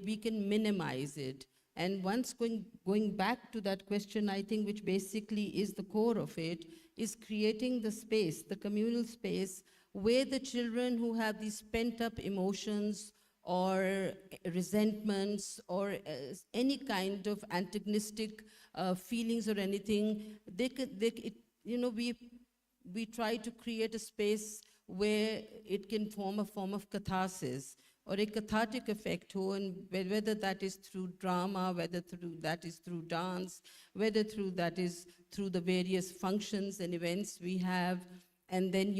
we can minimize it. And once going back to that question, I think which basically is the core of it, is creating the space, the communal space, where the children who have these pent-up emotions or resentments or any kind of antagonistic feelings or anything, we we try to create a space where it can form a form of catharsis or a cathartic effect, and whether that is through drama, whether that is through dance, whether that is through the various functions and events we have. And then,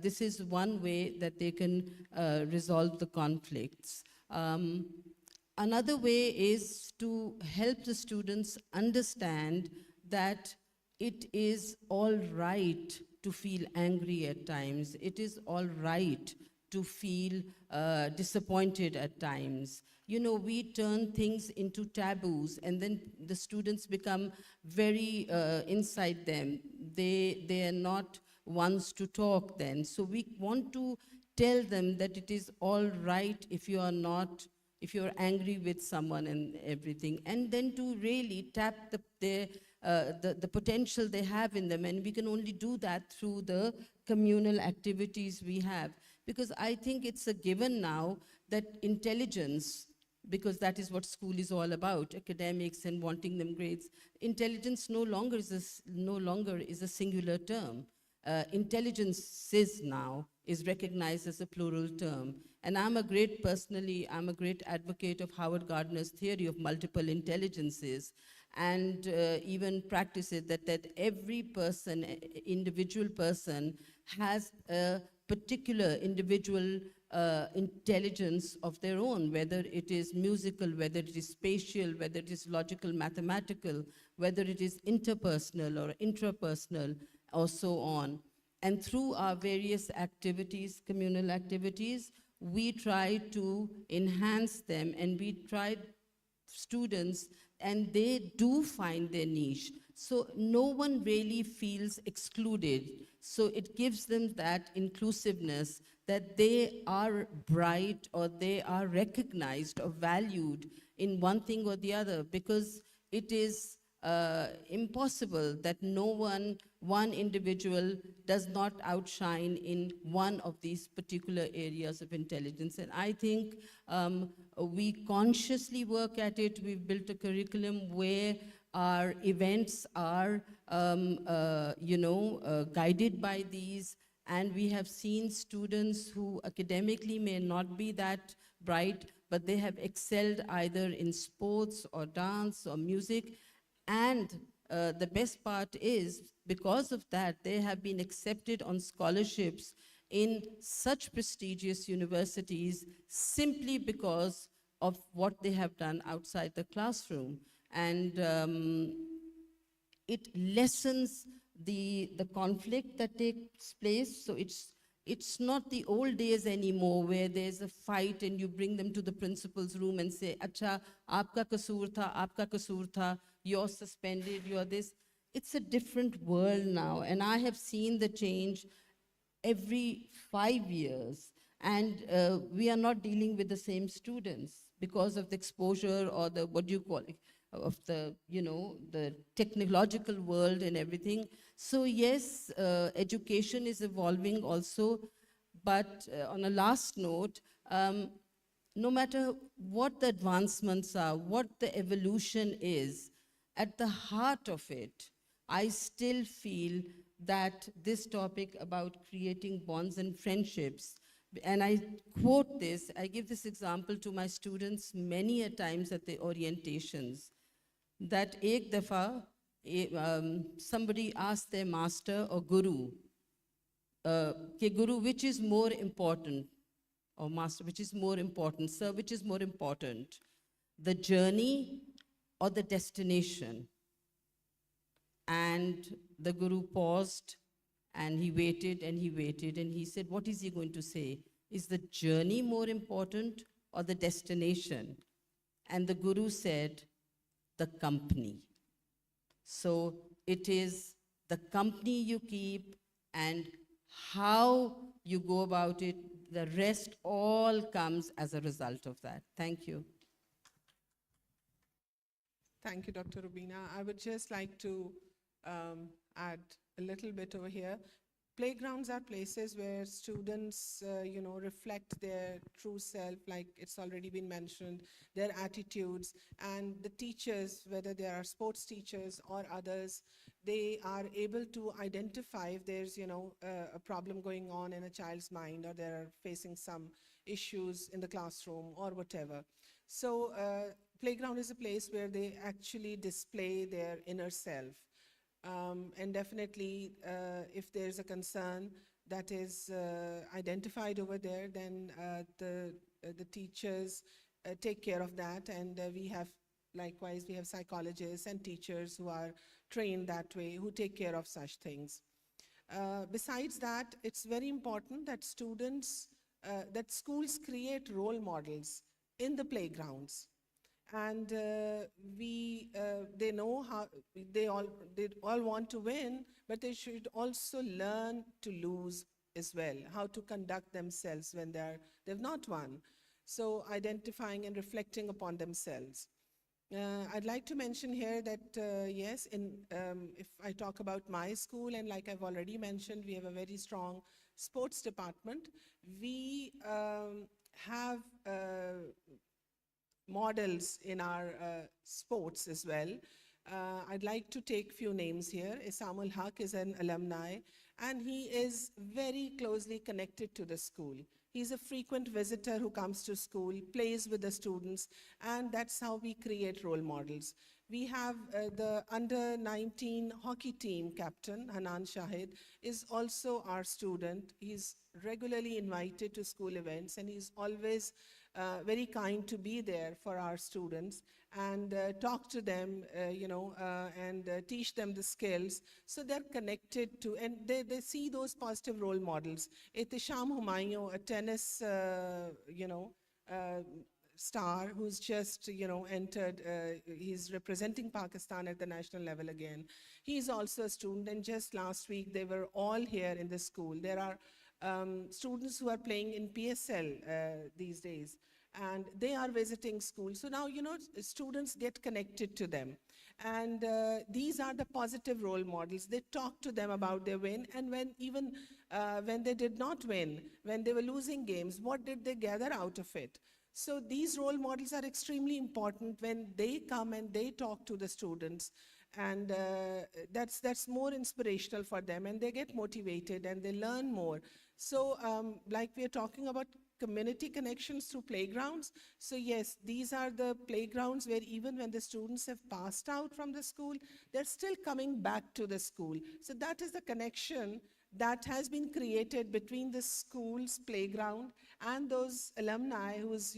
this is one way that they can resolve the conflicts. Another way is to help the students understand that it is all right to feel angry at times. It is all right to feel disappointed at times. We turn things into taboos, and then the students become very inside them. They are not ones to talk then. So we want to tell them that it is all right if you're angry with someone and everything, and then to really tap the potential they have in them. And we can only do that through the communal activities we have. Because I think it's a given now that intelligence, because that is what school is all about, academics and wanting them grades, intelligence no longer is a singular term. Intelligence is recognized as a plural term. And I'm a great advocate of Howard Gardner's theory of multiple intelligences, and even practices that every person, individual person, has a particular individual intelligence of their own, whether it is musical, whether it is spatial, whether it is logical, mathematical, whether it is interpersonal or intrapersonal, or so on. And through our various activities, communal activities, we try to enhance them, and we try students, and they do find their niche. So no one really feels excluded. So it gives them that inclusiveness, that they are bright or they are recognized or valued in one thing or the other, because it is impossible that one individual does not outshine in one of these particular areas of intelligence. And I think we consciously work at it. We've built a curriculum where our events are, guided by these. And we have seen students who academically may not be that bright, but they have excelled either in sports or dance or music. And the best part is, because of that, they have been accepted on scholarships in such prestigious universities simply because of what they have done outside the classroom. And it lessens the conflict that takes place. So it's not the old days anymore where there's a fight and you bring them to the principal's room and say, "Acha, aapka kasoor tha, you're suspended, you're this." It's a different world now, and I have seen the change every 5 years. And we are not dealing with the same students because of the exposure or the, of the, the technological world and everything. So yes, education is evolving also. But on a last note, no matter what the advancements are, what the evolution is, at the heart of it, I still feel that this topic about creating bonds and friendships, and I quote this, I give this example to my students many a times at the orientations, that ek dafa somebody asked their master or guru, guru, which is more important, or master, which is more important, sir, which is more important, the journey or the destination? And the guru paused, and he waited, and he waited, and he said, what is he going to say? Is the journey more important or the destination? And the guru said, the company. So it is the company you keep and how you go about it. The rest all comes as a result of that. Thank you. Thank you, Dr. Rubina. I would just like to add a little bit over here. Playgrounds are places where students, reflect their true self, like it's already been mentioned, their attitudes, and the teachers, whether they are sports teachers or others, they are able to identify if there's, a problem going on in a child's mind, or they're facing some issues in the classroom or whatever. So playground is a place where they actually display their inner self. And definitely, if there's a concern that is identified over there, then the teachers take care of that, and likewise we have psychologists and teachers who are trained that way, who take care of such things. Besides that, it's very important that that schools create role models in the playgrounds. And they know how they all want to win, but they should also learn to lose as well, how to conduct themselves when they've not won. So identifying and reflecting upon themselves. I'd like to mention here that yes, if I talk about my school, and like I've already mentioned, we have a very strong sports department. We have models in our sports as well. I'd like to take few names here. Isamul Haq is an alumni, and he is very closely connected to the school. He's a frequent visitor who comes to school, plays with the students, and that's how we create role models. We have the under-19 hockey team captain, Hanan Shahid, is also our student. He's regularly invited to school events, and he's always very kind to be there for our students and talk to them, and teach them the skills, so they're connected to, and they see those positive role models. Ihtisham Humayun, a tennis, star who's just, entered, he's representing Pakistan at the national level again. He's also a student, and just last week they were all here in the school. There are students who are playing in PSL these days, and they are visiting school. So now, students get connected to them. And these are the positive role models. They talk to them about their win, and when they did not win, when they were losing games, what did they gather out of it? So these role models are extremely important when they come and they talk to the students. And that's more inspirational for them, and they get motivated and they learn more. So like we are talking about community connections through playgrounds. So yes, these are the playgrounds where even when the students have passed out from the school, they're still coming back to the school. So that is the connection that has been created between the school's playground and those alumni who is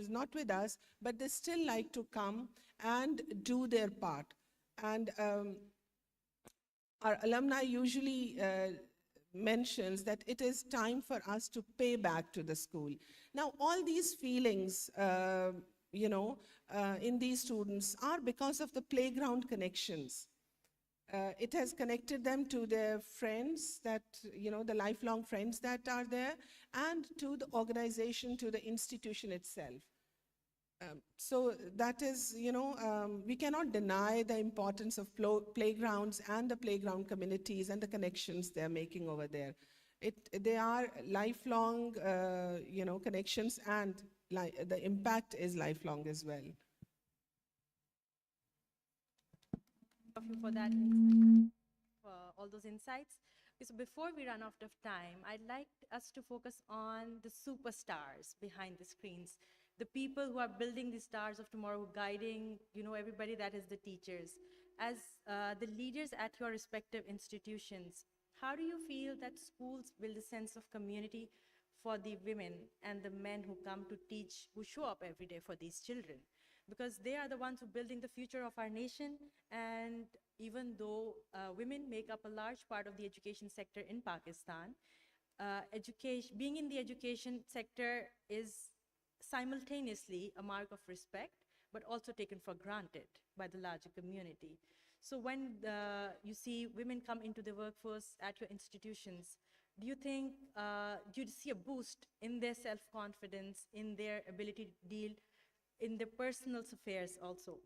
not with us, but they still like to come and do their part. And our alumni usually mentions that it is time for us to pay back to the school. Now, all these feelings, in these students are because of the playground connections. It has connected them to their friends, that, the lifelong friends that are there, and to the organization, to the institution itself. So that is, we cannot deny the importance of playgrounds and the playground communities and the connections they're making over there. They are lifelong, connections, and the impact is lifelong as well. Thank you for that, for all those insights. Okay, so before we run out of time, I'd like us to focus on the superstars behind the screens, the people who are building the stars of tomorrow, guiding, everybody, that is the teachers. As the leaders at your respective institutions, how do you feel that schools build a sense of community for the women and the men who come to teach, who show up every day for these children? Because they are the ones who are building the future of our nation. And even though women make up a large part of the education sector in Pakistan, being in the education sector is simultaneously a mark of respect, but also taken for granted by the larger community. So when you see women come into the workforce at your institutions, do you think, do you see a boost in their self-confidence, in their ability to deal in their personal affairs also?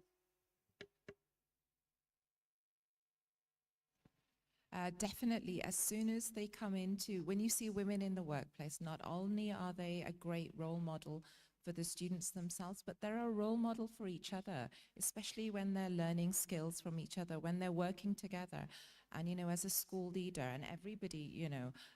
Definitely, as soon as they come into, when you see women in the workplace, not only are they a great role model for the students themselves, but they're a role model for each other, especially when they're learning skills from each other, when they're working together. And, as a school leader, and everybody,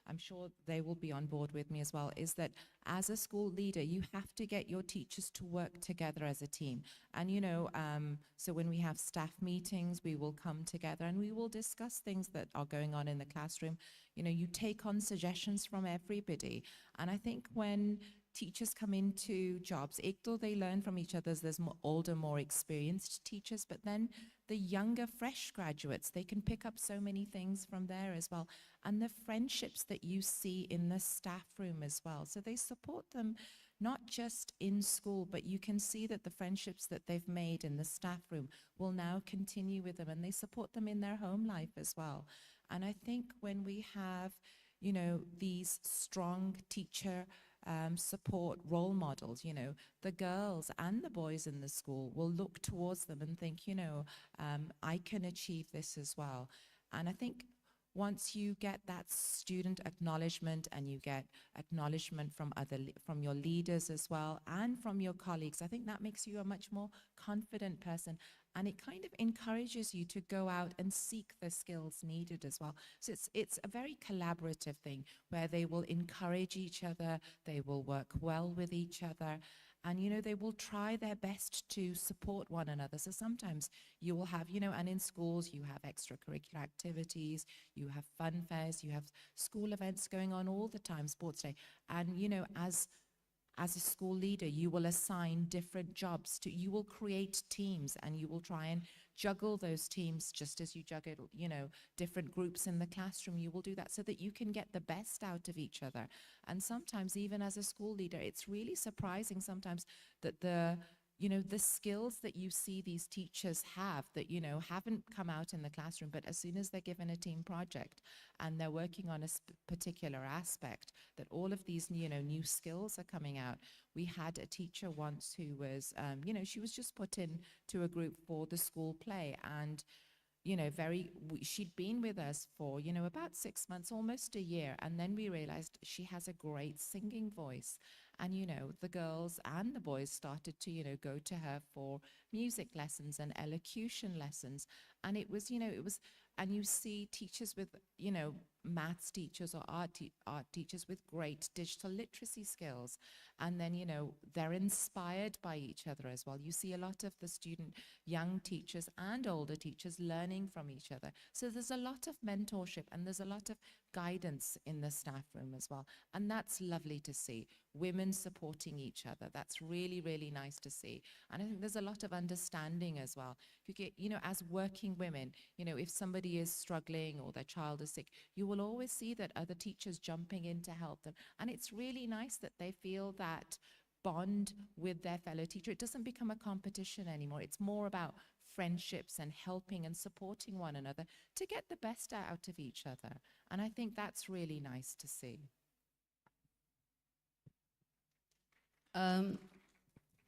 I'm sure they will be on board with me as well, is that as a school leader, you have to get your teachers to work together as a team. And, so when we have staff meetings, we will come together and we will discuss things that are going on in the classroom. You take on suggestions from everybody. And I think when teachers come into jobs, though they learn from each other, there's older, more experienced teachers, but then the younger, fresh graduates, they can pick up so many things from there as well. And the friendships that you see in the staff room as well. So they support them not just in school, but you can see that the friendships that they've made in the staff room will now continue with them, and they support them in their home life as well. And I think when we have, these strong teacher support role models, the girls and the boys in the school will look towards them and think, I can achieve this as well. And I think once you get that student acknowledgement and you get acknowledgement from from your leaders as well and from your colleagues, I think that makes you a much more confident person, and it kind of encourages you to go out and seek the skills needed as well. So it's a very collaborative thing where they will encourage each other, they will work well with each other, and they will try their best to support one another. So sometimes you will have, and in schools you have extracurricular activities, you have fun fairs, you have school events going on all the time, sports day, and as a school leader, you will assign different jobs you will create teams, and you will try and juggle those teams just as you juggle, different groups in the classroom. You will do that so that you can get the best out of each other. And sometimes, even as a school leader, it's really surprising sometimes that the skills that you see these teachers have that, haven't come out in the classroom, but as soon as they're given a team project and they're working on a particular aspect, that all of these, new skills are coming out. We had a teacher once who was, she was just put into a group for the school play, and she'd been with us for, about 6 months, almost a year. And then we realized she has a great singing voice. And, the girls and the boys started to, go to her for music lessons and elocution lessons. And it was, and you see teachers with, maths teachers or art teachers with great digital literacy skills. And then, they're inspired by each other as well. You see a lot of the young teachers and older teachers learning from each other. So there's a lot of mentorship and there's a lot of guidance in the staff room as well. And that's lovely to see. Women supporting each other. That's really, really nice to see. And I think there's a lot of understanding as well. You get, as working women, if somebody is struggling or their child is sick, you will always see that other teachers jumping in to help them. And it's really nice that they feel that bond with their fellow teacher. It doesn't become a competition anymore. It's more about friendships and helping and supporting one another to get the best out of each other. And I think that's really nice to see.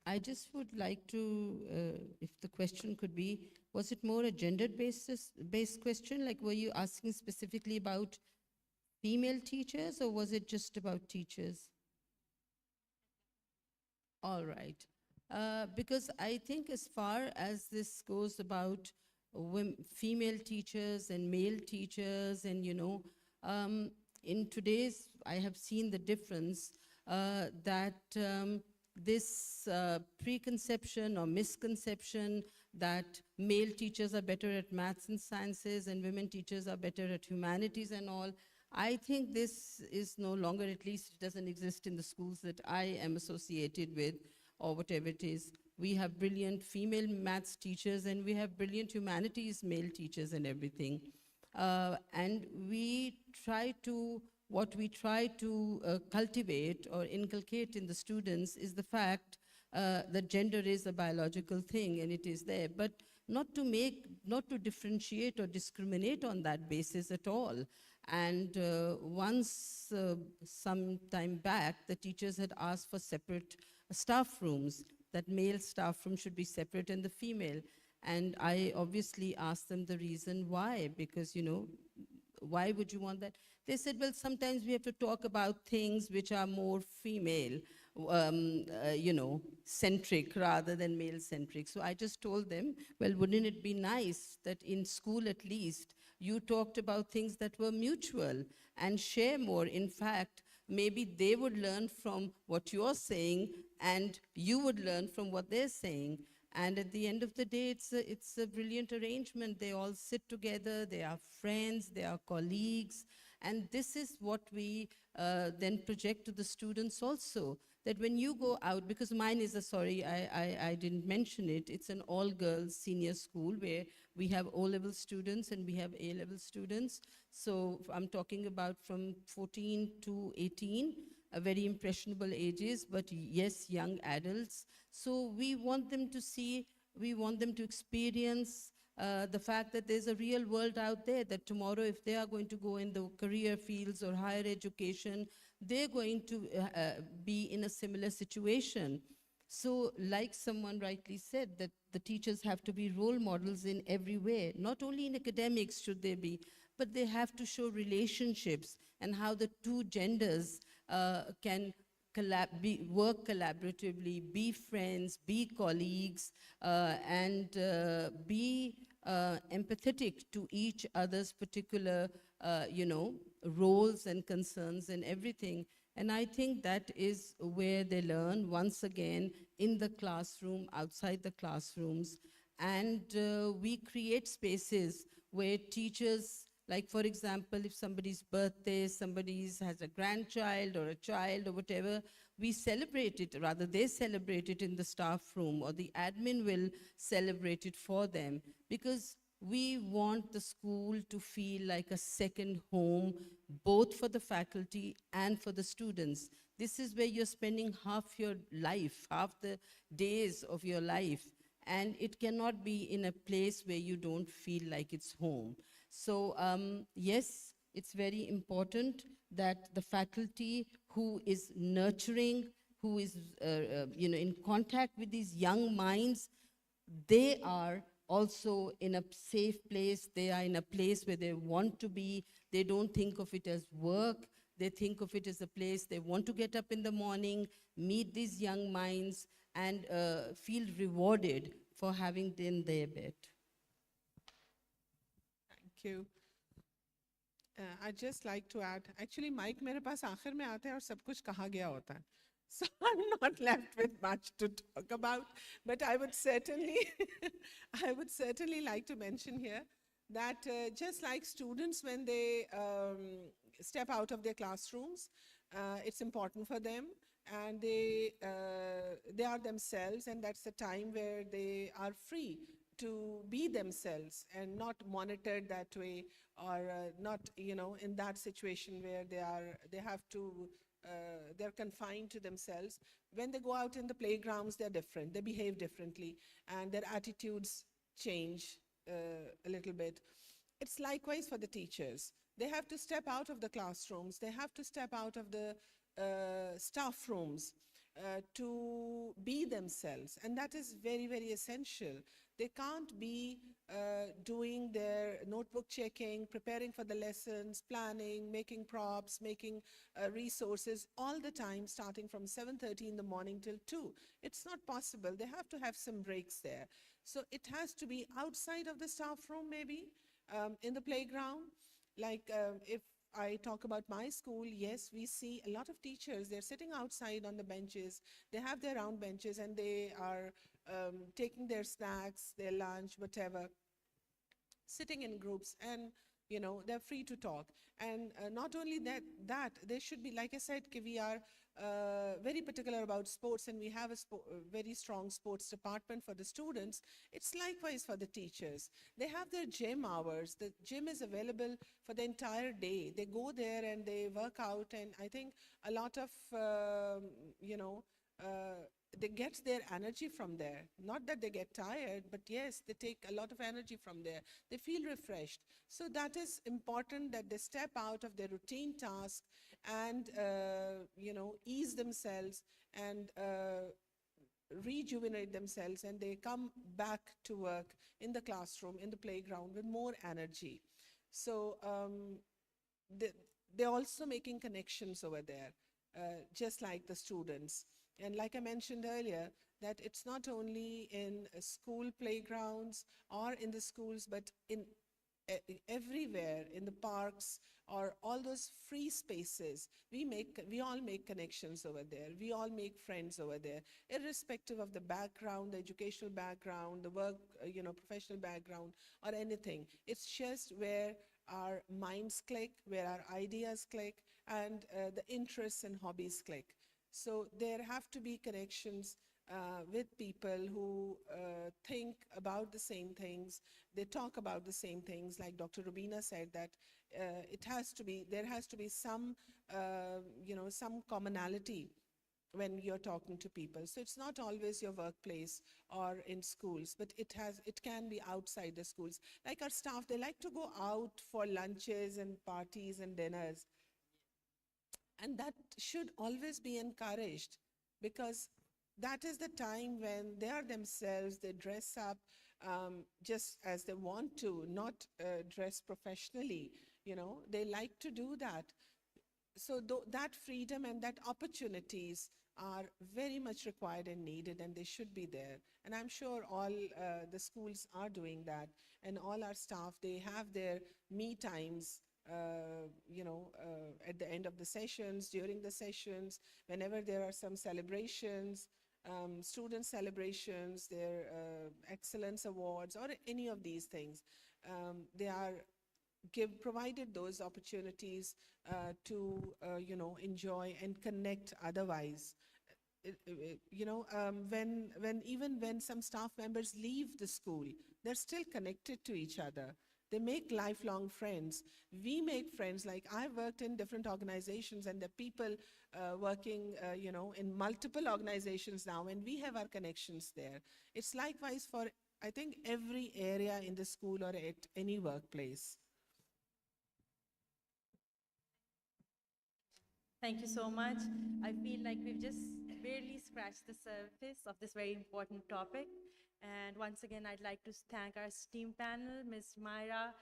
I just would like to, if the question could be, was it more a gender-based question? Like, were you asking specifically about female teachers, or was it just about teachers? All right. Because I think as far as this goes about female teachers and male teachers, and in today's, I have seen the difference that this preconception or misconception that male teachers are better at maths and sciences and women teachers are better at humanities and all, I think this is no longer, at least it doesn't exist in the schools that I am associated with, or whatever it is. We have brilliant female maths teachers and we have brilliant humanities male teachers and everything. And what we try to cultivate or inculcate in the students is the fact that gender is a biological thing and it is there, but not to differentiate or discriminate on that basis at all. And once, some time back, the teachers had asked for separate staff rooms, that male staff room should be separate and the female. And I obviously asked them the reason why, because, why would you want that? They said, well, sometimes we have to talk about things which are more female, centric rather than male centric. So I just told them, well, wouldn't it be nice that in school at least you talked about things that were mutual and share more? In fact, maybe they would learn from what you're saying and you would learn from what they're saying. And at the end of the day, it's a brilliant arrangement. They all sit together, they are friends, they are colleagues. And this is what we then project to the students also, that when you go out, because mine is I didn't mention it, it's an all-girls senior school where we have O-level students and we have A-level students. So I'm talking about from 14 to 18, very impressionable ages, but yes, young adults. So we want them to see, we want them to experience the fact that there's a real world out there, that tomorrow if they are going to go in the career fields or higher education, they're going to be in a similar situation. So like someone rightly said, that the teachers have to be role models in every way. Not only in academics should they be, but they have to show relationships and how the two genders can work collaboratively, be friends, be colleagues, and be empathetic to each other's particular, roles and concerns and everything. And I think that is where they learn, once again, in the classroom, outside the classrooms. And we create spaces where teachers, like for example, if somebody's birthday, somebody has a grandchild or a child or whatever, we celebrate it, rather they celebrate it in the staff room, or the admin will celebrate it for them, because we want the school to feel like a second home, both for the faculty and for the students. This is where you're spending half your life, half the days of your life, and it cannot be in a place where you don't feel like it's home. So yes, it's very important that the faculty who is nurturing, who is in contact with these young minds, they are also in a safe place. They are in a place where they want to be. They don't think of it as work. They think of it as a place they want to get up in the morning, meet these young minds, and feel rewarded for having done their bit. Thank you. I'd just like to add, actually mic मेरे पास आखिर में आता है और सब कुछ कहा गया होता है. So I'm not left with much to talk about, but I would certainly like to mention here that just like students, when they step out of their classrooms, it's important for them, and they are themselves, and that's the time where they are free to be themselves and not monitored that way, or not in that situation where they're confined to themselves. When they go out in the playgrounds, they're different, they behave differently, and their attitudes change a little bit. It's likewise for the teachers. They have to step out of the classrooms, they have to step out of the staff rooms to be themselves, and that is very, very essential. They can't be doing their notebook checking, preparing for the lessons, planning, making props, making resources all the time, starting from 7:30 in the morning till 2. It's not possible. They have to have some breaks there. So it has to be outside of the staff room, maybe in the playground. Like if I talk about my school, yes, we see a lot of teachers, they're sitting outside on the benches, they have their round benches, and they are taking their snacks, their lunch, whatever, sitting in groups, and they're free to talk. And not only that, they should be, like I said, we are very particular about sports, and we have a very strong sports department for the students. It's likewise for the teachers. They have their gym hours. The gym is available for the entire day. They go there and they work out, and I think a lot of they get their energy from there. Not that they get tired, but yes, they take a lot of energy from there. They feel refreshed. So that is important, that they step out of their routine task and ease themselves and rejuvenate themselves, and they come back to work in the classroom, in the playground, with more energy. So they, they're also making connections over there, just like the students. And like I mentioned earlier, that it's not only in school playgrounds or in the schools, but in everywhere, in the parks or all those free spaces. We all make connections over there. We all make friends over there, irrespective of the background, the educational background, the work, professional background, or anything. It's just where our minds click, where our ideas click, and the interests and hobbies click. So there have to be connections with people who think about the same things. They talk about the same things. Like Dr. Rubina said, that there has to be some, some commonality when you're talking to people. So it's not always your workplace or in schools, but it can be outside the schools. Like our staff, they like to go out for lunches and parties and dinners. And that should always be encouraged, because that is the time when they are themselves, they dress up just as they want to, not dress professionally. They like to do that. So that freedom and that opportunities are very much required and needed, and they should be there. And I'm sure all the schools are doing that, and all our staff, they have their me times, at the end of the sessions, during the sessions, whenever there are some celebrations, student celebrations, their excellence awards, or any of these things. They are provided those opportunities to enjoy and connect otherwise. When some staff members leave the school, they're still connected to each other. They make lifelong friends. We make friends. Like, I've worked in different organizations, and the people working in multiple organizations now, and we have our connections there. It's likewise for, I think, every area in the school or at any workplace. Thank you so much. I feel like we've just barely scratched the surface of this very important topic. And once again, I'd like to thank our esteemed panel, Ms. Myra,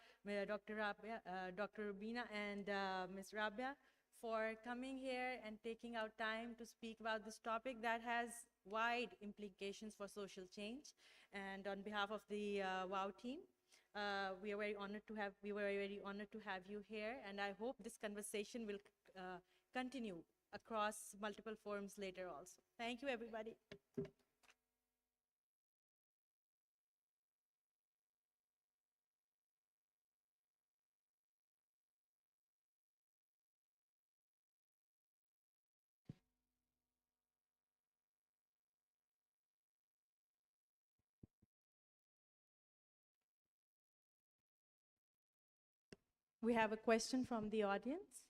Dr. Rabia, Dr. Rubina, and Ms. Rabia, for coming here and taking out time to speak about this topic that has wide implications for social change. And on behalf of the WOW team, we were very honored to have you here, and I hope this conversation will continue across multiple forums later also. Thank you, everybody. We have a question from the audience.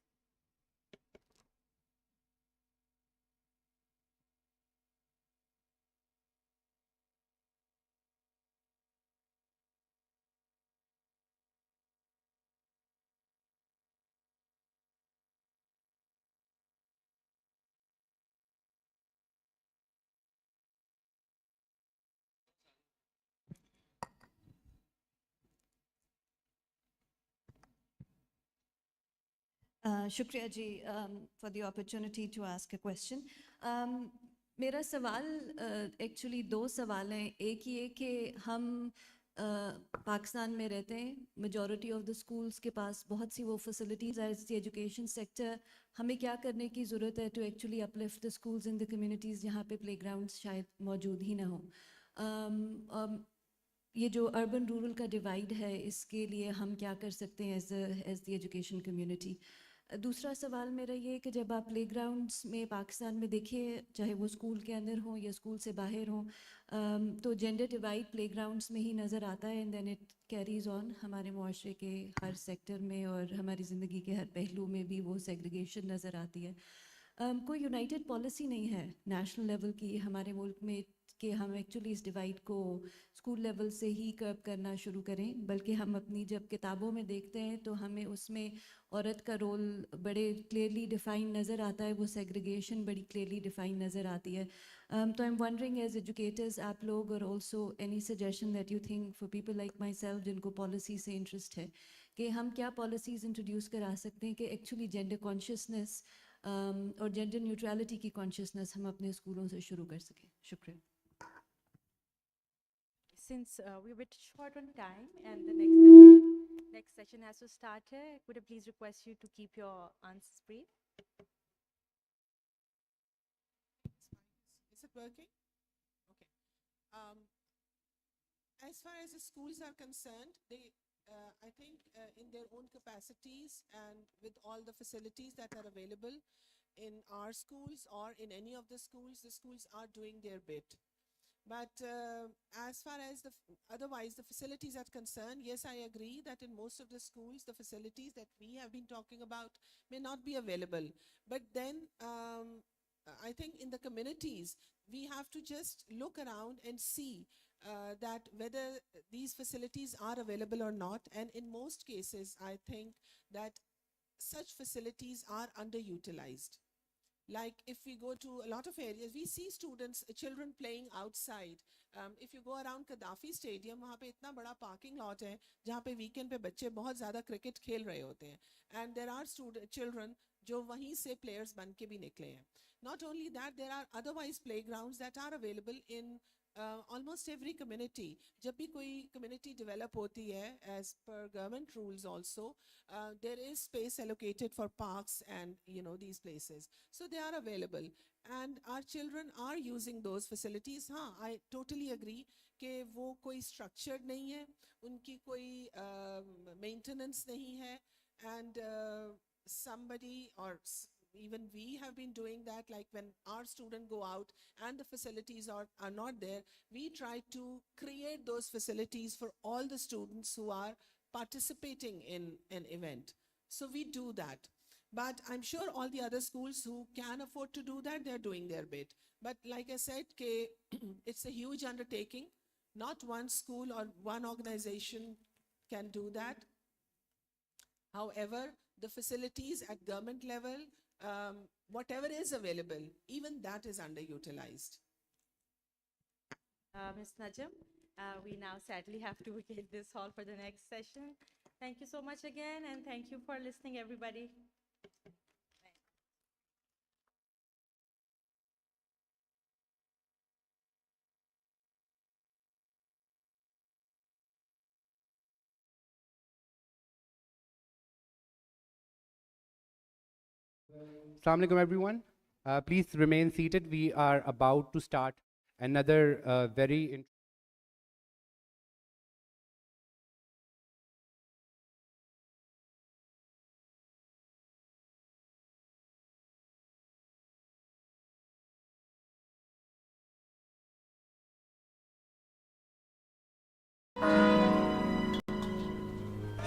शुक्रिया जी for the opportunity to ask a question. मेरा सवाल actually दो सवाल हैं. एक ये कि हम पाकिस्तान में रहते हैं, मेजॉरिटी ऑफ द स्कूल्स के पास बहुत सी वो फैसिलिटीज़ है. एज द एजुकेशन सेक्टर हमें क्या करने की ज़रूरत है to actually uplift the schools in the communities जहाँ पे प्लेग्राउंड्स शायद मौजूद ही ना हो. ये जो अर्बन रूरल का डिवाइड है, इसके लिए हम क्या कर सकते हैं एज द एजुकेशन कम्युनिटी. दूसरा सवाल मेरा ये है कि जब आप प्लेग्राउंड्स में पाकिस्तान में देखिए, चाहे वो स्कूल के अंदर हों या स्कूल से बाहर हों, तो जेंडर डिवाइड प्लेग्राउंड्स में ही नज़र आता है, and then it carries on हमारे मुआशरे के हर सेक्टर में और हमारी ज़िंदगी के हर पहलू में भी वो सेग्रीगेशन नज़र आती है. कोई यूनाइटेड पॉलिसी नहीं है नेशनल लेवल की हमारे मुल्क में कि हम एक्चुअली इस डिवाइड को स्कूल लेवल से ही कर्ब करना शुरू करें, बल्कि हम अपनी जब किताबों में देखते हैं तो हमें उसमें औरत का रोल बड़े क्लियरली डिफ़ाइन नज़र आता है, वो सेग्रीगेशन बड़ी क्लियरली डिफ़ाइन नज़र आती है. तो I am wondering as educators, आप लोग और also any suggestion that you think for people like myself जिनको पॉलिसी से इंटरेस्ट है, कि हम क्या पॉलिसीज़ इंट्रोड्यूस करा सकते हैं कि एक्चुअली जेंडर कॉन्शियसनेस और जेंडर न्यूट्रलिटी की कॉन्शियसनेस हम अपने स्कूलों से शुरू कर सकें. शुक्रिया. Since we're a bit short on time and the next session has to start, could I please request you to keep your answers brief? Is it working? Okay. As far as the schools are concerned, they, I think, in their own capacities and with all the facilities that are available in our schools or in any of the schools are doing their bit. But as far as otherwise the facilities are concerned, yes, I agree that in most of the schools, the facilities that we have been talking about may not be available. But then I think in the communities, we have to just look around and see that whether these facilities are available or not. And in most cases, I think that such facilities are underutilized. Like if we go to a lot of areas, we see children playing outside. If you go around Gaddafi Stadium, वहाँ पे इतना बड़ा parking lot है जहाँ पे weekend पे बच्चे बहुत ज़्यादा cricket खेल रहे होते हैं. And there are children जो वहीं से players बन के भी निकले हैं. Not only that, there are otherwise playgrounds that are available in almost every community. जब भी कोई community develop होती है, as per government rules also, there is space allocated for parks and these places. So they are available, and our children are using those facilities. हाँ, I totally agree कि वो कोई structured नहीं है, उनकी कोई maintenance नहीं है, and somebody or even we have been doing that, like when our students go out and the facilities are not there, we try to create those facilities for all the students who are participating in an event. So we do that. But I'm sure all the other schools who can afford to do that, they're doing their bit. But like I said, it's a huge undertaking. Not one school or one organization can do that. However, the facilities at government level, whatever is available, even that is underutilized. Ms. Najam, we now sadly have to vacate this hall for the next session. Thank you so much again, and thank you for listening, everybody. Assalamu alaikum, everyone. Please remain seated. We are about to start another very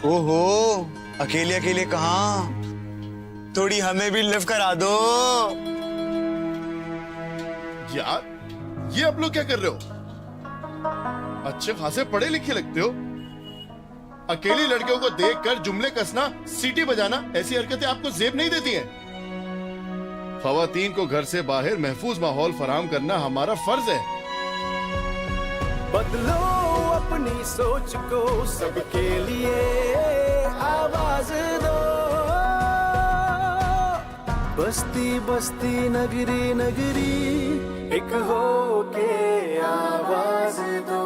ओहो, अकेले अकेले कहाँ? थोड़ी हमें भी lift करा दो. यार, ये आप लोग क्या कर रहे हो? अच्छे खासे पढ़े लिखे लगते हो. अकेली लड़कियों को देखकर जुमले कसना, सीटी बजाना, ऐसी हरकतें आपको जेब नहीं देती हैं. खवातीन को घर से बाहर महफूज माहौल फराहम करना हमारा फर्ज है. बदलो अपनी सोच को, सबके लिए आवाज दो. बस्ती बस्ती नगरी नगरी एक हो के आवाज दो.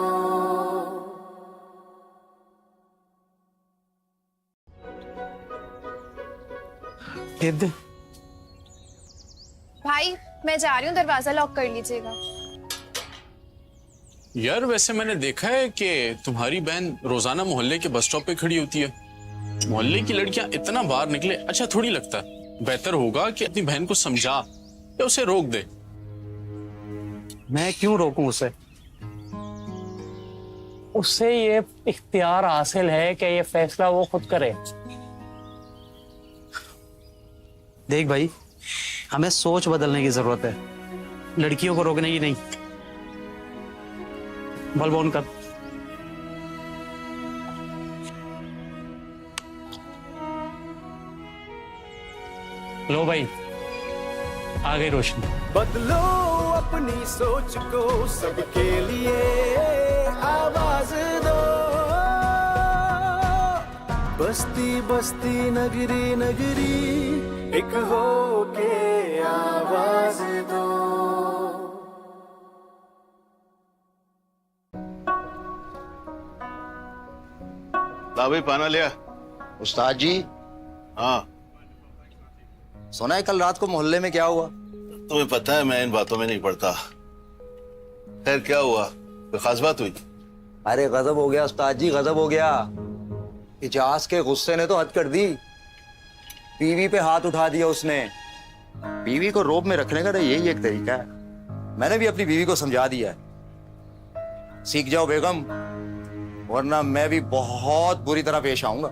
भाई मैं जा रही हूँ, दरवाजा लॉक कर लीजिएगा. यार वैसे मैंने देखा है कि तुम्हारी बहन रोजाना मोहल्ले के बस स्टॉप पे खड़ी होती है. मोहल्ले की लड़कियां इतना बाहर निकले अच्छा थोड़ी लगता. बेहतर होगा कि अपनी बहन को समझा या उसे रोक दे. मैं क्यों रोकूं उसे? उससे ये इख्तियार हासिल है कि ये फैसला वो खुद करे. देख भाई, हमें सोच बदलने की जरूरत है, लड़कियों को रोकने की नहीं. बलबोन कर. लो भाई, आ गई रोशनी. बदलो अपनी सोच को, सबके लिए आवाज दो. बस्ती बस्ती नगरी नगरी एक हो के आवाज दो। ला भाई पाना लिया। उस्ताद जी। हाँ सुना है कल रात को मोहल्ले में क्या हुआ? तुम्हें पता है मैं इन बातों में नहीं पड़ता। खैर क्या हुआ, कोई खास बात हुई? अरे गजब हो गया उस्ताद जी, गजब हो गया। इजाज के गुस्से ने तो हद कर दी। बीवी पे हाथ उठा दिया उसने। बीवी को रोब में रखने का तो यही एक तरीका है। मैंने भी अपनी बीवी को समझा दिया है। सीख जाओ बेगम, वरना मैं भी बहुत बुरी तरह पेश आऊंगा।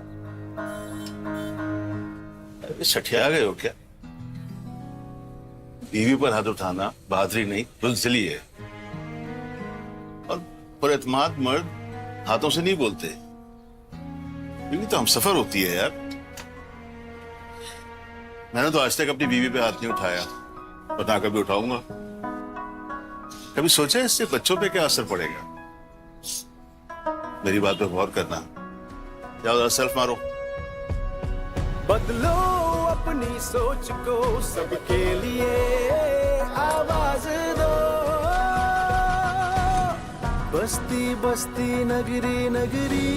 सठिया गए हो क्या? बीवी पर हाथ उठाना बहादुरी नहीं, बुज़दिली है। और पुरएतमाद मर्द हाथों से नहीं बोलते। बीवी तो हमसफर होती है यार। मैंने तो आज तक अपनी बीवी पे हाथ नहीं उठाया और ना कभी उठाऊंगा। कभी सोचा इससे बच्चों पे क्या असर पड़ेगा? मेरी बात पे गौर करना। जाओ जरा सेल्फ मारो। बदलो अपनी सोच को, सबके लिए आवाज दो। बस्ती बस्ती नगरी नगरी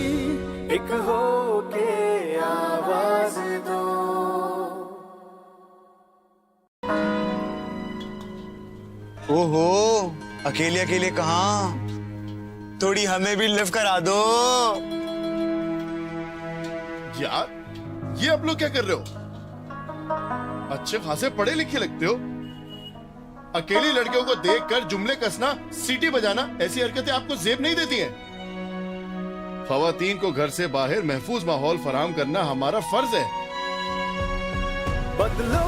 एक हो के आवाज दो। ओहो, अकेले अकेले कहाँ? थोड़ी हमें भी लिफ्ट करा दो। यार ये आप लोग क्या कर रहे हो? अच्छे खासे पढ़े लिखे लगते हो। अकेली लड़कियों को देखकर जुमले कसना, सीटी बजाना, ऐसी हरकतें आपको जेब नहीं देती हैं। खवातीन को घर से बाहर महफूज माहौल फराहम करना हमारा फर्ज है। बदलो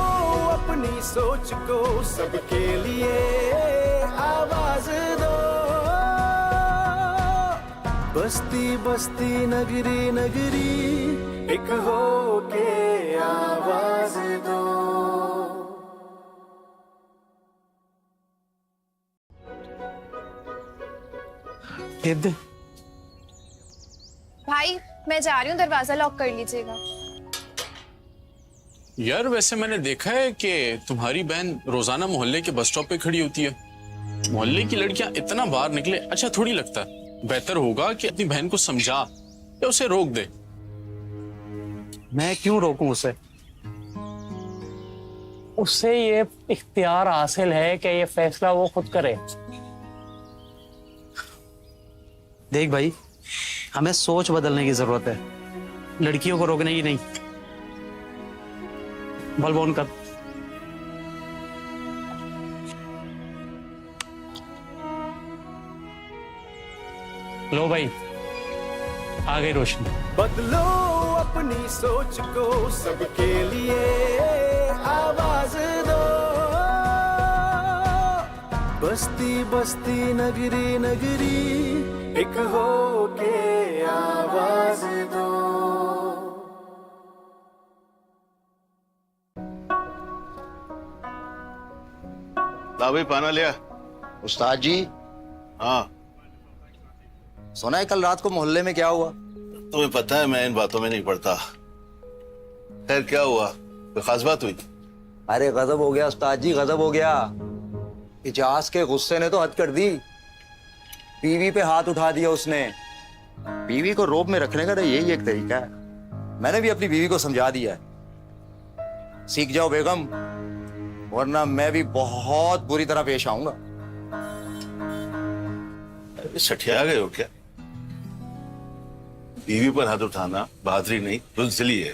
अपनी सोच को, सबके लिए आवाज दो। बस्ती बस्ती नगरी नगरी एक हो के आवाज दो। भाई मैं जा रही हूँ, दरवाजा लॉक कर लीजिएगा। यार वैसे मैंने देखा है कि तुम्हारी बहन रोजाना मोहल्ले के बस स्टॉप पे खड़ी होती है। मोहल्ले की लड़कियां इतना बाहर निकले अच्छा थोड़ी लगता है। बेहतर होगा कि अपनी बहन को समझा या उसे रोक दे। मैं क्यों रोकूं उसे? उससे ये इख्तियार हासिल है कि ये फैसला वो खुद करे। देख भाई, हमें सोच बदलने की जरूरत है, लड़कियों को रोकने की नहीं। बल्ब ऑन कर। लो भाई, आ गई रोशनी। बदलो अपनी सोच को, सबके लिए आवाज दो। बस्ती बस्ती नगरी नगरी एक हो के आवाज दो। ला भाई पाना लिया। उस्ताद जी। हाँ सुना है कल रात को मोहल्ले में क्या हुआ? तुम्हें पता है मैं इन बातों में नहीं पड़ता। खैर क्या हुआ, कोई खास बात हुई? अरे गजब हो गया उस्ताद जी, गजब हो गया। इजाज के गुस्से ने तो हद कर दी। बीवी पे हाथ उठा दिया उसने। बीवी को रोब में रखने का तो यही एक तरीका है। मैंने भी अपनी बीवी को समझा दिया है। सीख जाओ बेगम, वरना मैं भी बहुत बुरी तरह पेश आऊंगा। सठिया गए हो क्या? बीवी पर हाथ उठाना बहादुरी नहीं, बुज़दिली है।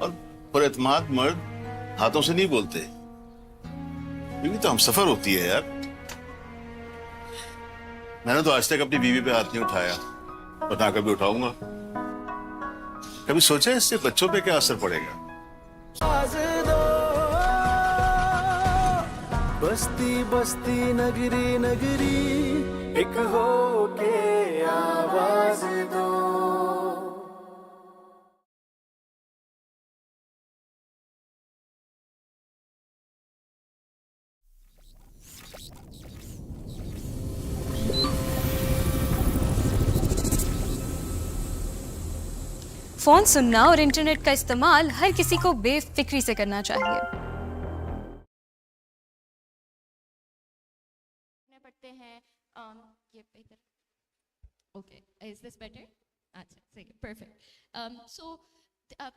और पुरएतमाद मर्द हाथों से नहीं बोलते। बीवी तो हमसफर होती है यार। मैंने तो आज तक अपनी बीवी पे हाथ नहीं उठाया और ना कभी उठाऊंगा। कभी सोचा इससे बच्चों पे क्या असर पड़ेगा? आवाज दो। बस्ती बस्ती नगरी नगरी एक हो के आवाज दो। फ़ोन सुनना और इंटरनेट का इस्तेमाल हर किसी को बेफिक्री से करना चाहिए। पढ़ते हैं ये इधर ओके इज दिस बेटर अच्छा सही परफेक्ट सो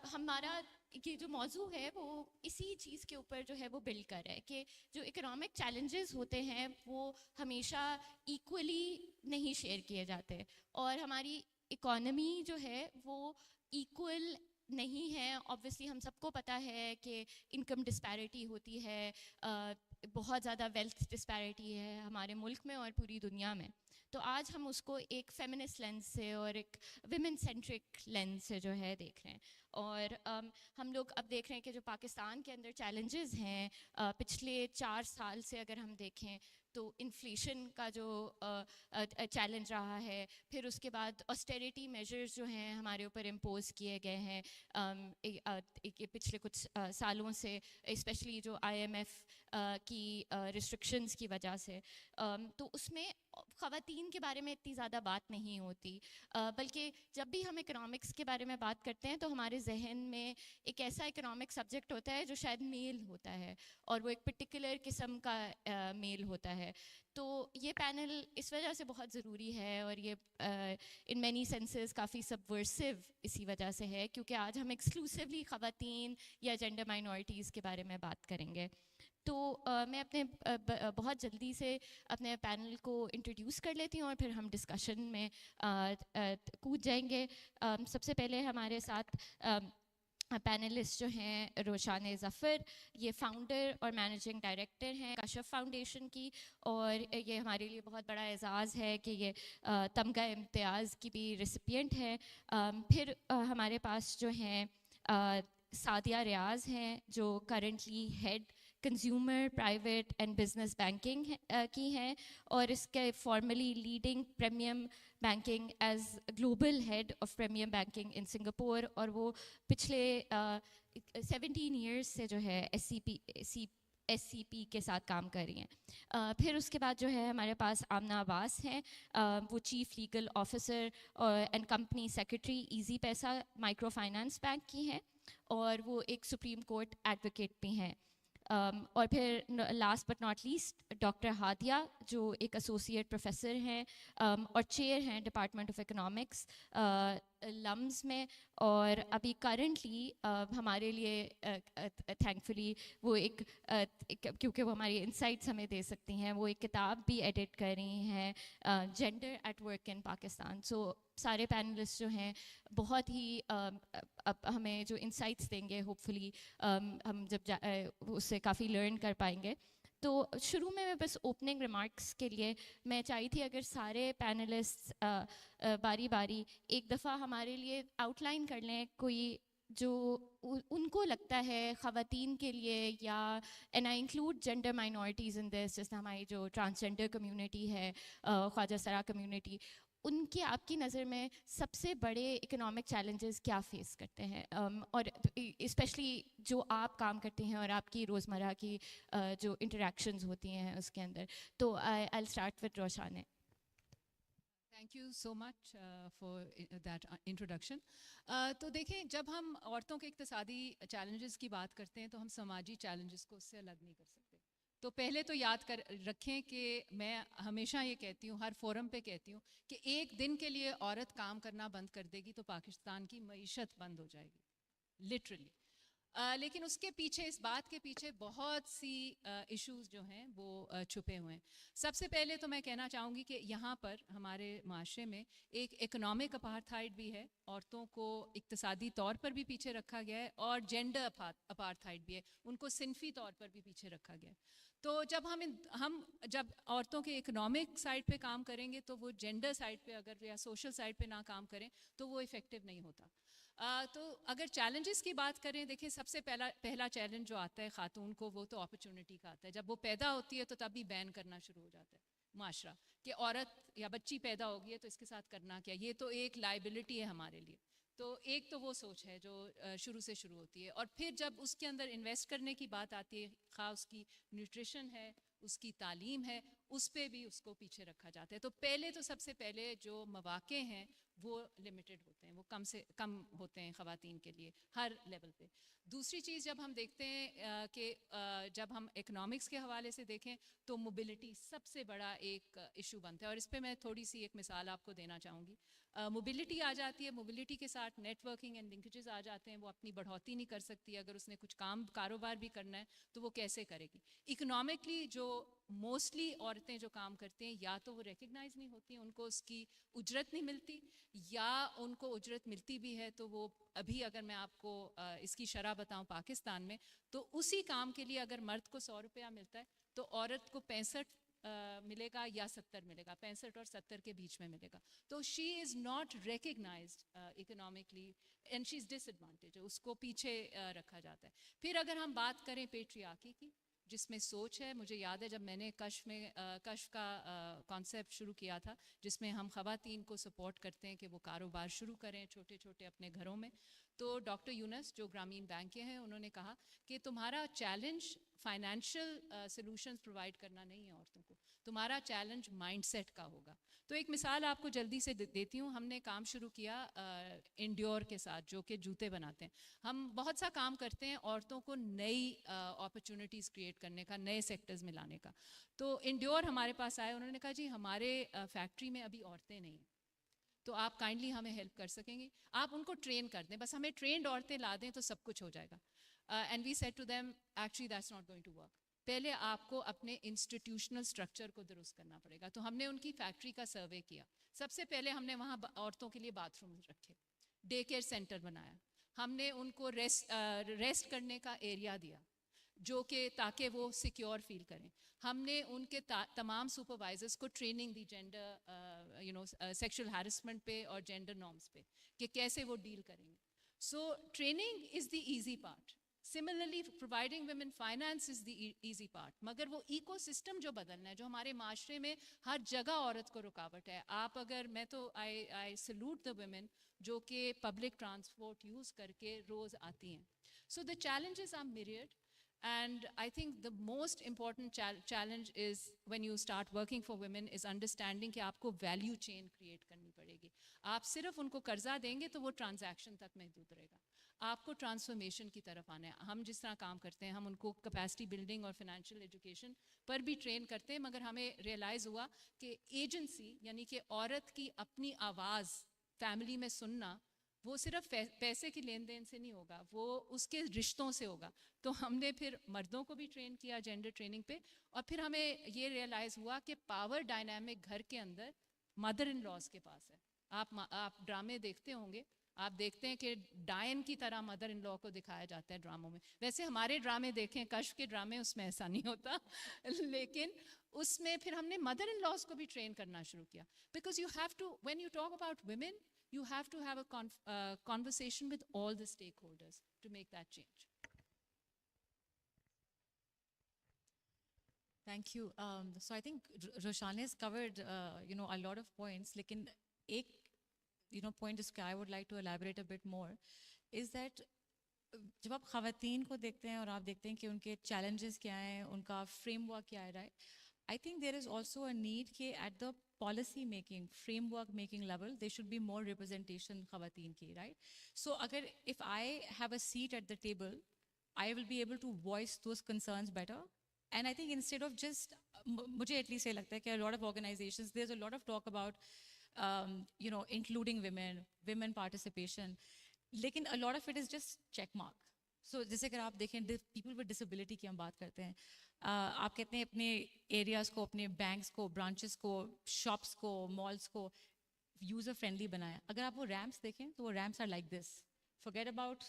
हमारा ये जो मौजू है वो इसी चीज़ के ऊपर जो है वो बिल्ड कर रहा है कि जो इकोनॉमिक चैलेंजेस होते हैं वो हमेशा इक्वली नहीं शेयर किए जाते और हमारी इकोनॉमी जो है वो इक्वल नहीं है। ऑब्वियसली हम सबको पता है कि इनकम डिस्पैरिटी होती है, बहुत ज़्यादा वेल्थ डिस्पैरिटी है हमारे मुल्क में और पूरी दुनिया में। तो आज हम उसको एक फेमिनिस्ट लेंस से और एक विमेन सेंट्रिक लेंस से जो है देख रहे हैं। और हम लोग अब देख रहे हैं कि जो पाकिस्तान के अंदर चैलेंजेस हैं पिछले 4 साल से अगर हम देखें तो इन्फ्लेशन का जो चैलेंज रहा है, फिर उसके बाद ऑस्टेरिटी मेजर्स जो हैं हमारे ऊपर इम्पोज किए गए हैं पिछले कुछ सालों से, स्पेशली जो IMF की रिस्ट्रिक्शंस की वजह से। तो उसमें ख़वातीन के बारे में इतनी ज़्यादा बात नहीं होती, बल्कि जब भी हम इकोनॉमिक्स के बारे में बात करते हैं तो हमारे जहन में एक ऐसा इकोनॉमिक सब्जेक्ट होता है जो शायद मेल होता है और वो एक पर्टिकुलर किस्म का मेल होता है। तो ये पैनल इस वजह से बहुत ज़रूरी है और ये इन मैनी सेंसेस काफ़ी सबवर्सिव इसी वजह से है क्योंकि आज हम एक्सक्लूसिवली ख़वातीन या जेंडर माइनॉरिटीज़ के बारे में बात करेंगे। तो मैं अपने बहुत जल्दी से अपने पैनल को इंट्रोड्यूस कर लेती हूँ और फिर हम डिस्कशन में कूद जाएंगे। सबसे पहले हमारे साथ पैनलिस्ट जो हैं रोशान ज़फ़र, ये फाउंडर और मैनेजिंग डायरेक्टर हैं कशफ फाउंडेशन की, और ये हमारे लिए बहुत बड़ा एजाज़ है कि ये तमगा इम्तियाज़ की भी रिसिपिएंट है। फिर हमारे पास जो हैं सादिया रियाज़ हैं जो currently head consumer private and business banking की हैं और इसके formerly leading premium banking as global head of premium banking in Singapore, और वो पिछले 17 ईयर्स से जो है SCP के साथ काम कर रही हैं। फिर उसके बाद जो है हमारे पास आमना अब्बास हैं, वो chief legal officer and company secretary easy पैसा माइक्रो फाइनेंस बैंक की हैं और वो एक सुप्रीम कोर्ट एडवोकेट भी हैं। और फिर last but not least doctor Hadiya जो एक एसोसिएट प्रोफेसर हैं और चेयर हैं डिपार्टमेंट ऑफ इकोनॉमिक्स लम्स में, और अभी करंटली हमारे लिए थैंकफुली वो एक क्योंकि वो हमारी इंसाइट्स हमें दे सकती हैं, वो एक किताब भी एडिट कर रही हैं gender at work in Pakistan. So सारे पैनलिस्ट जो हैं बहुत ही हमें जो इंसाइट्स देंगे, होपफुली हम जब उससे काफ़ी लर्न कर पाएंगे। तो शुरू में मैं बस ओपनिंग रिमार्क्स के लिए मैं चाही थी अगर सारे पैनलिस्ट बारी बारी एक दफ़ा हमारे लिए आउटलाइन कर लें कोई जो उनको लगता है ख़वातीन के लिए, या and I include gender minorities in this, जैसे हमारी जो ट्रांसजेंडर कम्युनिटी है, ख्वाजा सरा कम्युनिटी, उनके आपकी नज़र में सबसे बड़े इकोनॉमिक चैलेंजेस क्या फेस करते हैं, और स्पेशली जो आप काम करते हैं और आपकी रोज़मर्रा की जो इंटरेक्शंस होती हैं उसके अंदर। तो I will start with Roshan. Thank you so much for that introduction. तो देखें, जब हम औरतों के इक़्तिसादी चैलेंजेस की बात करते हैं तो हम समाजी चैलेंजेस को उससे अलग नहीं कर सकते। तो पहले तो याद कर रखें कि मैं हमेशा ये कहती हूँ, हर फोरम पे कहती हूँ कि एक दिन के लिए औरत काम करना बंद कर देगी तो पाकिस्तान की मईशत बंद हो जाएगी, लिटरली। लेकिन उसके पीछे, इस बात के पीछे बहुत सी इश्यूज जो हैं वो छुपे हुए हैं। सबसे पहले तो मैं कहना चाहूँगी कि यहाँ पर हमारे माशरे में एक इकोनॉमिक अपार्थाइड भी है, औरतों को इक्तिसादी तौर पर भी पीछे रखा गया है, और जेंडर अपार्थाइड भी है, उनको सिनफी तौर पर भी पीछे रखा गया है। तो जब हम जब औरतों के इकोनॉमिक साइड पे काम करेंगे तो वो जेंडर साइड पे अगर या सोशल साइड पे ना काम करें तो वो इफ़ेक्टिव नहीं होता। तो अगर चैलेंजेस की बात करें, देखिए सबसे पहला चैलेंज जो आता है ख़ातून को, वो तो अपॉर्चुनिटी का आता है। जब वो पैदा होती है तो तभी बैन करना शुरू हो जाता है माशरा कि औरत या बच्ची पैदा होगी है तो इसके साथ करना क्या, ये तो एक लाइबिलिटी है हमारे लिए। तो एक तो वो सोच है जो शुरू से शुरू होती है, और फिर जब उसके अंदर इन्वेस्ट करने की बात आती है, खा उसकी न्यूट्रिशन है, उसकी तालीम है, उस पे भी उसको पीछे रखा जाता है। तो पहले तो सबसे पहले जो मौके हैं वो लिमिटेड होते हैं, वो कम से कम होते हैं ख़वातीन के लिए हर लेवल पे। दूसरी चीज़ जब हम देखते हैं कि जब हम इकोनॉमिक्स के हवाले से देखें तो मोबिलिटी सबसे बड़ा एक इशू बनता है, और इस पर मैं थोड़ी सी एक मिसाल आपको देना चाहूँगी। मोबिलिटी आ जाती है, मोबिलिटी के साथ नेटवर्किंग एंड लिंकेजेस आ जाते हैं। वो अपनी बढ़ोतरी नहीं कर सकती, अगर उसने कुछ काम कारोबार भी करना है तो वो कैसे करेगी। इकोनॉमिकली जो मोस्टली औरतें जो काम करती हैं या तो वो रिकग्नाइज नहीं होती, उनको उसकी उजरत नहीं मिलती, या उनको उजरत मिलती भी है तो वो अभी अगर मैं आपको इसकी शरह बताऊं पाकिस्तान में, तो उसी काम के लिए अगर मर्द को 100 रुपया मिलता है तो औरत को 65 मिलेगा या 70 मिलेगा, 65 और 70 के बीच में मिलेगा। तो she is not recognized economically and she is disadvantage, उसको पीछे रखा जाता है। फिर अगर हम बात करें पेट्रियार्की की, जिसमें सोच है, मुझे याद है जब मैंने कश्फ का कॉन्सेप्ट शुरू किया था, जिसमें हम ख़वातीन को सपोर्ट करते हैं कि वो कारोबार शुरू करें छोटे छोटे अपने घरों में, तो डॉक्टर यूनस जो ग्रामीण बैंक के हैं उन्होंने कहा कि तुम्हारा चैलेंज फाइनेंशियल सॉल्यूशंस प्रोवाइड करना नहीं है औरतों को, तुम्हारा चैलेंज माइंडसेट का होगा। तो एक मिसाल आपको जल्दी से देती हूँ। हमने काम शुरू किया इंड्योर के साथ, जो कि जूते बनाते हैं। हम बहुत सा काम करते हैं औरतों को नई अपॉर्चुनिटीज़ क्रिएट करने का, नए सेक्टर्स में लाने का। तो इंड्योर हमारे पास आए, उन्होंने कहा जी हमारे फैक्ट्री में अभी औरतें नहीं हैं, तो आप काइंडली हमें हेल्प कर सकेंगे, आप उनको ट्रेन कर दें, बस हमें ट्रेंड औरतें ला दें तो सब कुछ हो जाएगा। And we said to them actually that's not going to work, पहले आपको अपने इंस्टीट्यूशनल स्ट्रक्चर को दुरुस्त करना पड़ेगा। तो हमने उनकी फैक्ट्री का सर्वे किया। सबसे पहले हमने वहाँ औरतों के लिए बाथरूम रखे, डे केयर सेंटर बनाया, हमने उनको रेस्ट करने का एरिया दिया जो कि ताकि वो सिक्योर फील करें। हमने उनके तमाम सुपरवाइजर्स को ट्रेनिंग दी जेंडर सेक्सुअल हैरेसमेंट पे और जेंडर नॉर्म्स पे कि कैसे वो डील करेंगे। So training is the easy part, similarly providing women finance is the easy part, मगर वो इकोसिस्टम जो बदलना है, जो हमारे माशरे में हर जगह औरत को रुकावट है। आप अगर, मैं तो आई सल्यूट द वुमेन जो कि पब्लिक ट्रांसपोर्ट यूज़ करके रोज़ आती हैं। So the challenges are myriad. And I think the most important challenge is when you start working for women is understanding कि आपको value chain create करनी पड़ेगी। आप सिर्फ उनको कर्जा देंगे तो वो transaction तक महदूद रहेगा, आपको ट्रांसफॉर्मेशन की तरफ आना है। हम जिस तरह काम करते हैं, हम उनको कैपेसिटी बिल्डिंग और फाइनेंशियल एजुकेशन पर भी ट्रेन करते हैं, मगर हमें रियलाइज़ हुआ कि एजेंसी यानी कि औरत की अपनी आवाज़ फैमिली में सुनना, वो सिर्फ पैसे की लेन देन से नहीं होगा, वो उसके रिश्तों से होगा। तो हमने फिर मर्दों को भी ट्रेन किया जेंडर ट्रेनिंग पे, और फिर हमें ये रियलाइज़ हुआ कि पावर डायनामिक घर के अंदर मदर इन लॉज के पास है। आप ड्रामे देखते होंगे, आप देखते हैं कि डायन की तरह मदर इन लॉ को दिखाया जाता है ड्रामों में। वैसे हमारे ड्रामे देखें, कश्फ के ड्रामे, उसमें ऐसा नहीं होता लेकिन उसमें फिर हमने मदर इन लॉज को भी ट्रेन करना शुरू किया, because you have to, when you talk about women, you have to have a conversation with all the stakeholders to make that change. Thank you. So I think Roshani has covered, a lot of points. लेकिन एक, point जिसके I would like to elaborate a bit more is that जब आप ख़वातीन को देखते हैं और आप देखते हैं कि उनके challenges क्या हैं, उनका framework क्या है, right? I think there is also a need कि at the policy making, framework making level, there should be more representation ख़वातीन की, right? So अगर if I have a seat at the table, I will be able to voice those concerns better. And I think instead of just, मुझे at least ये लगता है कि a lot of organizations, there's a lot of talk about, including women participation, लेकिन a lot of it is just check mark. So जैसे अगर आप देखें people with disability की हम बात करते हैं, आप कहते हैं अपने एरियाज़ को, अपने बैंक्स को, ब्रांचेस को, शॉप्स को, मॉल्स को यूज़र फ्रेंडली बनाया। अगर आप वो रैम्प्स देखें तो वो ramps are like this, forget about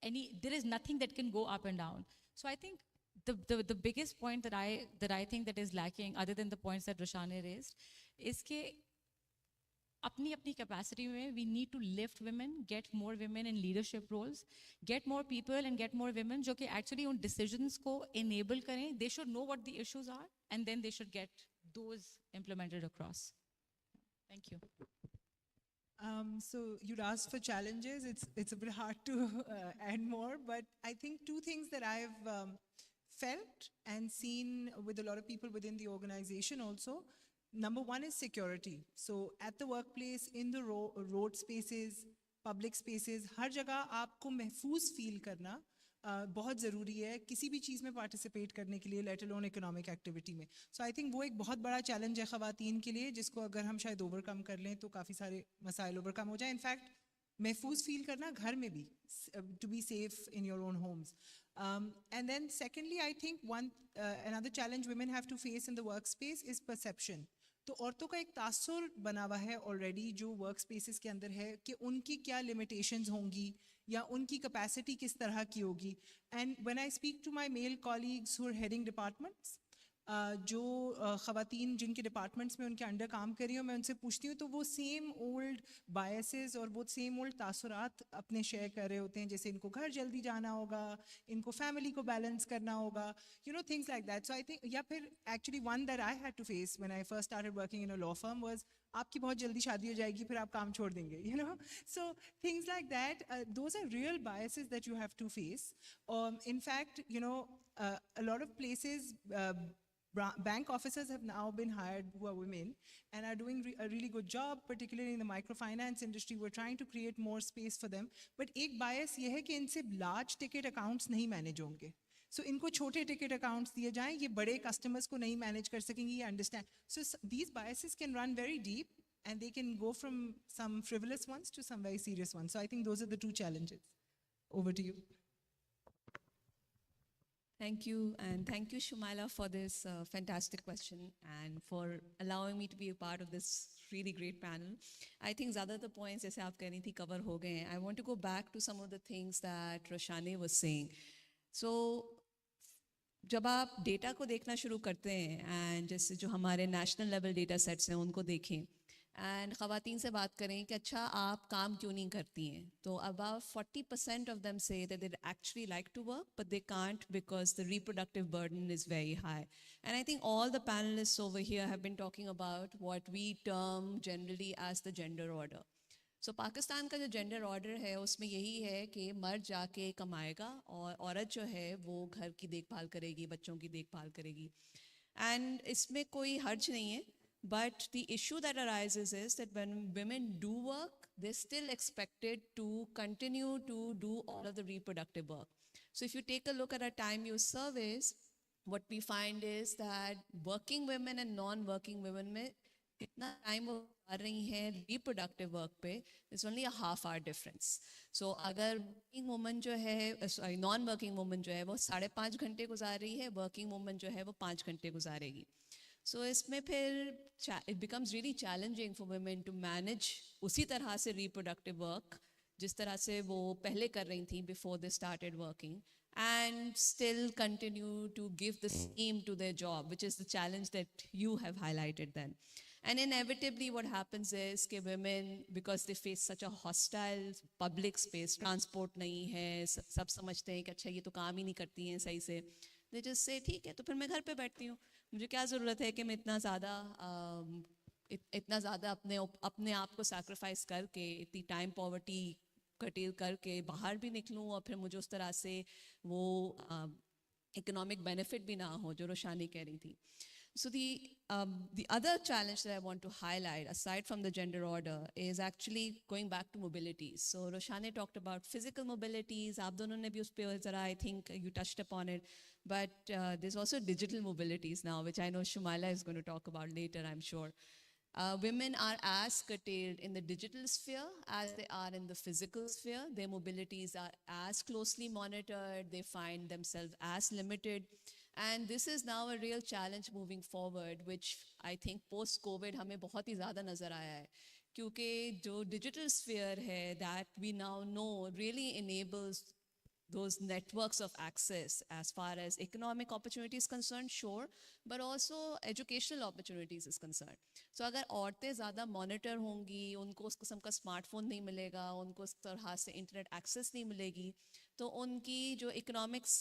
there is nothing that can go up and down. So I think the biggest point that I think that is lacking, other than the points that Roshani raised, is कि अपनी capacity में we need to lift women, get more women in leadership roles, get more people and get more women जो कि actually उन decisions को enable करें. They should know what the issues are and then they should get those implemented across. Thank you. So you'd asked for challenges. It's a bit hard to add more, but I think two things that I've felt and seen with a lot of people within the organization also. Number one is security. So at the workplace, in the road spaces, public spaces, हर जगह आपको महफूज feel करना बहुत ज़रूरी है किसी भी चीज़ में पार्टिसिपेट करने के लिए, लेट अलोन इकोनॉमिक एक्टिविटी में. सो आई थिंक वो एक बहुत बड़ा चैलेंज है ख़वातीन के लिए, जिसको अगर हम शायद ओवरकम कर लें तो काफ़ी सारे मसाइल ओवरकम हो जाए. इनफैक्ट महफूज फील करना घर में भी, to be safe in your own homes. And then secondly, I think another challenge women have to face in the workspace is perception. तो औरतों का एक तासुर बना हुआ है ऑलरेडी जो वर्क स्पेसिस के अंदर है कि उनकी क्या लिमिटेशंस होंगी या उनकी कैपेसिटी किस तरह की होगी. And when I speak to my male colleagues who are heading departments, जो ख़वातीन जिनके डिपार्टमेंट्स में उनके अंडर काम कर रही हूँ, मैं उनसे पूछती हूँ तो वो सेम ओल्ड बायसेस और वो सेम ओल्ड तासुरात अपने शेयर कर रहे होते हैं, जैसे इनको घर जल्दी जाना होगा, इनको फैमिली को बैलेंस करना होगा, you know, things like that. So I think, या फिर actually one that I had to face when I first started working in a law firm was, आपकी बहुत जल्दी शादी हो जाएगी फिर आप काम छोड़ देंगे, you know. So things like that, those are real biases that you have to face. In fact, you know, a lot of places, bank officers have now been hired who are women and are doing a really good job, particularly in the microfinance industry. We're trying to create more space for them. But एक bias ये है कि इनसे large ticket accounts नहीं manage होंगे. So इनको छोटे ticket accounts दिए जाएं, ये बड़े customers को नहीं manage कर सकेंगी, ये understand. So these biases can run very deep and they can go from some frivolous ones to some very serious ones. So I think those are the two challenges. Over to you. Thank you, and thank you, Shumaila, for this fantastic question and for allowing me to be a part of this really great panel. I think ज़्यादातर points जैसे आप कह रही थी cover हो गए हैं. I want to go back to some of the things that Roshane was saying. So जब आप data को देखना शुरू करते हैं and जैसे जो हमारे national level data sets हैं उनको देखें एंड ख़वातीन से बात करें कि अच्छा आप काम क्यों नहीं करती हैं, तो अबाउट 40% ऑफ देम से that they actually like to work but they can't because the reproductive burden is very high. And I think all the panelists over here have been talking about what we term generally as the gender order. So Pakistan का जो gender order है उसमें यही है कि मर्द जाके कमाएगा और औरत जो है वो घर की देखभाल करेगी, बच्चों की देखभाल करेगी. एंड इसमें कोई हर्ज नहीं है. But the issue that arises is that when women do work, they're still expected to continue to do all of the reproductive work. So if you take a look at our time use surveys, what we find is that working women and non-working women में इतना time वो आ रही हैं reproductive work पे, there's only a half-hour difference. So अगर working woman जो है, sorry, non-working woman जो है वो 5.5 घंटे गुजार रही है, working woman जो है वो 5 घंटे गुजारेगी. So इसमें फिर it becomes really challenging for women to manage उसी तरह से reproductive work जिस तरह से वो पहले कर रही थी before they started working, and still continue to give the same to their job, which is the challenge that you have highlighted then. And inevitably what happens is कि women, because they face such a hostile public space, transport नहीं है, सब समझते हैं कि अच्छा ये तो काम ही नहीं करती हैं सही से, they just say ठीक है तो फिर मैं घर पे बैठती हूँ, मुझे क्या ज़रूरत है कि मैं इतना ज़्यादा अपने आप को सैक्रिफाइस करके इतनी टाइम पॉवर्टी कटेल करके बाहर भी निकलूँ और फिर मुझे उस तरह से वो इकोनॉमिक बेनिफिट भी ना हो जो रोशानी कह रही थी. So the other challenge that I want to highlight, aside from the gender order, is actually going back to mobilities. So Roshane talked about physical mobilities. आप दोनों ने भी उस पे ज़रा, I think you touched upon it. But there's also digital mobilities now, which I know Shumaila is going to talk about later, I'm sure. Women are as curtailed in the digital sphere as they are in the physical sphere. Their mobilities are as closely monitored. They find themselves as limited. And this is now a real challenge moving forward, which I think post-COVID हमें बहुत ही ज़्यादा नज़र आया है. क्योंकि जो digital sphere है, that we now know really enables those networks of access as far as economic opportunity is concerned, sure, but also educational opportunities is concerned. So अगर औरतें ज़्यादा monitor होंगी, उनको उस किस्म का smartphone नहीं मिलेगा, उनको उस तरह से internet access नहीं मिलेगी, तो उनकी जो economics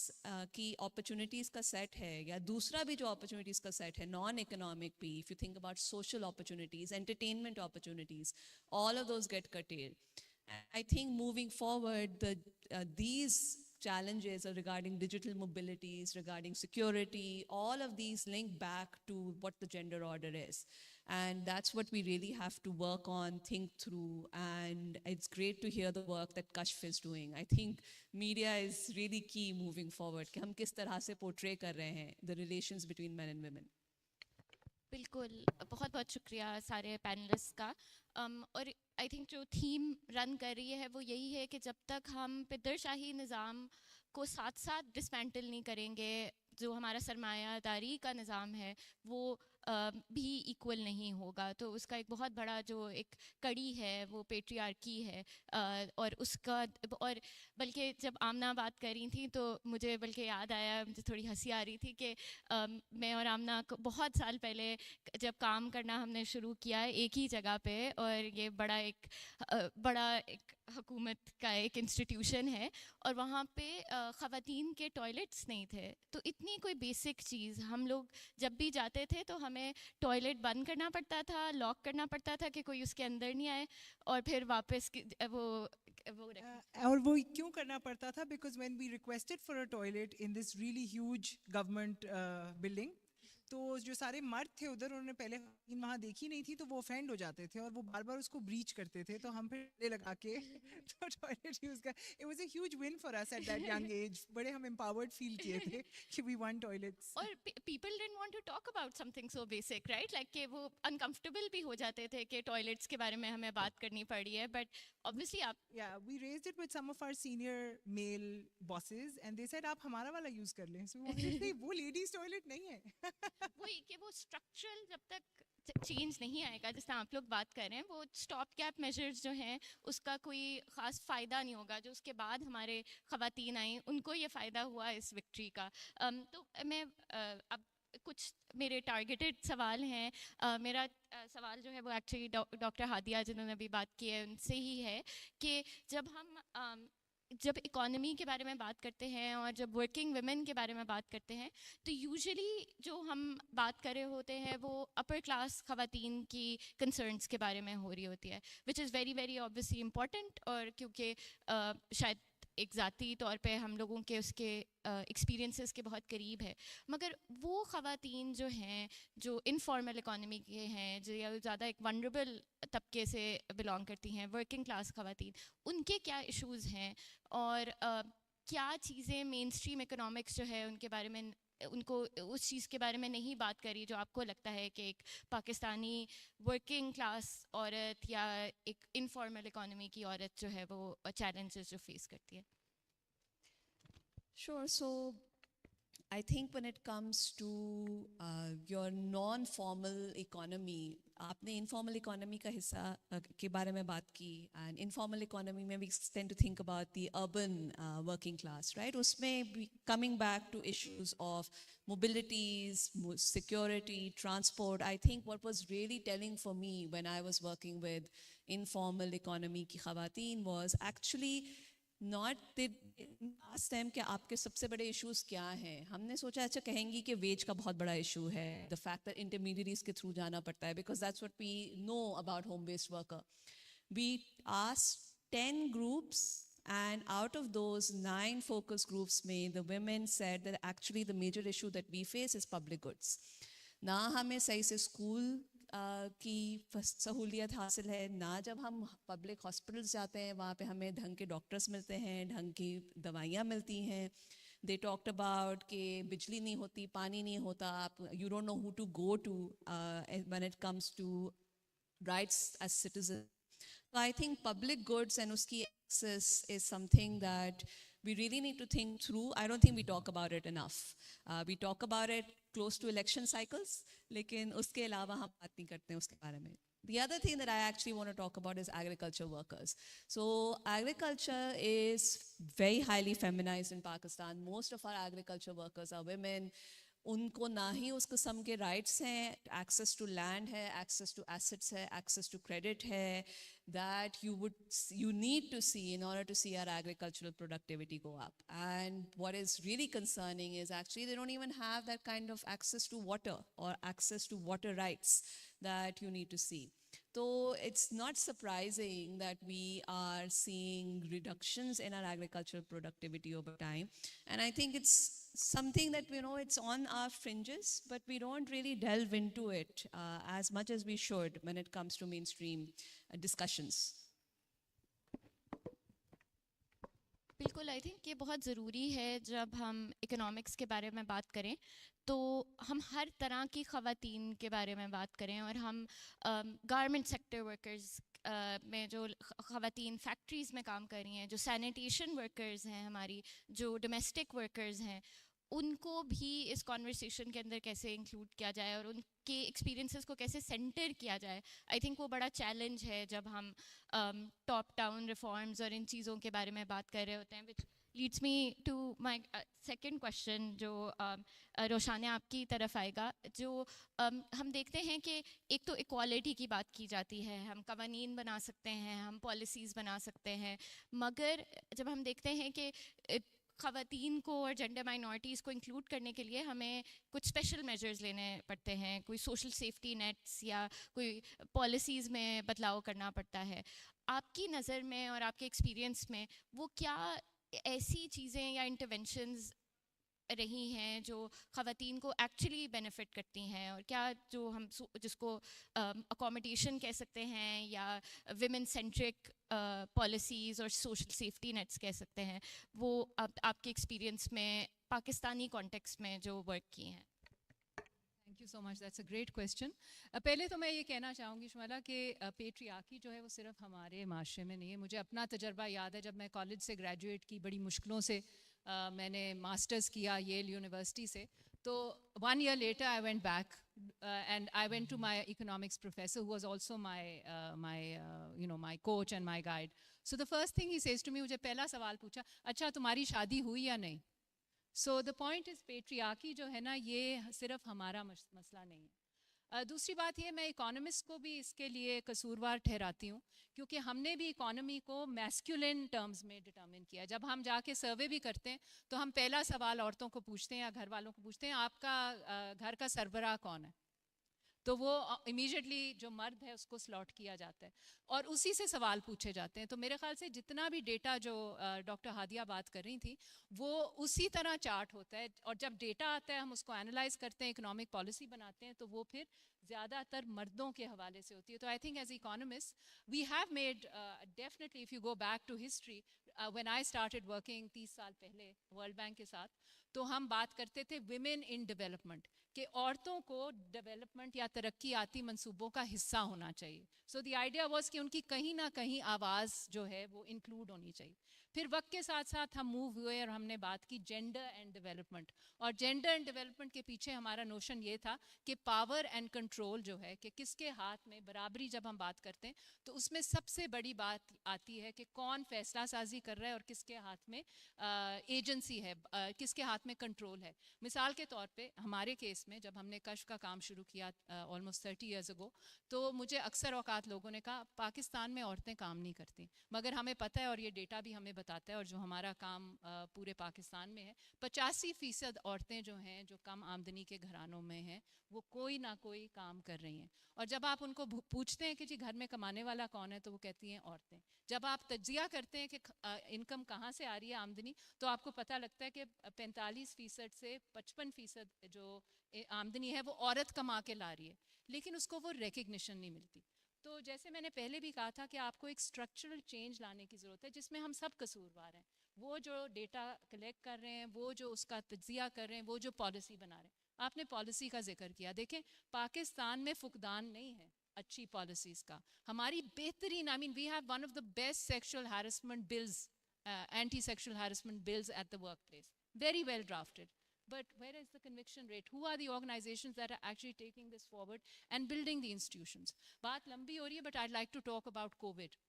की opportunities का set है, या दूसरा भी जो opportunities का set है, non-economic भी, if you think about social opportunities, entertainment opportunities, all of those get curtailed. I think moving forward, these challenges are regarding digital mobilities, regarding security, all of these link back to what the gender order is. And that's what we really have to work on, think through. And it's great to hear the work that Kashf is doing. I think media is really key moving forward. कि हम किस तरह से portray कर रहे हैं the relations between men and women. बिल्कुल बहुत बहुत शुक्रिया सारे पैनलिस्ट का और आई थिंक जो थीम रन कर रही है वो यही है कि जब तक हम पिदरशाही निज़ाम को साथ साथ डिसमेंटल नहीं करेंगे जो हमारा सरमायादारी का निज़ाम है वो भी इक्वल नहीं होगा तो उसका एक बहुत बड़ा जो एक कड़ी है वो पेट्रियार्की है और उसका और बल्कि जब आमना बात कर रही थी तो मुझे बल्कि याद आया मुझे थोड़ी हंसी आ रही थी कि मैं और आमना बहुत साल पहले जब काम करना हमने शुरू किया एक ही जगह पे और ये बड़ा एक हुकूमत का एक इंस्टीट्यूशन है और वहाँ पे ख़वातीन के टॉयलेट्स नहीं थे तो इतनी कोई बेसिक चीज़ हम लोग जब भी जाते थे तो हमें टॉयलेट बंद करना पड़ता था लॉक करना पड़ता था कि कोई उसके अंदर नहीं आए और फिर वापस और वो क्यों करना पड़ता था because when we requested for a toilet in this really huge government building तो जो सारे मर्द थे उधर उन्होंने पहले वहाँ देखी नहीं थी तो वो ऑफेंड हो जाते थे और वो बार बार उसको ब्रीच करते थे तो हम फिर लगा के तो टॉयलेट यूज कर it was a huge win for us at that young age बड़े हम एम्पावर्ड फील किए थे कि वी वांट टॉयलेट्स और people didn't want to talk about something so basic right like कि वो अनकंफर्टेबल भी हो जाते थे कि टॉयलेट्स के बारे में हमें बात करनी पड़ी है बट ऑब्वियसली आप we raised it with some of our senior male bosses and they said आप हमारा वाला यूज कर लें सो वो लेडीज टॉयलेट नहीं है वही कि वो स्ट्रक्चरल जब तक चेंज नहीं आएगा जिस तरह आप लोग बात कर रहे हैं वो स्टॉप गैप मेजर्स जो हैं उसका कोई ख़ास फ़ायदा नहीं होगा जो उसके बाद हमारे ख़वातीन आई उनको ये फ़ायदा हुआ इस विक्ट्री का तो मैं अब कुछ मेरे टारगेटेड सवाल हैं मेरा सवाल जो है वो एक्चुअली डॉक्टर हादिया जिन्होंने अभी बात की है उनसे ही है कि जब इकोनॉमी के बारे में बात करते हैं और जब वर्किंग वुमेन के बारे में बात करते हैं तो यूजुअली जो हम बात कर रहे होते हैं वो अपर क्लास ख़वातीन की कंसर्न्स के बारे में हो रही होती है which is very very obviously important और क्योंकि शायद एक ज़ाती तौर पे हम लोगों के उसके एक्सपीरियंसेस के बहुत करीब है मगर वो ख़वातीन जो हैं जो इनफॉर्मल इकोनॉमी के हैं जो या ज़्यादा एक वनरेबल तबके से बिलोंग करती हैं वर्किंग क्लास ख़वातीन उनके क्या इश्यूज़ हैं और क्या चीज़ें मेन स्ट्रीम इकोनॉमिक्स जो है उनके बारे में उनको उस चीज़ के बारे में नहीं बात करी जो आपको लगता है कि एक पाकिस्तानी वर्किंग क्लास औरत या एक इनफॉर्मल इकोनॉमी की औरत जो है वो चैलेंजेस जो फेस करती है Sure. So I think when it comes to your non-formal economy, आपने informal economy का हिस्सा के बारे में बात की and informal economy में we tend to think about the urban working class, right? उसमें coming back to issues of mobilities, security, transport, I think what was really telling for me when I was working with informal economy की ख़वातीन was actually not last time कि आपके सबसे बड़े issues क्या हैं हमने सोचा अच्छा कहेंगी कि वेज का बहुत बड़ा इशू है द फैक्ट दैट इंटरमीडिएट्स के थ्रू जाना पड़ता है because that's what we know about home based worker we asked 10 groups and out of those 9 focus groups में the women said that actually the major issue that we face is public goods ना हमें सही से school की सहूलियत हासिल है ना जब हम पब्लिक हॉस्पिटल्स जाते हैं वहाँ पे हमें ढंग के डॉक्टर्स मिलते हैं ढंग की दवाइयाँ मिलती हैं दे टॉक्ड अबाउट कि बिजली नहीं होती पानी नहीं होता आप you don't know who to go to when it comes to rights as citizen So I think public goods and uski access is something that we really need to think through. I don't think we talk about it enough. We talk about it close to election cycles, लेकिन उसके अलावा हम बात नहीं करते हैं उसके बारे में. The other thing that I actually want to talk about is agriculture workers. So agriculture is very highly feminized in Pakistan. Most of our agriculture workers are women. उनको ना ही उस किस्म के राइट्स हैं एक्सेस टू लैंड है access to assets है access to credit है that you need to see in order to see our agricultural productivity go up. And what is really concerning is actually they don't even have that kind of access to water or access to water rights that you need to see. So it's not surprising that we are seeing reductions in our agricultural productivity over time. And I think it's something that, it's on our fringes, but we don't really delve into it as much as we should when it comes to mainstream discussions. बिल्कुल I think ये बहुत ज़रूरी है जब हम economics के बारे में बात करें तो हम हर तरह की ख़वातीन के बारे में बात करें और हम गारमेंट सेक्टर वर्कर्स में जो ख़वातीन फैक्ट्रीज़ में काम कर रही हैं, जो सैनिटेशन वर्कर्स हैं हमारी, जो डोमेस्टिक वर्कर्स हैं, उनको भी इस कॉन्वर्सेशन के अंदर कैसे इंक्लूड किया जाए और उनके एक्सपीरियंसेस को कैसे सेंटर किया जाए. आई थिंक वो बड़ा चैलेंज है जब हम टॉप डाउन रिफॉर्म्स और इन चीज़ों के बारे में बात कर रहे होते हैं. Which leads me to my second question जो रोशाना आपकी तरफ आएगा. जो हम देखते हैं कि एक तो इक्वालिटी की बात की जाती है, हम कवानीन बना सकते हैं, हम पॉलिसीज़ बना सकते हैं, मगर जब हम देखते हैं कि ख़वातीन को और जेंडर माइनॉरिटीज़ को इंक्लूड करने के लिए हमें कुछ स्पेशल मेजर्स लेने पड़ते हैं, कोई सोशल सेफ्टी नेट्स या कोई पॉलिसीज़ में बदलाव करना पड़ता है. आपकी नज़र में और आपके एक्सपीरियंस में वो क्या ऐसी चीज़ें या इंटरवेंशंस रही हैं जो ख़वातीन को एक्चुअली बेनिफिट करती हैं, और क्या जो हम जिसको अकोमोडेशन कह सकते हैं या विमेन सेंट्रिक पॉलिसीज़ और सोशल सेफ्टी नेट्स कह सकते हैं, वो आपके एक्सपीरियंस में पाकिस्तानी कॉन्टेक्स्ट में जो वर्क किए हैं? Thank you so much, that's a great question. पहले तो मैं ये कहना चाहूँगी शुमाला कि पेट्रियार्की जो है वो सिर्फ हमारे माशरे में नहीं है. मुझे अपना तजर्बा याद है, जब मैं कॉलेज से ग्रेजुएट की, बड़ी मुश्किलों से मैंने मास्टर्स किया येल यूनिवर्सिटी से. तो 1 year later I went back and I went to my economics professor who was also my coach and my guide. So the first thing he says to me, मुझे पहला सवाल पूछा, अच्छा तुम्हारी शादी हुई या नहीं? So the point is patriarchy जो है ना, ये सिर्फ हमारा मसला नहीं है. दूसरी बात ये, मैं इकोनॉमिस्ट को भी इसके लिए कसूरवार ठहराती हूँ, क्योंकि हमने भी इकोनॉमी को मैस्कुलिन टर्म्स में डिटर्मिन किया. जब हम जाके सर्वे भी करते हैं तो हम पहला सवाल औरतों को पूछते हैं या घर वालों को पूछते हैं, आपका घर का सरबराह कौन है? तो वो इमीडिएटली जो मर्द है उसको स्लॉट किया जाता है और उसी से सवाल पूछे जाते हैं. तो मेरे ख्याल से जितना भी डेटा जो डॉक्टर हादिया बात कर रही थी वो उसी तरह चार्ट होता है, और जब डेटा आता है हम उसको एनालाइज करते हैं, इकोनॉमिक पॉलिसी बनाते हैं, तो वो फिर ज़्यादातर मर्दों के हवाले से होती है. तो I think as economist we have made definitely, if you go back to history, when I started working 30 साल पहले वर्ल्ड बैंक के साथ, तो हम बात करते थे विमेन इन डेवलपमेंट, कि औरतों को डेवलपमेंट या तरक्कीयाती मंसूबों का हिस्सा होना चाहिए. सो द आइडिया वाज कि उनकी कहीं ना कहीं आवाज़ जो है वो इंक्लूड होनी चाहिए. फिर वक्त के साथ साथ हम मूव हुए और हमने बात की जेंडर एंड डेवलपमेंट, और जेंडर एंड डेवलपमेंट के पीछे हमारा नोशन ये था कि पावर एंड कंट्रोल जो है, कि किसके हाथ में बराबरी. जब हम बात करते हैं तो उसमें सबसे बड़ी बात आती है कि कौन फैसला साजी कर रहा है और किसके हाथ में एजेंसी है, किसके हाथ में कंट्रोल है. मिसाल के तौर पे हमारे केस में जब हमने कश्फ का काम शुरू किया ऑलमोस्ट 30 years ago, तो मुझे अक्सर औकात लोगों ने कहा पाकिस्तान में औरतें काम नहीं करती, मगर हमें पता है और ये डेटा भी हमें बताता है, और जो हमारा काम पूरे पाकिस्तान में है, 85% औरतें जो हैं जो कम आमदनी के घरानों में हैं वो कोई ना कोई काम कर रही हैं. और जब आप उनको पूछते हैं कि जी घर में कमाने वाला कौन है, तो वो कहती हैं औरतें. जब आप तज्जिया करते हैं कि इनकम कहाँ से आ रही है, आमदनी, तो आपको पता लगता है कि 45% से 55% जो आमदनी है वो औरत कमा के ला रही है, लेकिन उसको वो रिकग्निशन नहीं मिलती. तो जैसे मैंने पहले भी कहा था कि आपको एक स्ट्रक्चरल चेंज लाने की ज़रूरत है जिसमें हम सब कसूरवार हैं. वो जो डेटा कलेक्ट कर रहे हैं, वो जो उसका तज्जिया कर रहे हैं, वो जो पॉलिसी बना रहे हैं. आपने पॉलिसी का जिक्र किया, देखें पाकिस्तान में फुकदान नहीं है अच्छी पॉलिसीज़ का. हमारी बेहतरीन, I mean we have one of the best sexual harassment bills, anti sexual harassment bills at the workplace, very well drafted. But where is the conviction rate? Who are the organizations that are actually taking this forward and building the institutions? बात लंबी हो रही है, but I'd like to talk about COVID.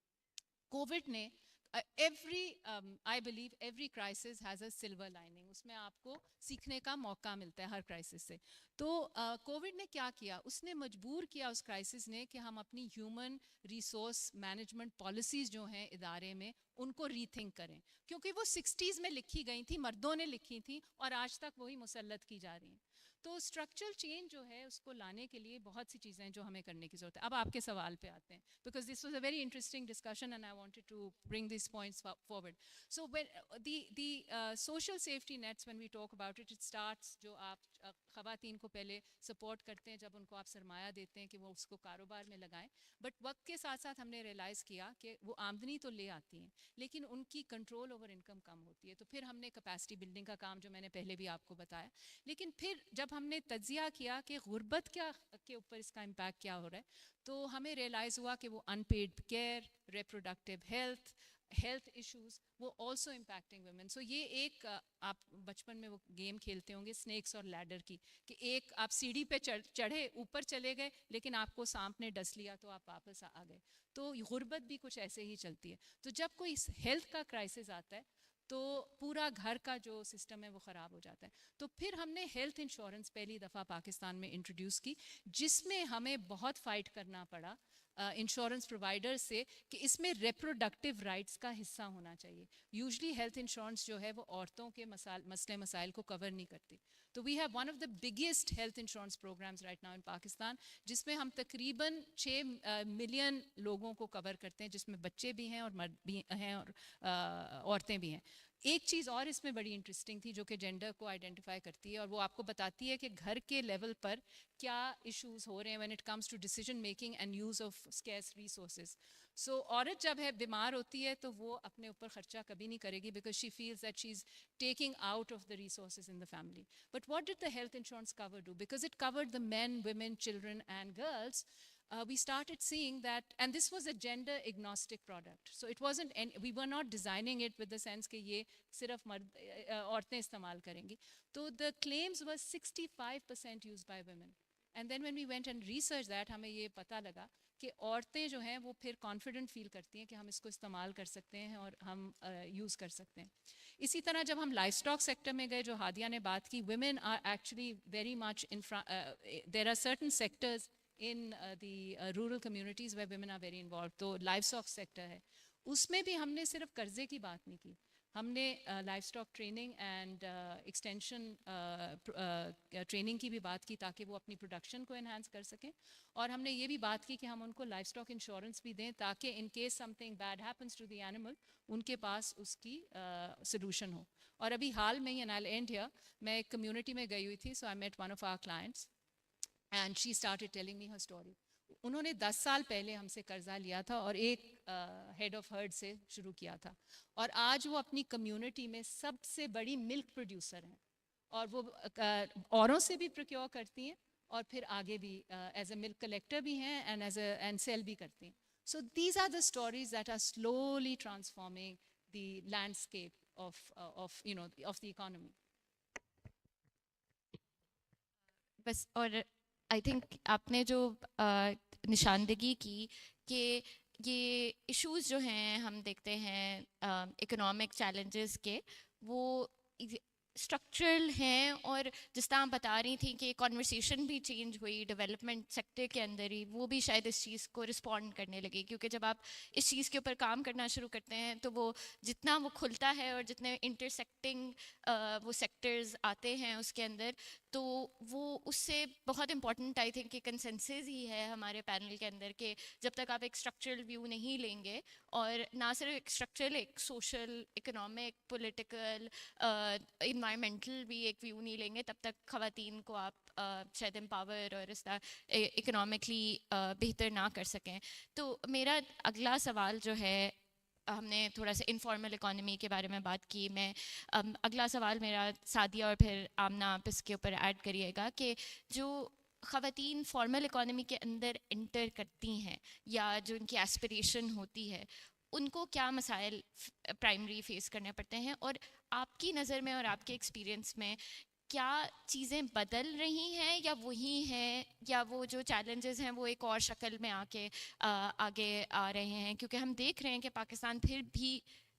COVID ने I believe every crisis has a silver lining. उसमें आपको सीखने का मौका मिलता है हर क्राइसिस से. तो कोविड ने क्या किया, उसने मजबूर किया उस क्राइसिस ने कि हम अपनी ह्यूमन रिसोर्स मैनेजमेंट पॉलिसीज़ जो हैं इदारे में उनको रीथिंक करें, क्योंकि वो 60s में लिखी गई थी, मर्दों ने लिखी थी और आज तक वही मुसल्लत की जा रही हैं. तो स्ट्रक्चरल चेंज जो है उसको लाने के लिए बहुत सी चीज़ें जो हमें करने की ज़रूरत है. अब आपके सवाल पे आते हैं, because this was a very interesting discussion and I wanted to bring this points forward. So when the social safety nets when we talk about it, it starts जो आप ख़वातीन को पहले सपोर्ट करते हैं, जब उनको आप सरमाया देते हैं कि वो उसको कारोबार में लगाएं. बट वक्त के साथ साथ हमने रियलाइज़ किया कि वो आमदनी तो ले आती हैं, लेकिन उनकी कंट्रोल ओवर इनकम कम होती है. तो फिर हमने कैपेसिटी बिल्डिंग का काम, जो मैंने पहले भी आपको बताया, लेकिन फिर जब हमने तज्जिया किया कि गुर्बत क्या के ऊपर इसका इम्पैक्ट क्या हो रहा है, तो हमें रियलाइज़ हुआ कि वो unpaid care, reproductive health issues, वो ऑल्सो इम्पैक्टिंग वुमेन. सो ये एक आप बचपन में वो गेम खेलते होंगे स्नेक्स और लैडर की, कि एक आप सीढ़ी पे चढ़े, ऊपर चले गए, लेकिन आपको सांप ने डस लिया तो आप वापस आ गए. तो गुर्बत भी कुछ ऐसे ही चलती है. तो जब कोई हेल्थ का क्राइसिस आता है तो पूरा घर का जो सिस्टम है वो ख़राब हो जाता है. तो फिर हमने हेल्थ इंश्योरेंस पहली दफ़ा पाकिस्तान में इंट्रोड्यूस की, जिसमें हमें बहुत फ़ाइट करना पड़ा इंश्योरेंस प्रोवाइडर से कि इसमें रिप्रोडक्टिव राइट्स का हिस्सा होना चाहिए. यूजुअली हेल्थ इंश्योरेंस जो है वो औरतों के मसले मसाइल को कवर नहीं करती. तो we have one of the biggest health insurance programmes right now in Pakistan, जिसमें हम तकरीबन 6 मिलियन लोगों को कवर करते हैं, जिसमें बच्चे भी हैं और मर्द भी हैं और औरतें भी हैं. एक चीज़ और इसमें बड़ी इंटरेस्टिंग थी जो कि जेंडर को आइडेंटिफाई करती है, और वो आपको बताती है कि घर के लेवल पर क्या इश्यूज हो रहे हैं when it comes to decision making and use of scarce resources. So औरत जब है बीमार होती है तो वो अपने ऊपर खर्चा कभी नहीं करेगी, because she feels that she is taking out of the resources in the family. But what did the health insurance cover do? Because it covered the men, women, children and girls. We started seeing that, and this was a gender agnostic product. So it wasn't, we were not designing it with the sense कि ये सिर्फ मर्द औरतें इस्तेमाल करेंगी. तो the claims were 65% used by women. And then when we went and researched that, हमें ये पता लगा कि औरतें जो हैं वो फिर confident feel करती हैं कि हम इसको इस्तेमाल कर सकते हैं और हम use कर सकते हैं. इसी तरह जब हम लाइफ स्टॉक सेक्टर में गए, जो हादिया ने बात की, women are actually very much in front. There are certain sectors in the rural communities where women are very involved. तो लाइफ स्टॉक सेक्टर है, उसमें भी हमने सिर्फ कर्जे की बात नहीं की. हमने life stock training and extension training की भी बात की, ताकि वो अपनी प्रोडक्शन को एनहांस कर सकें. और हमने ये भी बात की कि हम उनको लाइफ स्टॉक इंश्योरेंस भी दें, ताकि in case something bad happens to the animal, उनके पास उसकी सोल्यूशन हो. और अभी हाल में ही, and I will end here, मैं एक कम्युनिटी में गई हुई थी. So I met one of our clients and she started telling me her story. उन्होंने 10 साल पहले हमसे कर्जा लिया था और एक हेड ऑफ हर्ड से शुरू किया था, और आज वो अपनी कम्युनिटी में सबसे बड़ी मिल्क प्रोड्यूसर हैं, और वो औरों से भी प्रोक्योर करती हैं और फिर आगे भी एज अ मिल्क कलेक्टर भी हैं एंड सेल भी करती हैं. So these are the stories that are slowly transforming the landscape of the economy. बस, और आई थिंक आपने जो निशानदेही की कि ये इश्यूज जो हैं हम देखते हैं इकोनॉमिक चैलेंजेस के, वो स्ट्रक्चरल हैं. और जिस तरह आप बता रही थी कि कॉन्वर्सेशन भी चेंज हुई डेवलपमेंट सेक्टर के अंदर ही, वो भी शायद इस चीज़ को रिस्पॉन्ड करने लगी, क्योंकि जब आप इस चीज़ के ऊपर काम करना शुरू करते हैं तो वो जितना वो खुलता है और जितने इंटरसेक्टिंग वो सेक्टर्स आते हैं उसके अंदर, तो वो उससे बहुत इंपॉर्टेंट आई थिंक कि कंसेंसस ही है हमारे पैनल के अंदर कि जब तक आप एक स्ट्रक्चरल व्यू नहीं लेंगे, और ना सिर्फ एक स्ट्रक्चरल, एक सोशल, इकोनॉमिक, पॉलिटिकल, इन्वायरमेंटल भी एक व्यू नहीं लेंगे, तब तक ख़वातीन को आप शायद एम्पावर और इस तरह इकोनॉमिकली बेहतर ना कर सकें. तो मेरा अगला सवाल जो है, हमने थोड़ा सा इनफॉर्मल इकोनॉमी के बारे में बात की. मैं अगला सवाल मेरा सादिया और फिर आमना आप इसके ऊपर ऐड करिएगा कि जो ख़वातीन फॉर्मल इकोनॉमी के अंदर इंटर करती हैं या जो उनकी एस्पिरेशन होती है, उनको क्या मसाइल प्राइमरी फेस करने पड़ते हैं, और आपकी नज़र में और आपके एक्सपीरियंस में क्या चीज़ें बदल रही हैं या वही हैं, या वो जो चैलेंजेस हैं वो एक और शक्ल में आके आगे आ रहे हैं? क्योंकि हम देख रहे हैं कि पाकिस्तान फिर भी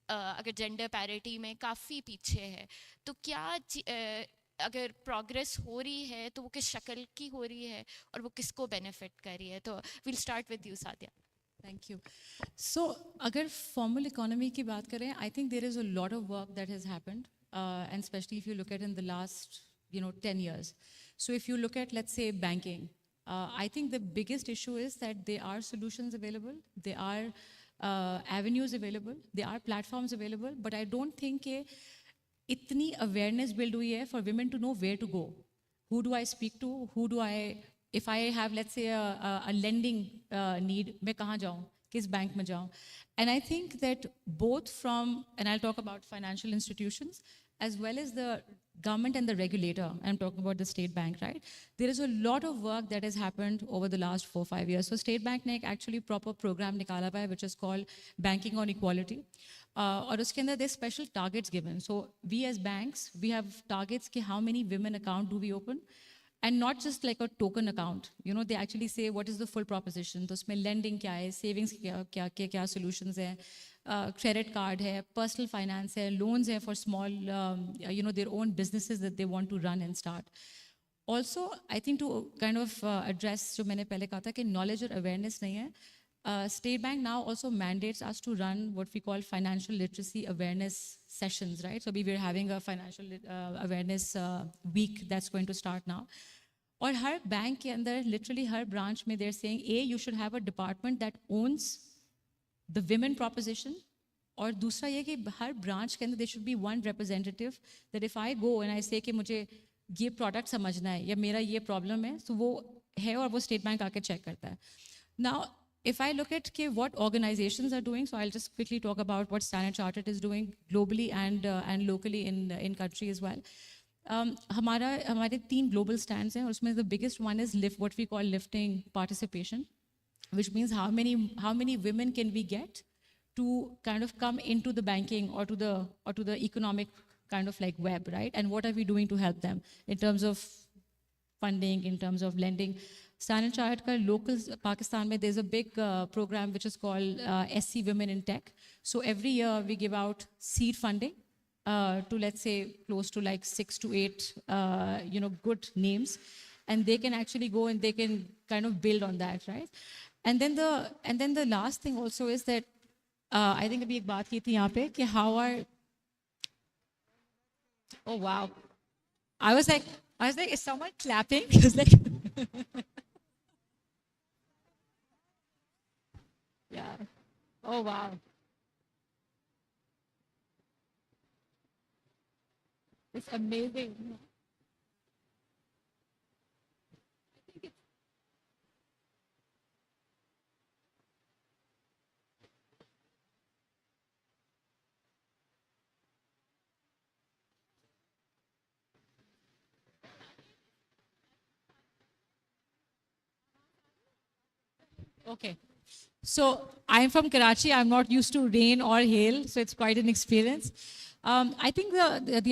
अगर जेंडर पैरिटी में काफ़ी पीछे है, तो क्या अगर प्रोग्रेस हो रही है तो वो किस शक्ल की हो रही है और वो किसको बेनिफिट कर रही है? तो will start with you Sadia. Thank you. So अगर फॉर्मल इकोनॉमी की बात करें, I think there is a lot of work that has happened, and especially if you look at in the last 10 years. So if you look at, let's say, banking, I think the biggest issue is that there are solutions available, there are avenues available, there are platforms available, but I don't think itni awareness build hui hai for women to know where to go. Who do I speak to? If I have, let's say, a lending need, मैं कहाँ जाऊँ? किस bank में जाऊँ? And I think that both from, and I'll talk about financial institutions, as well as the government and the regulator, I'm talking about the State Bank, right? There is a lot of work that has happened over the last 4-5 years. So State Bank ने एक actually proper program निकाला हुआ है, which is called Banking on Equality. और उसके अंदर there's special targets given. So we as banks, we have targets कि how many women account do we open? And not just like a token account. You know, they actually say what is the full proposition. तो उसमें lending क्या है, savings क्या solutions है, credit card है, personal finance है, loans है for small, their own businesses that they want to run and start. Also, I think to kind of address जो मैंने पहले कहा था कि knowledge और awareness नहीं है, State Bank now also mandates us to run what we call financial literacy awareness sessions, right? So we're having a financial awareness week that's going to start now. और हर बैंक के अंदर literally हर branch में they're saying, you should have a department that owns the women proposition. और दूसरा ये कि हर branch के अंदर there should be one representative that if I go and I say कि मुझे ये product समझना है या मेरा ये problem है, so वो है और वो State Bank आके check करता है. Now, if I look at what organizations are doing, so I'll just quickly talk about what Standard Chartered is doing globally and locally in country as well. हमारे 3 global stands हैं और उसमें the biggest one is what we call lifting participation, which means how many women can we get to kind of come into the banking or to the economic kind of like web, right? And what are we doing to help them in terms of funding, in terms of lending? Standard Chartered ka local Pakistan mein, there's a big program which is called SC Women in Tech. So every year we give out seed funding to, let's say, close to like 6 to 8 good names, and they can actually go and they can kind of build on that, right? And then the last thing also is that I think abhi ek baat ki thi yahan pe ki how are, oh wow, I was like, is someone clapping? It's like yeah. Oh wow. It's amazing. Okay. So I'm from Karachi. I'm not used to rain or hail, so it's quite an experience. I think the other